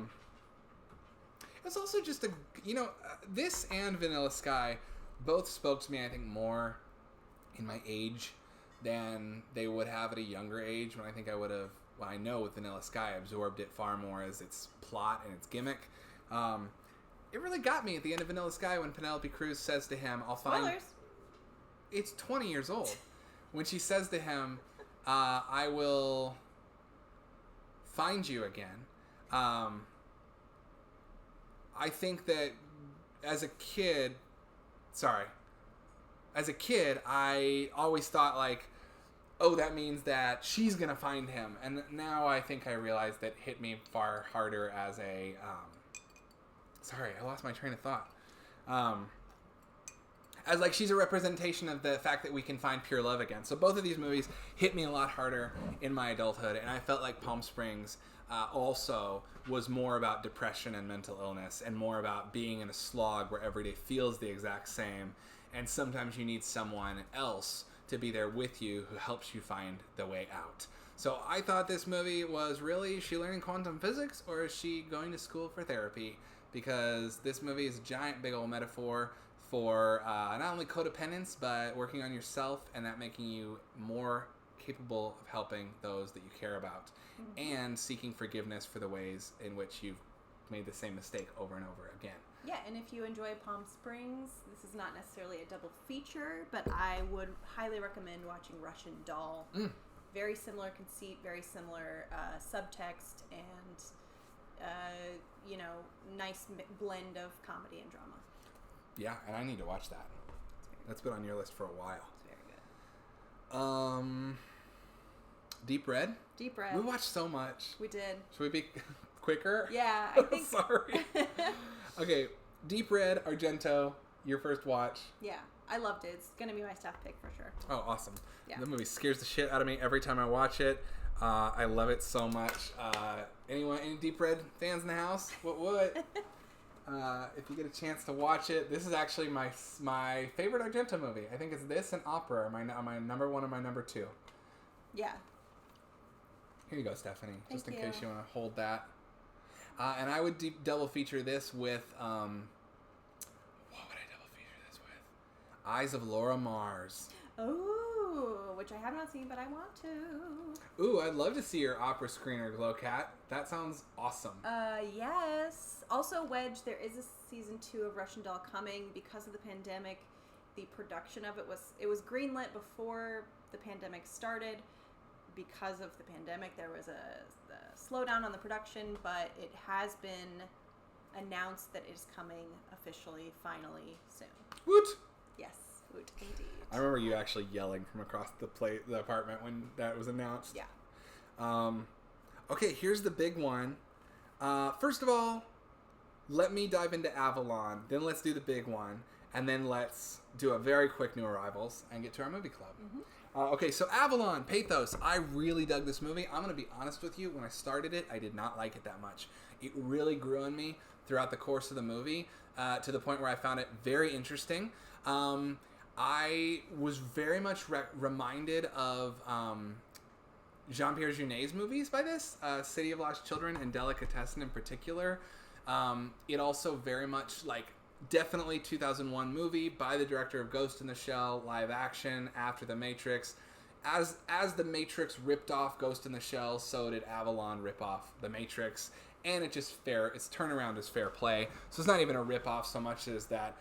It's also just this and Vanilla Sky both spoke to me, I think, more in my age than they would have at a younger age, when I think I would have, well, I know with Vanilla Sky, absorbed it far more as its plot and its gimmick. It really got me at the end of Vanilla Sky when Penelope Cruz says to him, Spoilers. It's 20 years old. When she says to him, I will find you again. I think that as a kid, I always thought that means that she's going to find him. And now I think I realize that hit me far harder as a, I lost my train of thought. As she's a representation of the fact that we can find pure love again. So both of these movies hit me a lot harder in my adulthood. And I felt like Palm Springs also was more about depression and mental illness, and more about being in a slog where every day feels the exact same, and sometimes you need someone else to be there with you who helps you find the way out. So I thought this movie was really, is she learning quantum physics, or is she going to school for therapy? Because this movie is a giant big old metaphor for not only codependence, but working on yourself, and that making you more capable of helping those that you care about, and seeking forgiveness for the ways in which you've made the same mistake over and over again. Yeah, and if you enjoy Palm Springs, this is not necessarily a double feature, but I would highly recommend watching Russian Doll. Very similar conceit, very similar subtext, and nice blend of comedy and drama. Yeah, and I need to watch that. That's been on your list for a while. It's very good. Deep Red? Deep Red. We watched so much. We did. Should we be quicker? Yeah, I think. Sorry. Okay, Deep Red, Argento, your first watch. Yeah, I loved it. It's going to be my staff pick for sure. Oh, awesome. Yeah. The movie scares the shit out of me every time I watch it. I love it so much. Any Deep Red fans in the house? What? If you get a chance to watch it, this is actually my favorite Argento movie. I think it's this and Opera, my number 1 and my number 2. Yeah. Here you go, Stephanie. Thank just in you. case you want to hold that. And I would double feature this with, what would I double feature this with? Eyes of Laura Mars. Ooh, which I have not seen, but I want to. Ooh, I'd love to see your opera screener, Glowcat. That sounds awesome. Yes. Also, Wedge, there is a season 2 of Russian Doll coming. Because of the pandemic, the production of it was greenlit before the pandemic started. Because of the pandemic, there was a slowdown on the production, but it has been announced that it is coming officially, finally, soon. Woot! Yes, woot indeed. I remember you actually yelling from across the apartment when that was announced. Yeah. Okay, here's the big one. First of all, let me dive into Avalon. Then let's do the big one. And then let's do a very quick new arrivals and get to our movie club. Okay, so Avalon, Pathos. I really dug this movie. I'm going to be honest with you. When I started it, I did not like it that much. It really grew on me throughout the course of the movie to the point where I found it very interesting. I was very much reminded of Jean-Pierre Jeunet's movies by this, City of Lost Children and Delicatessen in particular. It also very much definitely 2001 movie by the director of Ghost in the Shell, live action after The Matrix. As The Matrix ripped off Ghost in the Shell, so did Avalon rip off The Matrix. And its turnaround is fair play. So it's not even a rip off so much as that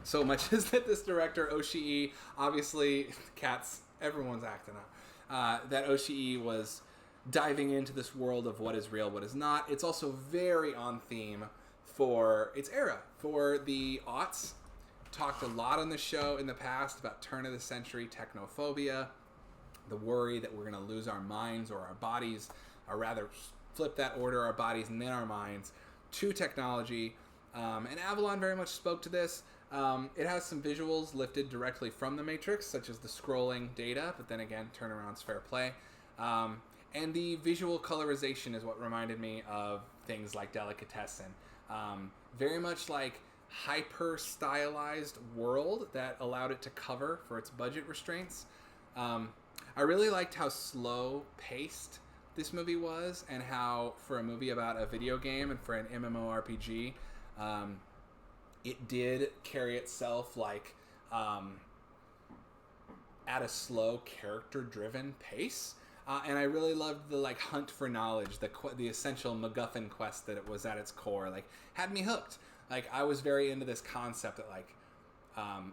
this director, Oshii, obviously, cats, everyone's acting up, that Oshii was diving into this world of what is real, what is not. It's also very on theme for its era, for the aughts. Talked a lot on the show in the past about turn of the century technophobia, the worry that we're going to lose our minds or our bodies, or rather flip that order, our bodies and then our minds, to technology. And Avalon very much spoke to this. It has some visuals lifted directly from The Matrix, such as the scrolling data, but then again, turnaround's fair play. And the visual colorization is what reminded me of things like Delicatessen. Very much like hyper stylized world that allowed it to cover for its budget restraints. I really liked how slow paced this movie was, and how for a movie about a video game and for an MMORPG, it did carry itself at a slow character driven pace. And I really loved the hunt for knowledge, the essential MacGuffin quest that it was at its core. Had me hooked. I was very into this concept that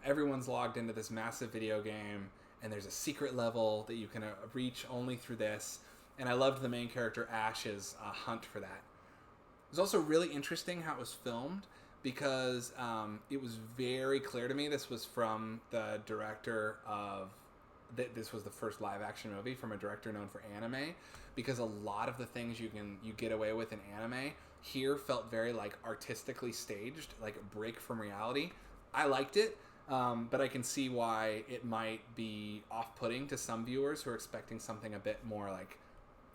everyone's logged into this massive video game, and there's a secret level that you can reach only through this. And I loved the main character Ash's hunt for that. It was also really interesting how it was filmed, because it was very clear to me this was from the director of. This was the first live-action movie from a director known for anime, because a lot of the things you get away with in anime here felt very artistically staged, like a break from reality. I liked it, but I can see why it might be off-putting to some viewers who are expecting something a bit more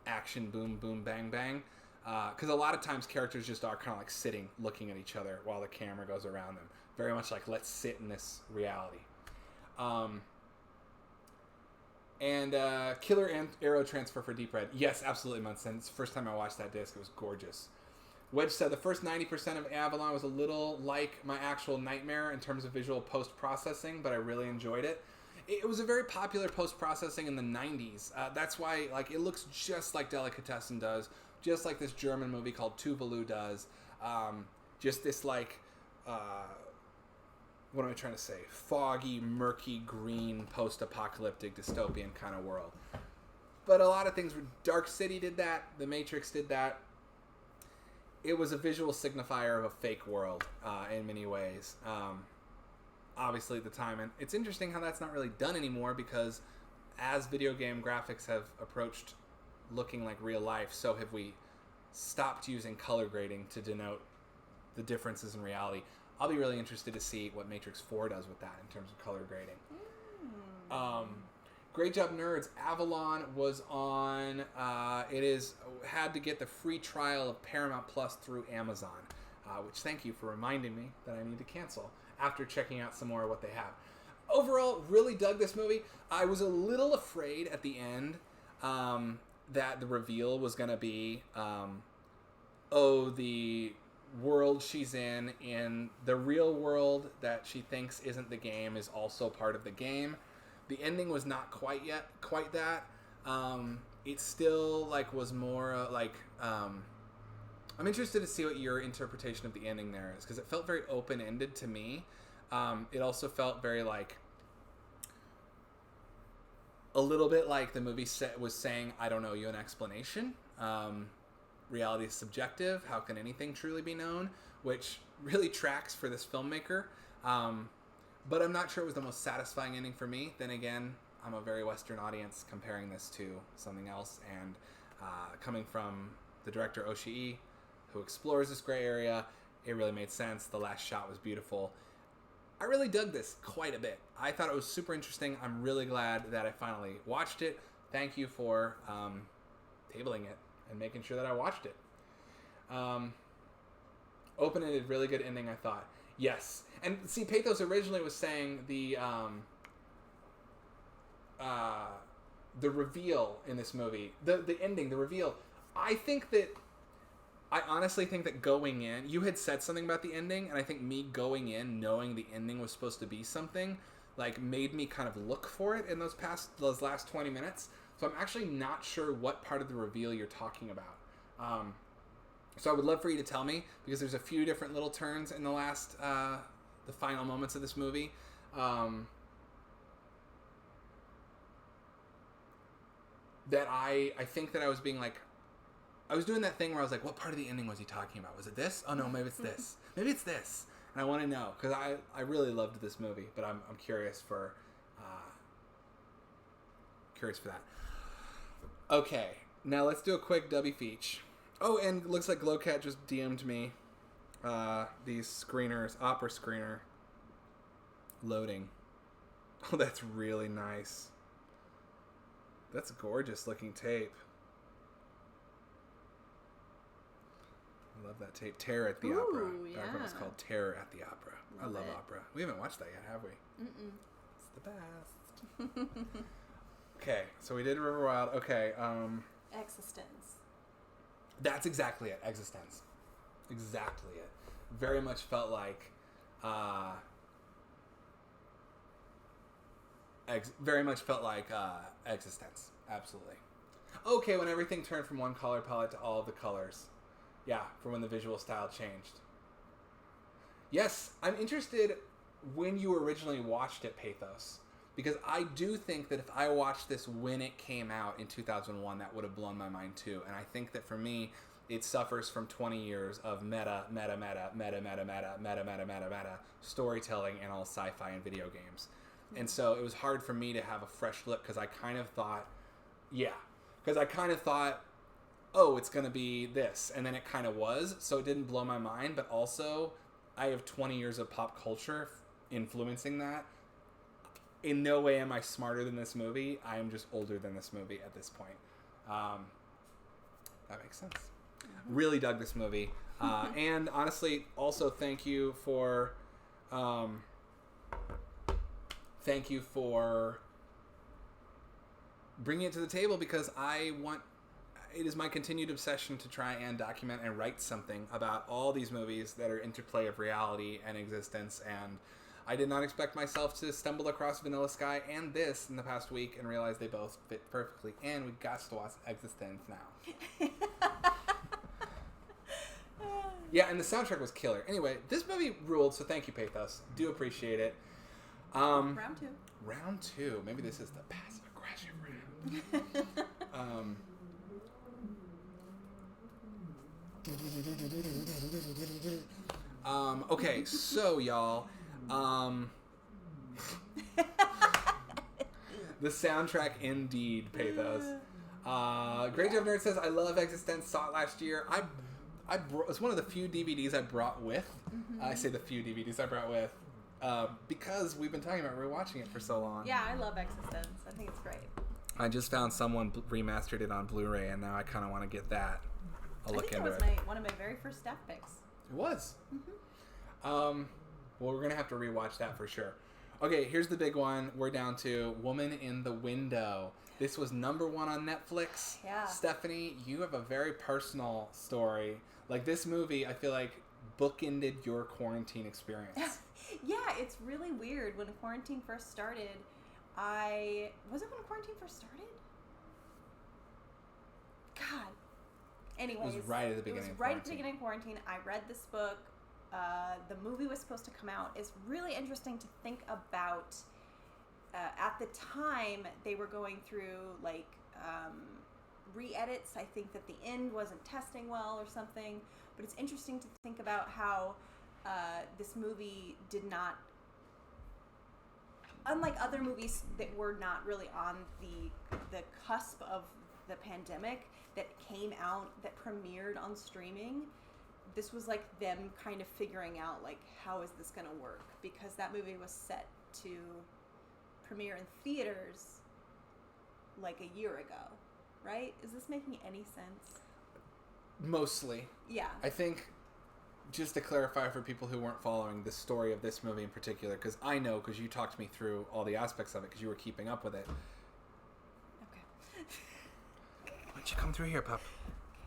action, boom, boom, bang, bang. Because a lot of times characters just are kind of sitting, looking at each other while the camera goes around them. Very much let's sit in this reality. And Killer Arrow Transfer for Deep Red. Yes, absolutely, Munson. It's the first time I watched that disc. It was gorgeous. Wedge said the first 90% of Avalon was a little like my actual nightmare in terms of visual post-processing, but I really enjoyed it. It was a very popular post-processing in the 90s. That's why it looks just like Delicatessen does, just like this German movie called Tuvalu does. Just this what am I trying to say? Foggy, murky, green, post-apocalyptic, dystopian kind of world. But a lot of things were... Dark City did that. The Matrix did that. It was a visual signifier of a fake world in many ways. Obviously at the time. And it's interesting how that's not really done anymore, because as video game graphics have approached looking like real life, so have we stopped using color grading to denote the differences in reality. I'll be really interested to see what Matrix 4 does with that in terms of color grading. Great job, nerds. Avalon was on... had to get the free trial of Paramount Plus through Amazon, which thank you for reminding me that I need to cancel after checking out some more of what they have. Overall, really dug this movie. I was a little afraid at the end that the reveal was going to be, the world she's in the real world that she thinks isn't the game is also part of the game. The ending was not quite that. It still was more I'm interested to see what your interpretation of the ending there is, because it felt very open-ended to me. It also felt very a little bit like the movie was saying, I don't owe you an explanation. Reality is subjective. How can anything truly be known? Which really tracks for this filmmaker. But I'm not sure it was the most satisfying ending for me. Then again, I'm a very Western audience comparing this to something else. And coming from the director Oshii, who explores this gray area, it really made sense. The last shot was beautiful. I really dug this quite a bit. I thought it was super interesting. I'm really glad that I finally watched it. Thank you for tabling it and making sure that I watched it. Open-ended, really good ending, I thought. Yes. And see, Pathos originally was saying the reveal in this movie, the ending, the reveal. I honestly think that going in, you had said something about the ending, and I think me going in knowing the ending was supposed to be something, like, made me kind of look for it in those last 20 minutes. So I'm actually not sure what part of the reveal you're talking about. So I would love for you to tell me, because there's a few different little turns in the final moments of this movie. That I think that I was being like, I was doing that thing where I was like, what part of the ending was he talking about? Was it this? Oh no, maybe it's this. Maybe it's this. And I want to know, because I really loved this movie, but I'm curious for that. Okay, now let's do a quick Dubby Feach. Oh, and it looks like Glowcat just DM'd me these screeners, opera screener, loading. Oh, that's really nice. That's gorgeous looking tape. I love that tape. Terror at the Opera. Yeah. Back when it was called Terror at the Opera. I love it. opera. We haven't watched that yet, have we? Mm-mm. It's the best. Okay, so we did River Wild. Okay, Existence. that's exactly it. Existence. Exactly it. Very much felt like Existence. Absolutely. Okay, when everything turned from one color palette to all of the colors. Yeah, for when the visual style changed. Yes, I'm interested when you originally watched it, Pathos. Because I do think that if I watched this when it came out in 2001, that would have blown my mind too. And I think that for me, it suffers from 20 years of meta storytelling in all sci-fi and video games. And so it was hard for me to have a fresh look because I kind of thought, oh, it's going to be this. And then it kind of was. So it didn't blow my mind. But also, I have 20 years of pop culture influencing that. In no way am I smarter than this movie. I am just older than this movie at this point. That makes sense. Mm-hmm. Really dug this movie. And honestly, also thank you for bringing it to the table, because it is my continued obsession to try and document and write something about all these movies that are interplay of reality and existence. And I did not expect myself to stumble across Vanilla Sky and this in the past week and realize they both fit perfectly. And we got to watch Existence now. Yeah, and the soundtrack was killer. Anyway, this movie ruled, so thank you, Pathos. Do appreciate it. Round two. Round two. Maybe this is the passive aggressive round. Okay, so y'all, the soundtrack indeed, Pathos. Great Job Nerd says, I love Existence, saw it last year. It's one of the few DVDs I brought with. Mm-hmm. I say the few DVDs I brought with because we've been talking about rewatching it for so long. Yeah, I love Existence. I think it's great. I just found someone remastered it on Blu-ray, and now I kind of want to get that. I'll look into it. I think it was one of my very first staff picks. It was. Mm-hmm. Well, we're going to have to rewatch that for sure. Okay, here's the big one. We're down to Woman in the Window. This was #1 on Netflix. Yeah. Stephanie, you have a very personal story. Like, this movie, I feel like, bookended your quarantine experience. Yeah, it's really weird. When quarantine first started, Was it when quarantine first started? God. Anyways. It was right at the beginning of quarantine. Right at the beginning of quarantine. I read this book. The movie was supposed to come out. It's really interesting to think about. At the time, they were going through, like, re-edits. I think that the end wasn't testing well or something. But it's interesting to think about how this movie did not, unlike other movies that were not really on the cusp of the pandemic, that came out, that premiered on streaming, this was like them kind of figuring out like how is this going to work, because that movie was set to premiere in theaters like a year ago, right? Is this making any sense? Mostly. Yeah. I think, just to clarify for people who weren't following the story of this movie in particular, because I know, because you talked me through all the aspects of it, because you were keeping up with it. Okay. Why don't you come through here, pup?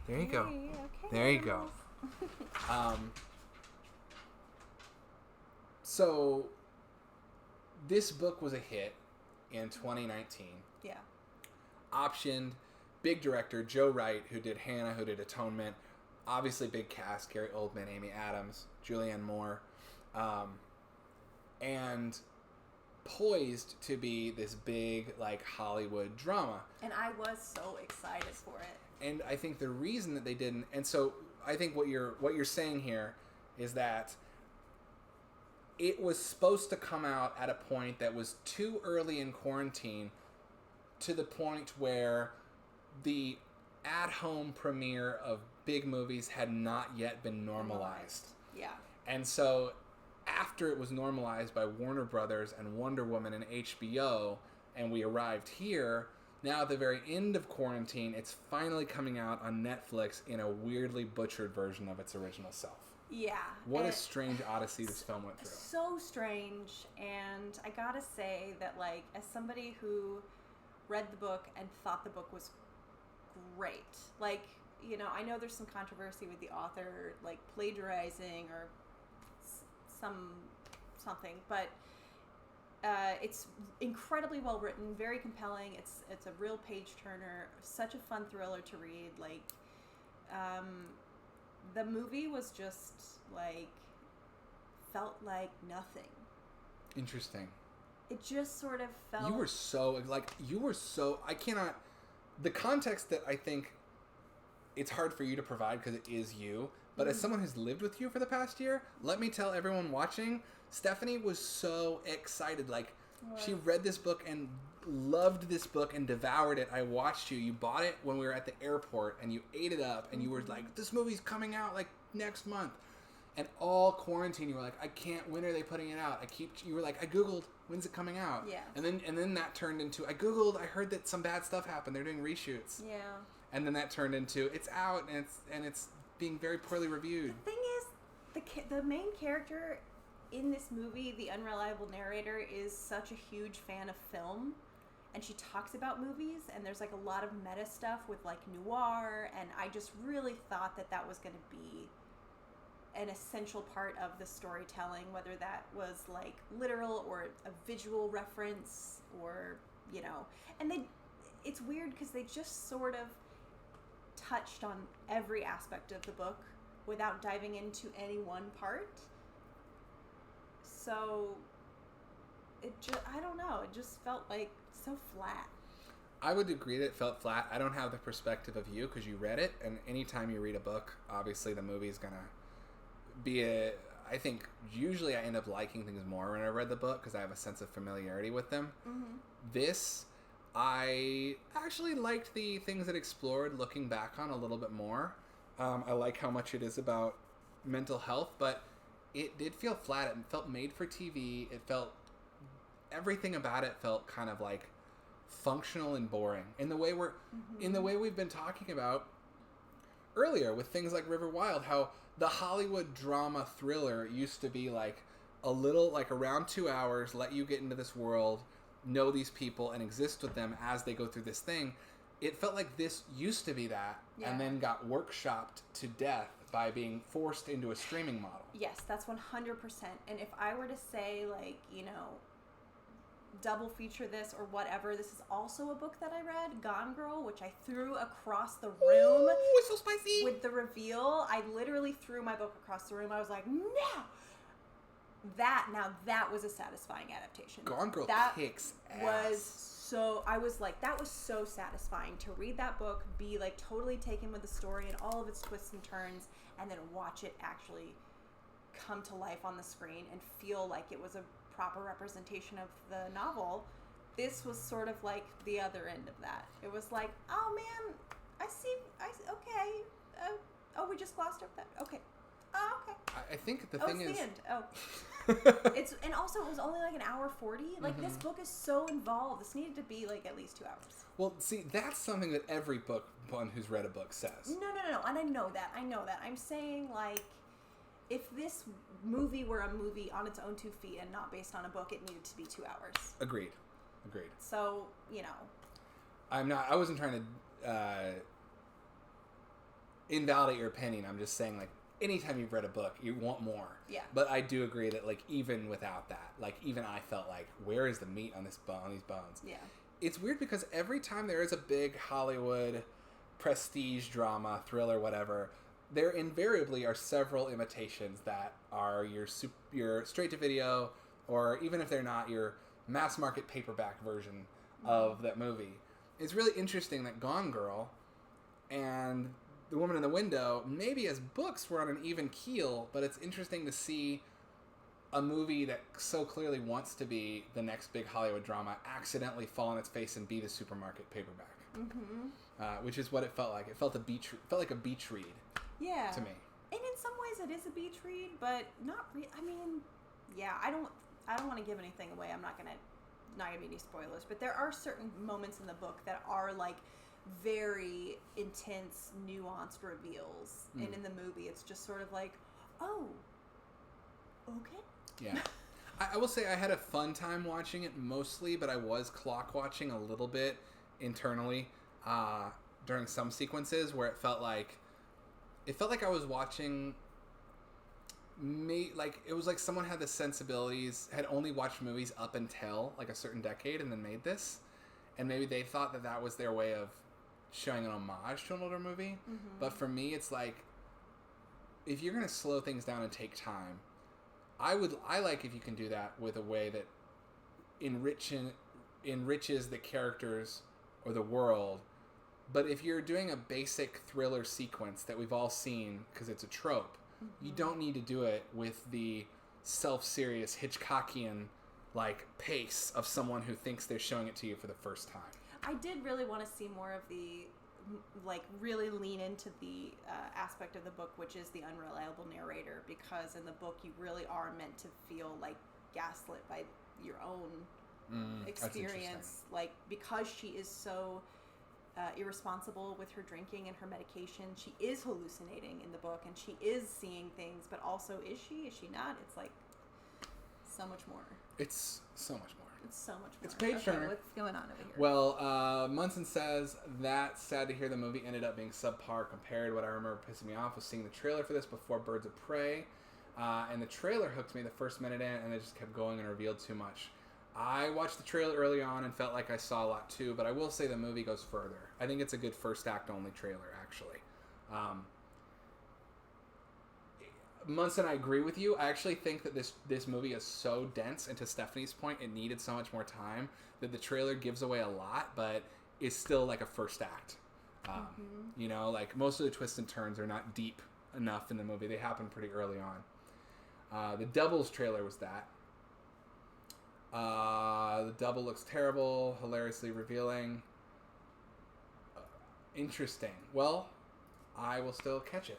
There you go. Okay. There you go. So, this book was a hit in 2019. Yeah. Optioned, big director Joe Wright, who did Hannah, who did Atonement. Obviously, big cast: Gary Oldman, Amy Adams, Julianne Moore, and poised to be this big like Hollywood drama. And I was so excited for it. And I think the reason that they didn't, and so I think what you're saying here is that it was supposed to come out at a point that was too early in quarantine, to the point where the at-home premiere of big movies had not yet been normalized. Yeah. And so after it was normalized by Warner Brothers and Wonder Woman and HBO, and we arrived here, now at the very end of quarantine, it's finally coming out on Netflix in a weirdly butchered version of its original self. Yeah. What a strange odyssey this film went through. So strange, and I gotta say that, like, as somebody who read the book and thought the book was great, like, you know, I know there's some controversy with the author, like, plagiarizing or something, but it's incredibly well written, very compelling. It's a real page turner, such a fun thriller to read. Like, the movie was just like felt like nothing. Interesting. It just sort of felt. You were so I cannot. The context that I think it's hard for you to provide because it is you. But as someone who's lived with you for the past year, let me tell everyone watching, Stephanie was so excited. Like, she read this book and loved this book and devoured it. I watched you. You bought it when we were at the airport and you ate it up and you were like, this movie's coming out like next month. And all quarantine, you were like, I can't, when are they putting it out? You were like, I Googled, when's it coming out? Yeah. And then that turned into, I Googled, I heard that some bad stuff happened. They're doing reshoots. Yeah. And then that turned into, it's out and it's being very poorly reviewed. The thing is, the main character in this movie, the unreliable narrator, is such a huge fan of film, and she talks about movies, and there's like a lot of meta stuff with like noir, and I just really thought that was going to be an essential part of the storytelling, whether that was like literal or a visual reference, or, you know, and it's weird because they just sort of touched on every aspect of the book without diving into any one part. So I don't know, it just felt like so flat. I would agree that it felt flat. I don't have the perspective of you because you read it, and anytime you read a book, obviously the movie's gonna be I think usually I end up liking things more when I read the book because I have a sense of familiarity with them. Mm-hmm. This, I actually liked the things it explored, looking back on a little bit more. I like how much it is about mental health, but it did feel flat. It felt made for TV. It felt, everything about it felt kind of like functional and boring in the way we've been talking about earlier with things like River Wild, how the Hollywood drama thriller used to be like a little, like around 2 hours, let you get into this world, know these people, and exist with them as they go through this thing. It felt like this used to be that, and then got workshopped to death by being forced into a streaming model. Yes, that's 100%. And if I were to say, like, you know, double feature this or whatever, this is also a book that I read, Gone Girl, which I threw across the room. Ooh, it's so spicy! With the reveal, I literally threw my book across the room. I was like, no! That was a satisfying adaptation. Gone Girl kicks ass. I was like, that was so satisfying to read that book, be like totally taken with the story and all of its twists and turns, and then watch it actually come to life on the screen and feel like it was a proper representation of the novel. This was sort of like the other end of that. It was like, oh man, okay. We just glossed over that. Okay. Oh, okay. I think the Oh, thing it's is... the end. Oh. And also it was only like an hour 40. Like this book is so involved. This needed to be like at least 2 hours. Well, see, that's something that every book one who's read a book says. No. And I know that. I'm saying like if this movie were a movie on its own 2 feet and not based on a book, it needed to be 2 hours. Agreed. So, you know. I wasn't trying to invalidate your opinion. I'm just saying, like, anytime you've read a book, you want more. Yeah. But I do agree that, like, even without that, like, even I felt like, where is the meat on these bones? Yeah. It's weird because every time there is a big Hollywood prestige drama, thriller, whatever, there invariably are several imitations that are your straight to video, or even if they're not, your mass market paperback version of that movie. It's really interesting that Gone Girl and The Woman in the Window, maybe as books, were on an even keel, but it's interesting to see a movie that so clearly wants to be the next big Hollywood drama accidentally fall on its face and be the supermarket paperback. Which is what it felt like. It felt like a beach read. Yeah. To me. And in some ways it is a beach read, but not really. I mean, yeah, I don't want to give anything away. I'm not gonna be any spoilers, but there are certain moments in the book that are like very intense, nuanced reveals. And in the movie it's just sort of like, oh, okay. Yeah. I will say I had a fun time watching it mostly, but I was clock watching a little bit internally during some sequences where it felt like I was watching it was like someone had the sensibilities, had only watched movies up until like a certain decade and then made this, and maybe they thought that was their way of showing an homage to an older movie. But for me, it's like, if you're going to slow things down and take time, I like if you can do that with a way that enriches the characters or the world. But if you're doing a basic thriller sequence that we've all seen because it's a trope, you don't need to do it with the self-serious Hitchcockian like pace of someone who thinks they're showing it to you for the first time. I did really want to see more of the, like, really lean into the aspect of the book, which is the unreliable narrator, because in the book you really are meant to feel like gaslit by your own experience, like, because she is so irresponsible with her drinking and her medication. She is hallucinating in the book, and she is seeing things, but also is she not? It's like so much more. It's so much more. It's so much more. It's page turner. What's going on over here? Well, Munson says that sad to hear the movie ended up being subpar compared. What I remember pissing me off was seeing the trailer for this before Birds of Prey, and the trailer hooked me the first minute in, and it just kept going and revealed too much. I watched the trailer early on and felt like I saw a lot too, but I will say the movie goes further. I think it's a good first act only trailer, actually. Munson, I agree with you. I actually think that this movie is so dense, and to Stephanie's point, it needed so much more time, that the trailer gives away a lot, but is still like a first act. You know, like most of the twists and turns are not deep enough in the movie. They happen pretty early on. The Doubles trailer was that. The double looks terrible, hilariously revealing. Interesting. Well, I will still catch it.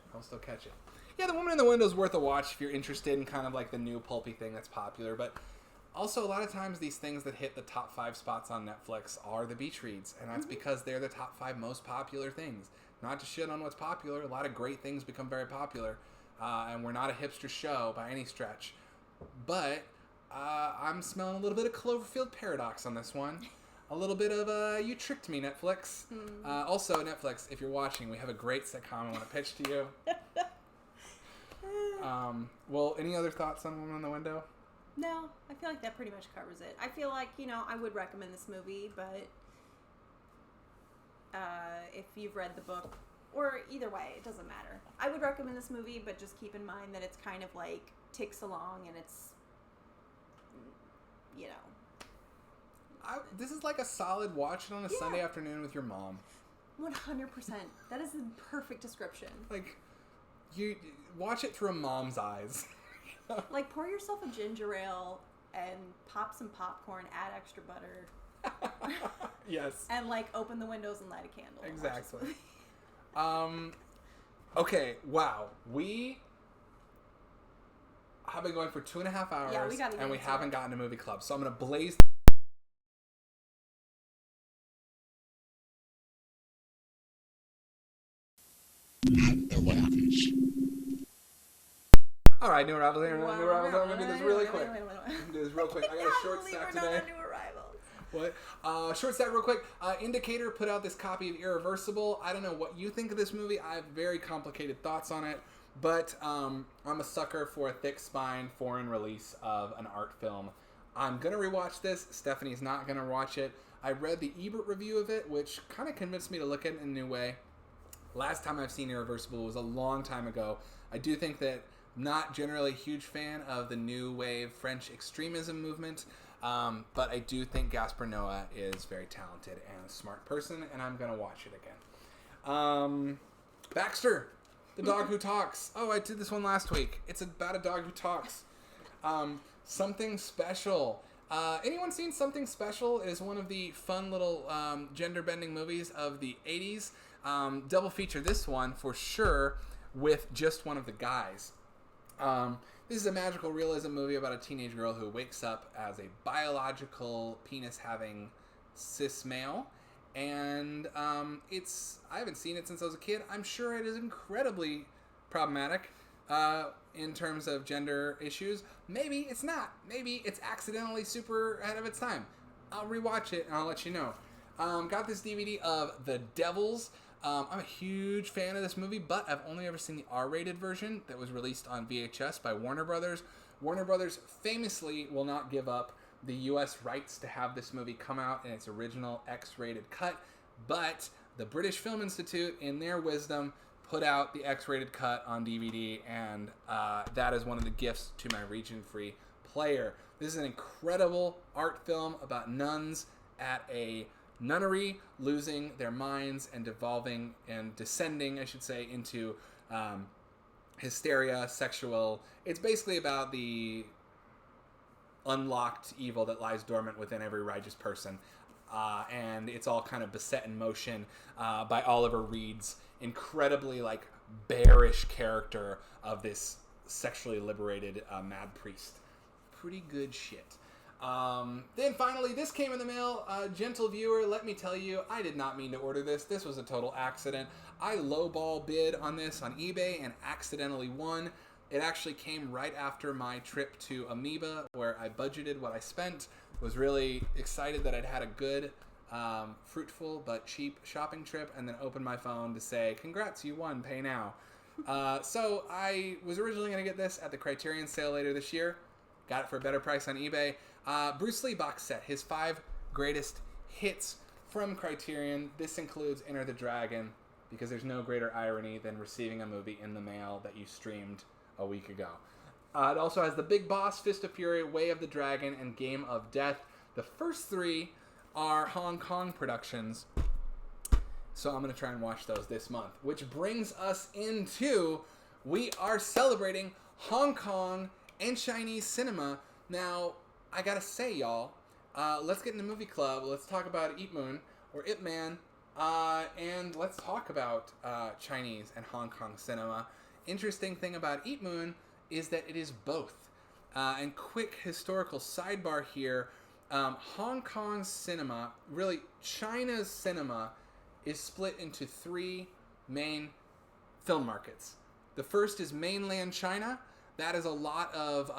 Yeah, The Woman in the Window is worth a watch if you're interested in kind of like the new pulpy thing that's popular. But also, a lot of times these things that hit the top 5 spots on Netflix are the beach reads. And that's because they're the top 5 most popular things. Not to shit on what's popular. A lot of great things become very popular. And we're not a hipster show by any stretch. But I'm smelling a little bit of Cloverfield paradox on this one. A little bit of, you tricked me, Netflix. Also, Netflix, if you're watching, we have a great sitcom I want to pitch to you. Well, any other thoughts on Woman in the Window? No, I feel like that pretty much covers it. I feel like, I would recommend this movie, but if you've read the book, or either way, it doesn't matter. I would recommend this movie, but just keep in mind that it's kind of like ticks along, and it's, This is like a solid watch it on a Sunday afternoon with your mom. 100%. That is the perfect description. Like, you watch it through a mom's eyes. Like, pour yourself a ginger ale and pop some popcorn, add extra butter. Yes. And, like, open the windows and light a candle. Exactly. Okay, wow. We I've been going for 2.5 hours, Yeah, we gotta get and we into haven't it. gotten to movie club. So I'm going to blaze. All right, new arrivals here. New arrivals. I'm going to do this really quick. I got a short stack today. What? Short stack real quick. Indicator put out this copy of Irreversible. I don't know what you think of this movie. I have very complicated thoughts on it. But I'm a sucker for a thick spine foreign release of an art film. I'm going to rewatch this. Stephanie's not going to watch it. I read the Ebert review of it, which kind of convinced me to look at it in a new way. Last time I've seen Irreversible was a long time ago. I do think that not generally a huge fan of the new wave French extremism movement, but I do think Gaspar Noé is very talented and a smart person, and I'm going to watch it again. Baxter, the dog who talks. Oh, I did this one last week. It's about a dog who talks. Something Special. Anyone seen Something Special? It is one of the fun little gender-bending movies of the 80s. Double feature this one for sure with just one of the guys. This is a magical realism movie about a teenage girl who wakes up as a biological penis-having cis male. And I haven't seen it since I was a kid. I'm sure it is incredibly problematic in terms of gender issues. Maybe it's not. Maybe it's accidentally super ahead of its time. I'll rewatch it and I'll let you know. Got this DVD of The Devils. I'm a huge fan of this movie, but I've only ever seen the R-rated version that was released on VHS by Warner Brothers. Warner Brothers famously will not give up the U.S. rights to have this movie come out in its original X-rated cut, but the British Film Institute, in their wisdom, put out the X-rated cut on DVD, and that is one of the gifts to my region-free player. This is an incredible art film about nuns at a nunnery losing their minds and devolving and descending, I should say, into hysteria, sexual. It's basically about the unlocked evil that lies dormant within every righteous person. And it's all kind of beset in motion by Oliver Reed's incredibly bearish character of this sexually liberated mad priest. Pretty good shit. Then finally, this came in the mail. Gentle viewer, let me tell you, I did not mean to order this. This was a total accident. I lowball bid on this on eBay and accidentally won. It actually came right after my trip to Amoeba, where I budgeted what I spent. Was really excited that I'd had a good, fruitful but cheap shopping trip, and then opened my phone to say, congrats, you won, pay now. So I was originally going to get this at the Criterion sale later this year. Got it for a better price on eBay. Bruce Lee box set, his 5 greatest hits from Criterion. This includes Enter the Dragon, because there's no greater irony than receiving a movie in the mail that you streamed a week ago. It also has The Big Boss, Fist of Fury, Way of the Dragon, and Game of Death. The first 3 are Hong Kong productions, so I'm going to try and watch those this month. Which brings us into, we are celebrating Hong Kong and Chinese cinema. Now, I gotta say, y'all, let's get into Movie Club. Let's talk about Ip Man, and let's talk about Chinese and Hong Kong cinema. Interesting thing about Ip Man is that it is both. And quick historical sidebar here, Hong Kong cinema, really China's cinema, is split into 3 main film markets. The first is mainland China. That is a lot of,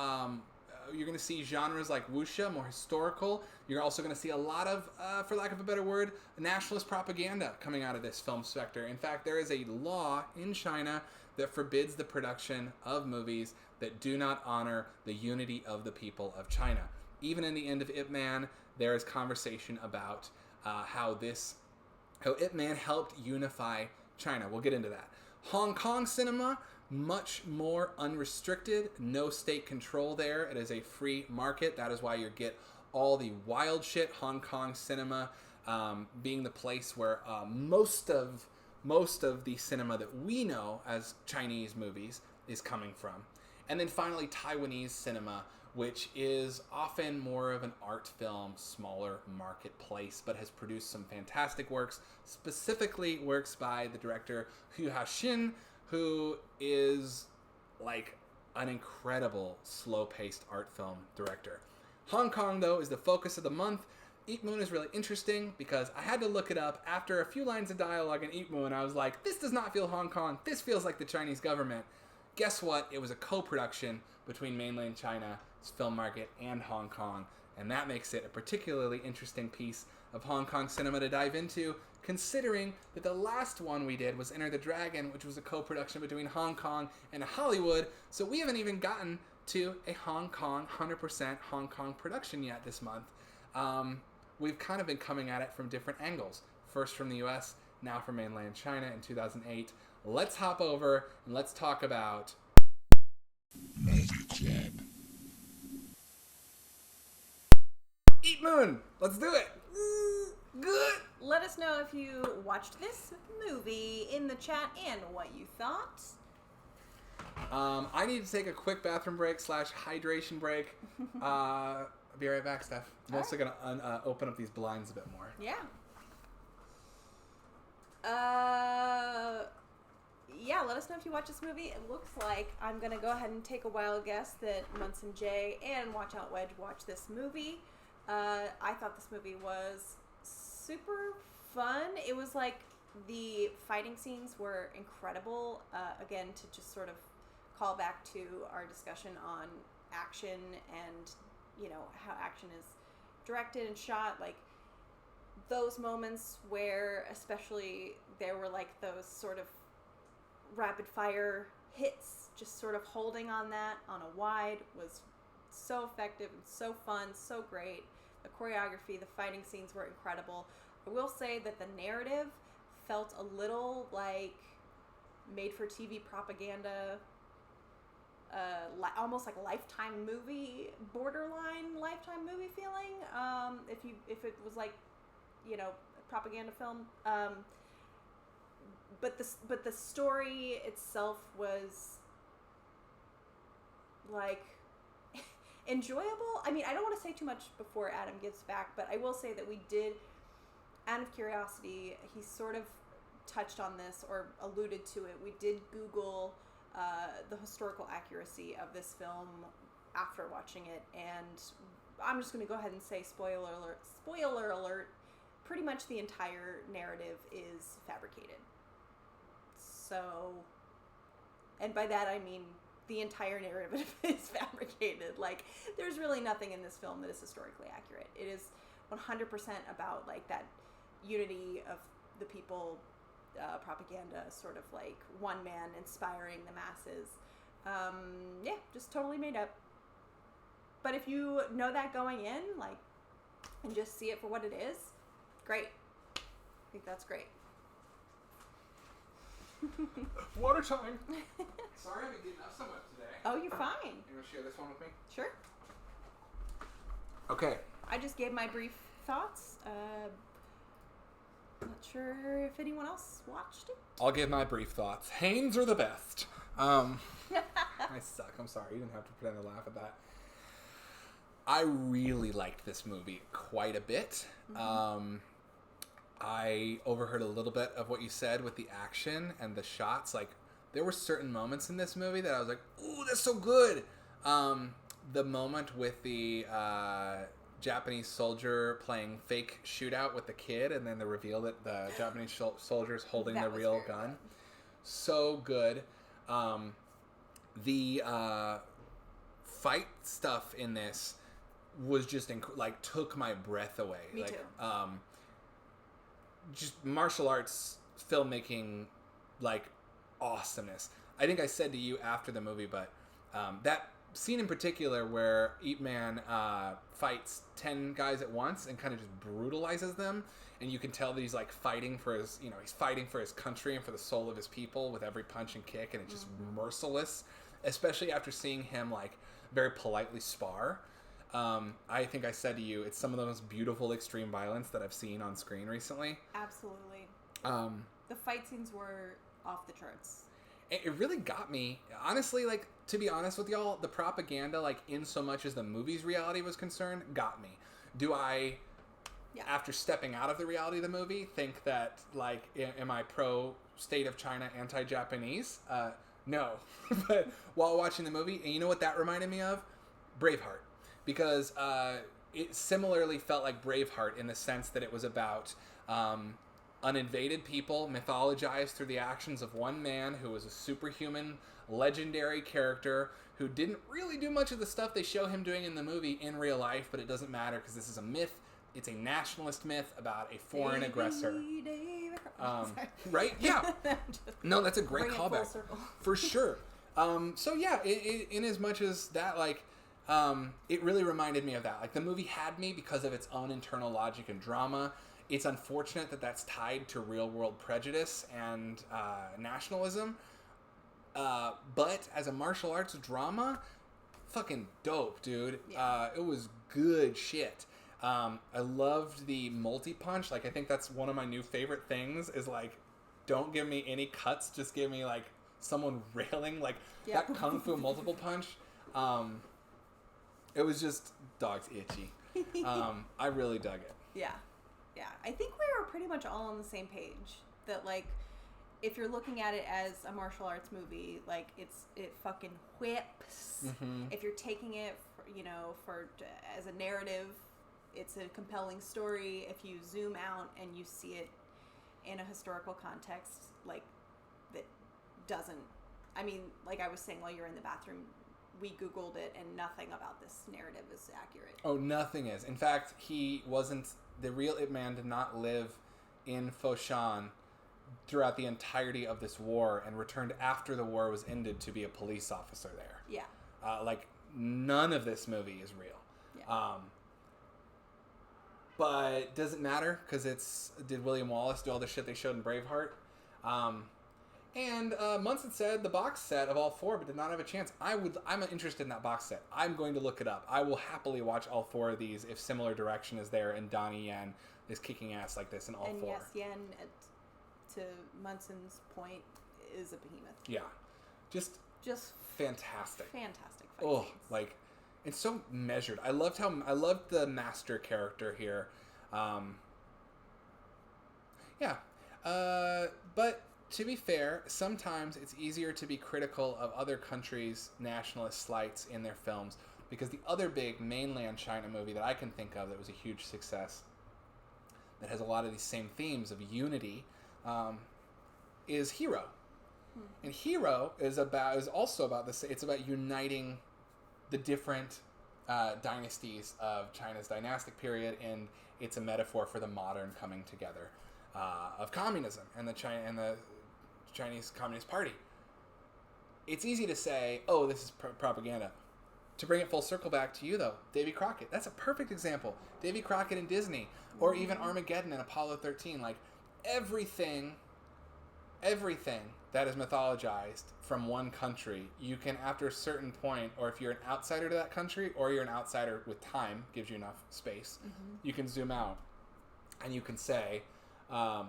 you're going to see genres like wuxia, more historical. You're also going to see a lot of, for lack of a better word, nationalist propaganda coming out of this film sector. In fact, there is a law in China that forbids the production of movies that do not honor the unity of the people of China. Even in the end of Ip Man, there is conversation about how Ip Man helped unify China. We'll get into that. Hong Kong cinema, much more unrestricted, no state control there. It is a free market. That is why you get all the wild shit. Hong Kong cinema being the place where most of the cinema that we know as Chinese movies is coming from. And then finally, Taiwanese cinema, which is often more of an art film, smaller marketplace, but has produced some fantastic works, specifically works by the director Hu Haixin, who is an incredible slow-paced art film director. Hong Kong, though, is the focus of the month. Eat Moon is really interesting because I had to look it up. After a few lines of dialogue in Eat Moon, I was like, this does not feel Hong Kong. This feels like the Chinese government. Guess what? It was a co-production between mainland China's film market and Hong Kong, and that makes it a particularly interesting piece of Hong Kong cinema to dive into, considering that the last one we did was Enter the Dragon, which was a co-production between Hong Kong and Hollywood, so we haven't even gotten to a Hong Kong, 100% Hong Kong production yet this month. We've kind of been coming at it from different angles. First from the US, now from mainland China in 2008. Let's hop over and let's talk about Movie Club. Eat Moon! Let's do it! Good! Let us know if you watched this movie in the chat and what you thought. I need to take a quick bathroom break / hydration break. I'll be right back, Steph. I'm also going to open up these blinds a bit more. Yeah. Yeah, let us know if you watch this movie. It looks like I'm going to go ahead and take a wild guess that Munson J and Watch Out Wedge watched this movie. I thought this movie was super fun. It was like the fighting scenes were incredible. Again, to just sort of call back to our discussion on action and, you know, how action is directed and shot. Like, those moments where especially there were like those sort of rapid fire hits, just sort of holding on that on a wide was so effective and so fun, so great. The choreography, the fighting scenes were incredible. I will say that the narrative felt a little like made-for-TV propaganda, almost like Lifetime movie, borderline Lifetime movie feeling. If it was like, you know, a propaganda film. But the story itself was like enjoyable. I mean, I don't want to say too much before Adam gives back, but I will say that we did, out of curiosity, he sort of touched on this or alluded to it. We did Google the historical accuracy of this film after watching it, and I'm just going to go ahead and say spoiler alert, pretty much the entire narrative is fabricated. So, and by that I mean the entire narrative is fabricated. Like, there's really nothing in this film that is historically accurate. It is 100% about like that unity of the people, propaganda, sort of like one man inspiring the masses. Yeah, just totally made up. But if you know that going in, like, and just see it for what it is, great. I think that's great. Water time. Sorry, I've been getting up so much today. Oh, you're fine. You want to share this one with me? Sure. Okay. I just gave my brief thoughts. Not sure if anyone else watched it. I'll give my brief thoughts. Hanes are the best. I suck. I'm sorry. You didn't have to pretend to laugh at that. I really liked this movie quite a bit. Mm-hmm. I overheard a little bit of what you said with the action and the shots. Like, there were certain moments in this movie that I was like, ooh, that's so good. The moment with the Japanese soldier playing fake shootout with the kid, and then the reveal that the Japanese soldier's holding the real gun. Fun. So good. The fight stuff in this was just took my breath away. Me too. Just martial arts filmmaking, like, awesomeness. I think I said to you after the movie, but that scene in particular where Ip Man fights 10 guys at once and kind of just brutalizes them, and you can tell that he's like fighting for his, he's fighting for his country and for the soul of his people with every punch and kick, and it's just merciless, especially after seeing him like very politely spar. I think I said to you, it's some of the most beautiful extreme violence that I've seen on screen recently. Absolutely. The fight scenes were off the charts. It really got me. Honestly, like, to be honest with y'all, the propaganda, like, in so much as the movie's reality was concerned, got me. Do I, after stepping out of the reality of the movie, think that, like, am I pro-state of China, anti-Japanese? No. But while watching the movie, and you know what that reminded me of? Braveheart. Because it similarly felt like Braveheart in the sense that it was about uninvaded people mythologized through the actions of one man who was a superhuman, legendary character who didn't really do much of the stuff they show him doing in the movie in real life, but it doesn't matter because this is a myth. It's a nationalist myth about a foreign aggressor. Right? Yeah. No, that's a great callback. For sure. So yeah, in as much as that, like, it really reminded me of that. Like, the movie had me because of its own internal logic and drama. It's unfortunate that that's tied to real-world prejudice and nationalism. But as a martial arts drama, fucking dope, dude. Yeah. It was good shit. I loved the multi-punch. Like, I think that's one of my new favorite things is, like, don't give me any cuts. Just give me, like, someone railing. Like, that Kung Fu multiple punch. It was just dog's itchy. I really dug it. Yeah. Yeah. I think we were pretty much all on the same page. That, like, if you're looking at it as a martial arts movie, like, it fucking whips. Mm-hmm. If you're taking it, for as a narrative, it's a compelling story. If you zoom out and you see it in a historical context, like, that doesn't... I mean, like I was saying while you were in the bathroom, we Googled it, and nothing about this narrative is accurate. Oh, nothing is. In fact, he wasn't... The real Ip Man did not live in Foshan throughout the entirety of this war and returned after the war was ended to be a police officer there. Yeah. Like, none of this movie is real. Yeah. But doesn't matter because did William Wallace do all the shit they showed in Braveheart? And Munson said the box set of all four, but did not have a chance. I'm interested in that box set. I'm going to look it up. I will happily watch all four of these if similar direction is there and Donnie Yen is kicking ass like this in all four. And yes, Yen, to Munson's point, is a behemoth. Yeah, just fantastic. Fantastic fight Oh, scenes. like, it's so measured. I loved the master character here. But to be fair, sometimes it's easier to be critical of other countries' nationalist slights in their films because the other big mainland China movie that I can think of that was a huge success that has a lot of these same themes of unity is Hero. And Hero is also about this. It's about uniting the different dynasties of China's dynastic period, and it's a metaphor for the modern coming together of communism and the Chinese Communist Party. It's easy to say, "Oh, this is propaganda." To bring it full circle back to you, though, Davy Crockett. That's a perfect example. Davy Crockett and Disney, or even Armageddon and Apollo 13. Like, everything that is mythologized from one country, you can, after a certain point, or if you're an outsider to that country, or you're an outsider with time, gives you enough space, you can zoom out, and you can say, there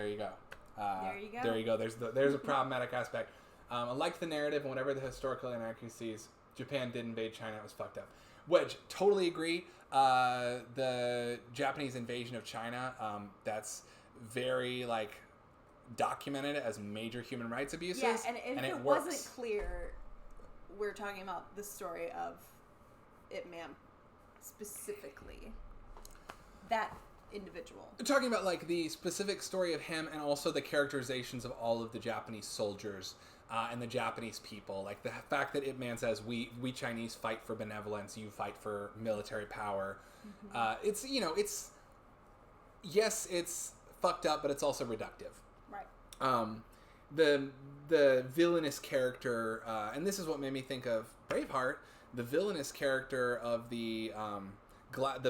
you go. There you go. There's a problematic aspect. I liked the narrative, and whatever the historical inaccuracies, Japan did invade China. It was fucked up. Wedge, totally agree. The Japanese invasion of China, that's very, like, documented as major human rights abuses. Yeah, and if it works. wasn't clear, we're talking about the story of Ip Man specifically. That individual. We're talking about, like, the specific story of him and also the characterizations of all of the Japanese soldiers and the Japanese people. Like, the fact that Ip Man says, we Chinese fight for benevolence, you fight for military power. It's fucked up, but it's also reductive. Right. The villainous character, and this is what made me think of Braveheart, the villainous character of the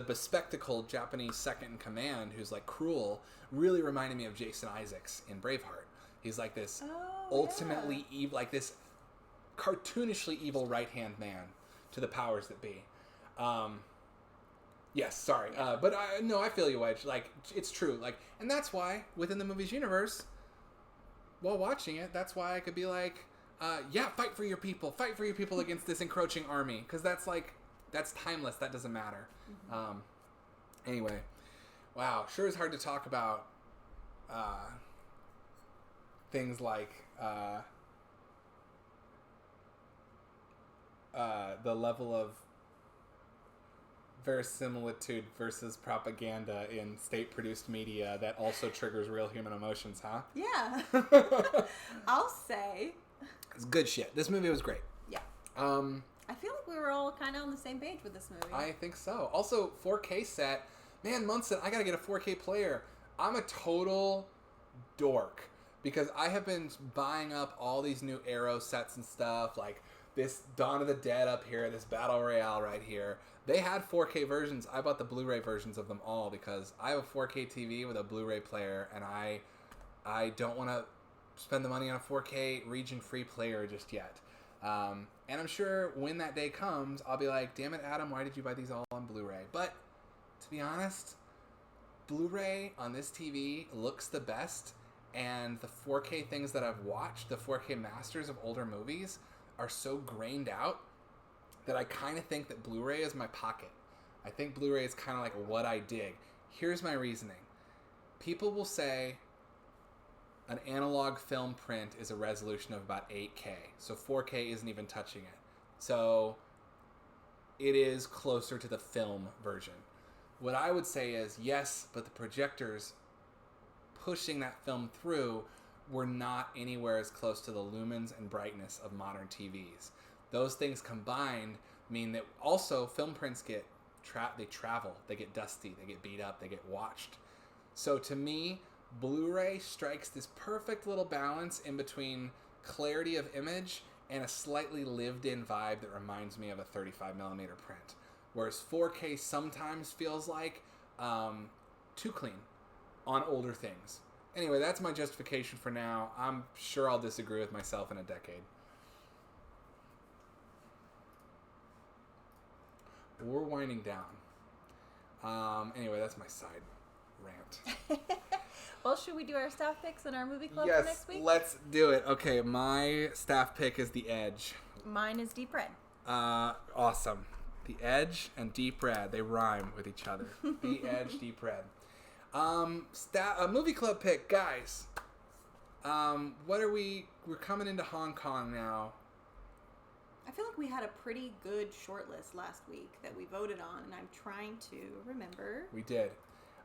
bespectacled Japanese second in command, who's, like, cruel, really reminded me of Jason Isaacs in Braveheart. He's like this ultimately evil, like this cartoonishly evil right-hand man to the powers that be. Yes, sorry. But I feel you, Wedge. Like, it's true. Like, and that's why, within the movie's universe, while watching it, that's why I could be like, fight for your people. Fight for your people against this encroaching army. Because that's, like, that's timeless. That doesn't matter. Anyway. Wow. Sure is hard to talk about things like the level of verisimilitude versus propaganda in state-produced media that also triggers real human emotions, huh? Yeah. I'll say. It's good shit. This movie was great. Yeah. I feel like we were all kind of on the same page with this movie. I think so. Also, 4K set. Man, Munson, I gotta get a 4K player. I'm a total dork because I have been buying up all these new Arrow sets and stuff, like this Dawn of the Dead up here, this Battle Royale right here. They had 4K versions. I bought the Blu-ray versions of them all because I have a 4K TV with a Blu-ray player, and I don't want to spend the money on a 4K region-free player just yet. And I'm sure when that day comes, I'll be like, damn it, Adam, why did you buy these all on Blu-ray? But to be honest, Blu-ray on this TV looks the best, and the 4K things that I've watched, the 4K masters of older movies, are so grained out that I kind of think that Blu-ray is my pocket. I think Blu-ray is kind of like what I dig. Here's my reasoning. People will say an analog film print is a resolution of about 8K. So 4K isn't even touching it. So it is closer to the film version. What I would say is, yes, but the projectors pushing that film through were not anywhere as close to the lumens and brightness of modern TVs. Those things combined mean that also film prints get they travel, they get dusty, they get beat up, they get watched. So to me, Blu-ray strikes this perfect little balance in between clarity of image and a slightly lived-in vibe that reminds me of a 35mm print. Whereas 4K sometimes feels like too clean on older things. Anyway, that's my justification for now. I'm sure I'll disagree with myself in a decade. We're winding down. Anyway, that's my side rant. Well, should we do our staff picks in our movie club Yes, for next week? Let's do it. Okay, my staff pick is The Edge. Mine is Deep Red. Awesome. The Edge and Deep Red, they rhyme with each other. The Edge, Deep Red. A movie club pick, guys. What are we're coming into Hong Kong now. I feel like we had a pretty good shortlist last week that we voted on, and I'm trying to remember. We did.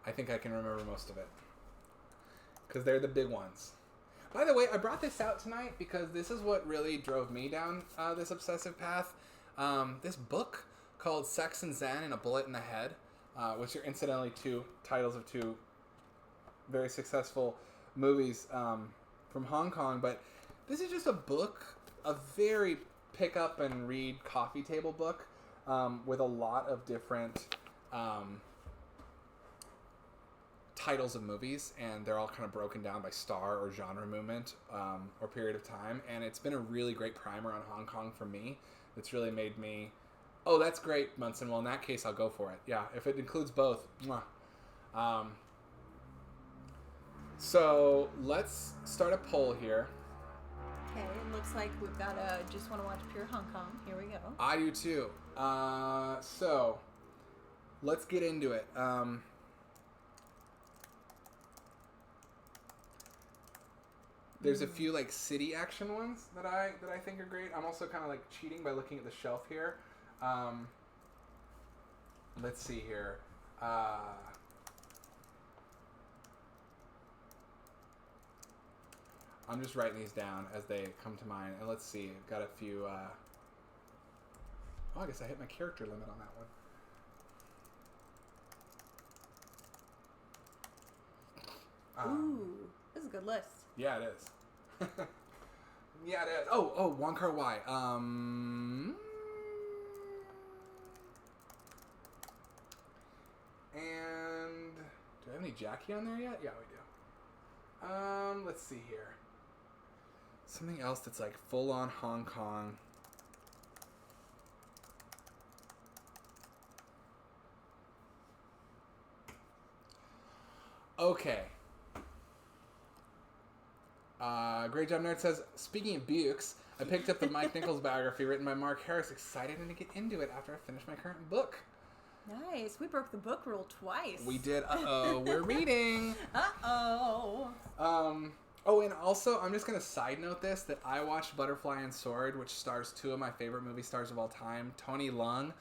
I think I can remember most of it. Because they're the big ones. By the way, I brought this out tonight because this is what really drove me down this obsessive path. This book called Sex and Zen and a Bullet in the Head, which are incidentally two titles of two very successful movies from Hong Kong. But this is just a book, a very pick up and read coffee table book with a lot of different titles of movies, and they're all kind of broken down by star or genre movement or period of time, and it's been a really great primer on Hong Kong for me. It's really made me, oh, that's great, Munson. Well, in that case, I'll go for it. Yeah, if it includes both. Mwah. So let's start a poll here. Okay, it looks like we've got a Just Want to Watch Pure Hong Kong. Here we go. I do too. So let's get into it. There's a few like city action ones that I think are great. I'm also kind of like cheating by looking at the shelf here. Let's see here. I'm just writing these down as they come to mind. And let's see. I've got a few. Oh, I guess I hit my character limit on that one. Ooh, this is a good list. Yeah, it is. Yeah, it is. Oh, Wong Kar-wai. And do I have any Jackie on there yet? Yeah, we do. Let's see here. Something else that's like full on Hong Kong. Okay. Great Job Nerd says, speaking of Bukes, I picked up the Mike Nichols biography written by Mark Harris. Excited to get into it after I finish my current book. Nice. We broke the book rule twice. We did. Uh-oh. We're reading. Uh-oh. Oh, and also, I'm just going to side note this, that I watched Butterfly and Sword, which stars two of my favorite movie stars of all time, Tony Leung,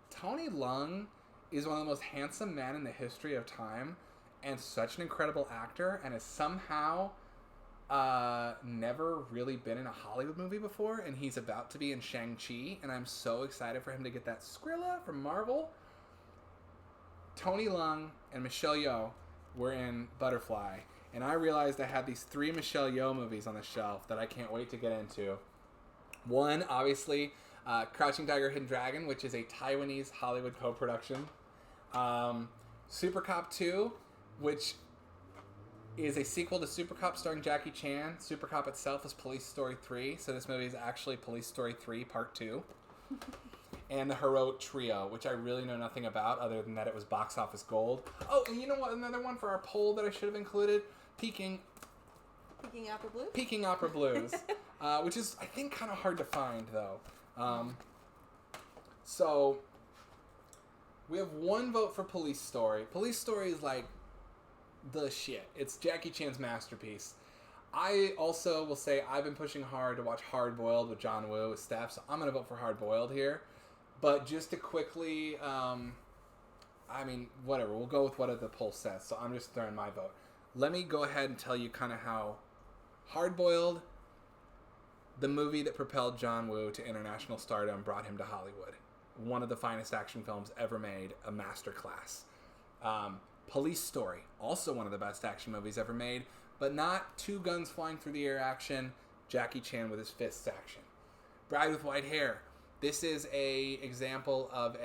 Tony Leung is one of the most handsome men in the history of time, and such an incredible actor, and has somehow never really been in a Hollywood movie before, and he's about to be in Shang-Chi, and I'm so excited for him to get that Skrilla from Marvel. Tony Leung and Michelle Yeoh were in Butterfly, and I realized I had these 3 Michelle Yeoh movies on the shelf that I can't wait to get into. One, obviously, Crouching Tiger, Hidden Dragon, which is a Taiwanese Hollywood co-production. Super Cop 2, which is a sequel to Super Cop starring Jackie Chan. Super Cop itself is Police Story 3, so this movie is actually Police Story 3 Part 2. And The Heroic Trio, which I really know nothing about other than that it was box office gold. Oh, and you know what? Another one for our poll that I should have included? Peking Opera Blues? Peking Opera Blues, which is, I think, kind of hard to find, though. So, we have 1 vote for Police Story. Police Story is like the shit. It's Jackie Chan's masterpiece. I also will say I've been pushing hard to watch Hard Boiled with John Woo with Steph, so I'm going to vote for Hard Boiled here. But just to quickly, whatever. We'll go with what the poll says, so I'm just throwing my vote. Let me go ahead and tell you kind of how Hard Boiled, the movie that propelled John Woo to international stardom, brought him to Hollywood. One of the finest action films ever made, a masterclass. Police Story, also one of the best action movies ever made, but not 2 guns flying through the air action, Jackie Chan with his fists action. Bride with White Hair. This is a example of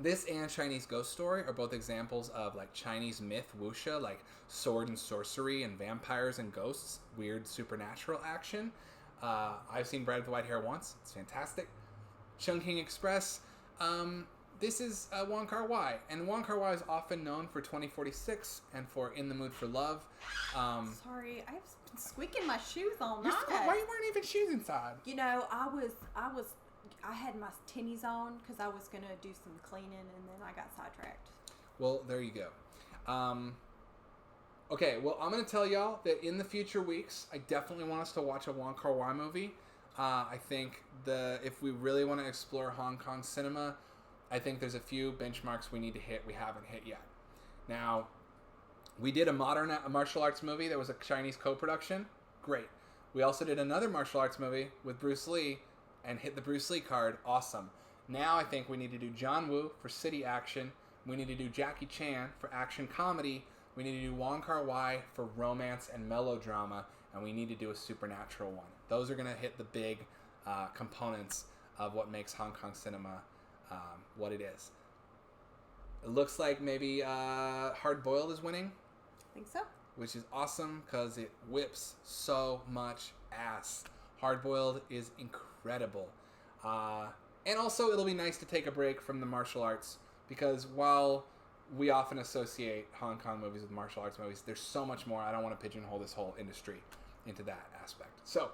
this and Chinese Ghost Story are both examples of like Chinese myth wuxia, like sword and sorcery and vampires and ghosts, weird supernatural action. I've seen Bride with White Hair once. It's fantastic. Chungking Express. This is Wong Kar-wai, and Wong Kar-wai is often known for 2046 and for In the Mood for Love. Sorry, I've been squeaking my shoes all night. Why you wearing even shoes inside? You know, I had my tinnies on because I was gonna do some cleaning, and then I got sidetracked. Well, there you go. Okay, well, I'm gonna tell y'all that in the future weeks, I definitely want us to watch a Wong Kar-wai movie. I think if we really want to explore Hong Kong cinema, I think there's a few benchmarks we need to hit we haven't hit yet. Now, we did a martial arts movie that was a Chinese co-production. Great. We also did another martial arts movie with Bruce Lee and hit the Bruce Lee card. Awesome. Now I think we need to do John Woo for city action. We need to do Jackie Chan for action comedy. We need to do Wong Kar-wai for romance and melodrama. And we need to do a supernatural one. Those are going to hit the big components of what makes Hong Kong cinema what it is. It looks like maybe Hard Boiled is winning. I think so. Which is awesome because it whips so much ass. Hard Boiled is incredible. And also it'll be nice to take a break from the martial arts because while we often associate Hong Kong movies with martial arts movies, there's so much more. I don't want to pigeonhole this whole industry into that aspect. So,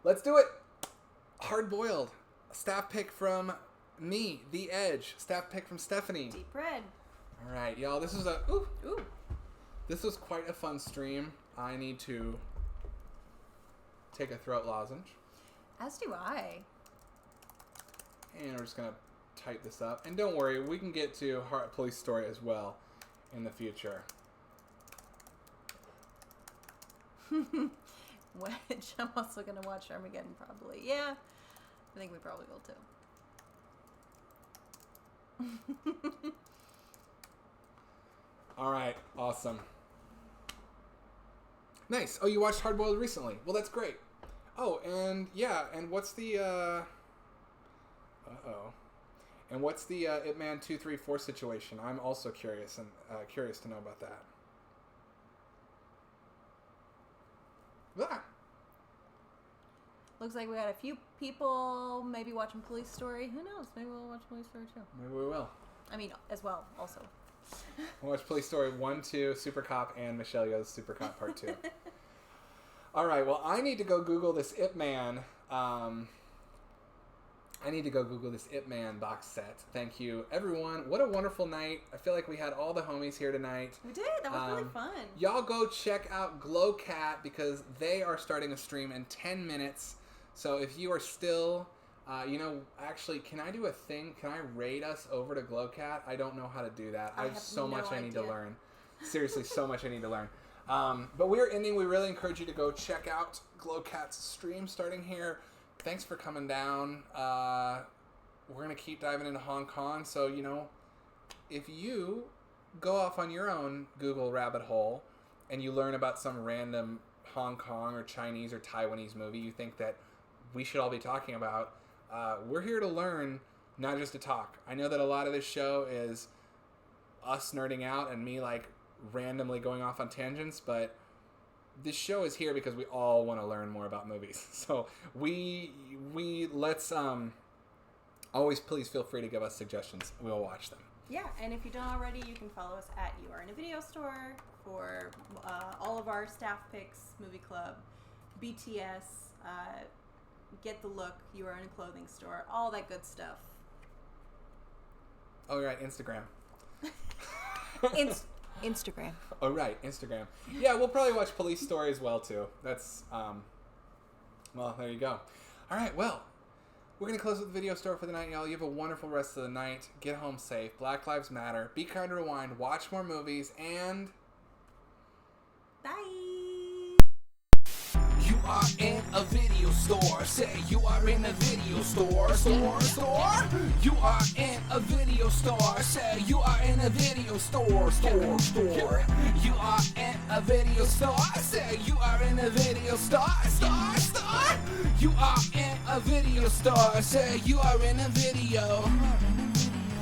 let's do it. Hard Boiled. Staff pick from me, The Edge. Staff pick from Stephanie. Deep Red. All right, y'all. This was This was quite a fun stream. I need to take a throat lozenge. As do I. And we're just going to tighten this up. And don't worry, we can get to Police Story as well in the future. Which I'm also going to watch Armageddon probably. Yeah, I think we probably will too. All right, awesome. Nice. Oh, you watched Hard Boiled recently. Well, that's great. Oh, and yeah, and what's the And what's the Ip Man 234 situation? I'm also curious and curious to know about that. Ah. Looks like we got a few people maybe watching Police Story. Who knows? Maybe we'll watch Police Story too. Maybe we will. I mean, as well, also. We'll watch Police Story 1, 2, Super Cop, and Michelle Yeoh's Super Cop Part 2. All right, well, I need to go Google this Ip Man I need to go Google this Ip Man box set. Thank you, everyone. What a wonderful night. I feel like we had all the homies here tonight. We did. That was really fun. Y'all go check out Glowcat because they are starting a stream in 10 minutes. So if you are still, actually, can I do a thing? Can I raid us over to Glowcat? I don't know how to do that. I have so much I need to learn. Seriously, so much I need to learn. But we're ending. We really encourage you to go check out Glowcat's stream starting here. Thanks for coming down. We're going to keep diving into Hong Kong. So, if you go off on your own Google rabbit hole and you learn about some random Hong Kong or Chinese or Taiwanese movie you think that we should all be talking about, we're here to learn, not just to talk. I know that a lot of this show is us nerding out and me randomly going off on tangents, but this show is here because we all want to learn more about movies. So let's always please feel free to give us suggestions. We'll watch them. Yeah, and if you don't already, you can follow us at You Are in a Video Store for all of our staff picks, movie club, BTS, Get the Look, You Are in a Clothing Store, all that good stuff. Oh, right, Instagram. Instagram. Oh, right, Instagram. Yeah, we'll probably watch Police Story as well, too. That's, well, there you go. All right, well, we're going to close with the video store for the night, y'all. You have a wonderful rest of the night. Get home safe. Black Lives Matter. Be kind to Rewind. Watch more movies, and... Bye! You are in a video store. Say you are in a video store. Store. You are in a video store. Say you are in a video store. Store. You are in a video store. Say you are in a video store. Store. You are in a video store. Say you are in a video.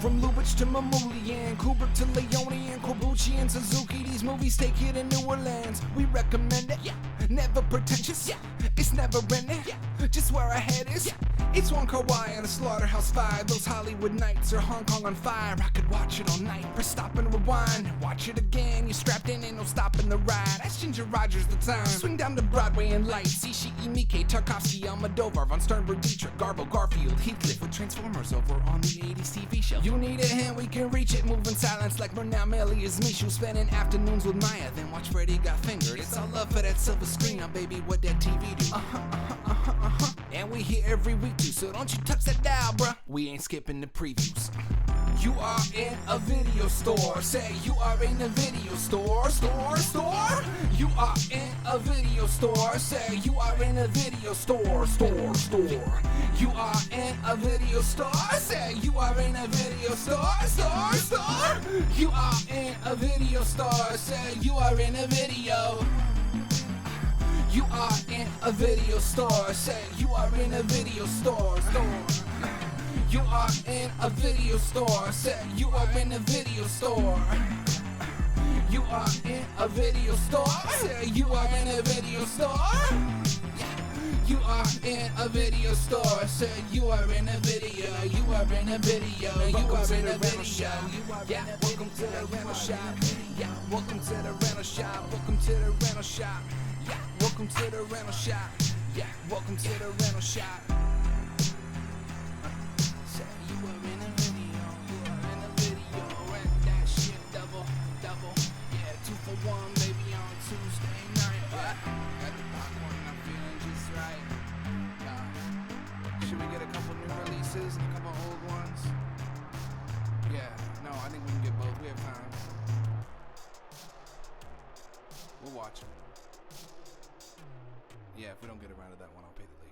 From Lubitsch to Mamoulian, Kubrick to Leone and Corbucci and Suzuki, these movies take you to New Orleans. We recommend it, never pretentious, it's never ending, just where our head is. It's one Kauai and a Slaughterhouse 5, those Hollywood nights or Hong Kong on fire. I could watch it all night, press stop and rewind. Watch it again, you're strapped in, ain't no stopping the ride. That's Ginger Rogers the time. Swing down to Broadway and lights. Ishii, Miike, Tarkovsky, Almodovar, Von Sternberg, Dietrich, Garbo, Garfield, Heathcliff with Transformers over on the 80s TV show. You need a hand, we can reach it. Moving silence like Murnau Melly is Mishu. Spending afternoons with Maya, then watch Freddy Got Fingered. It's all love for that silver screen, now baby, what that TV do? And we here every week too, so don't you touch that dial, bruh. We ain't skipping the previews. You are in a video store. Say you are in a video store. Store. You are in a video store. Say you are in a video store. Store. You are in a video store. Say you are in a video store. Store. You are in a video store. Say you are in a video. You are in a video store. Say you are in a video store. You are in a video store. Say you are in a video store. You are in a video store. Say you are in a video store. You are in a video store. Say you are in a video. You are in a video. You are in a video. Yeah, welcome to the rental shop. Yeah, welcome to the rental shop. Welcome to the rental shop. Yeah, welcome to the rental shop. Yeah, welcome to the rental shop. Say you are in a video. You are in a video. And that shit double. Yeah, 2 for 1, baby, on Tuesday night. Got the popcorn, I'm feeling just right. Should we get a couple new releases and a couple old ones? Yeah, no, I think we can get both. We have time. We'll watch them. Yeah, if we don't get around to that one, I'll pay the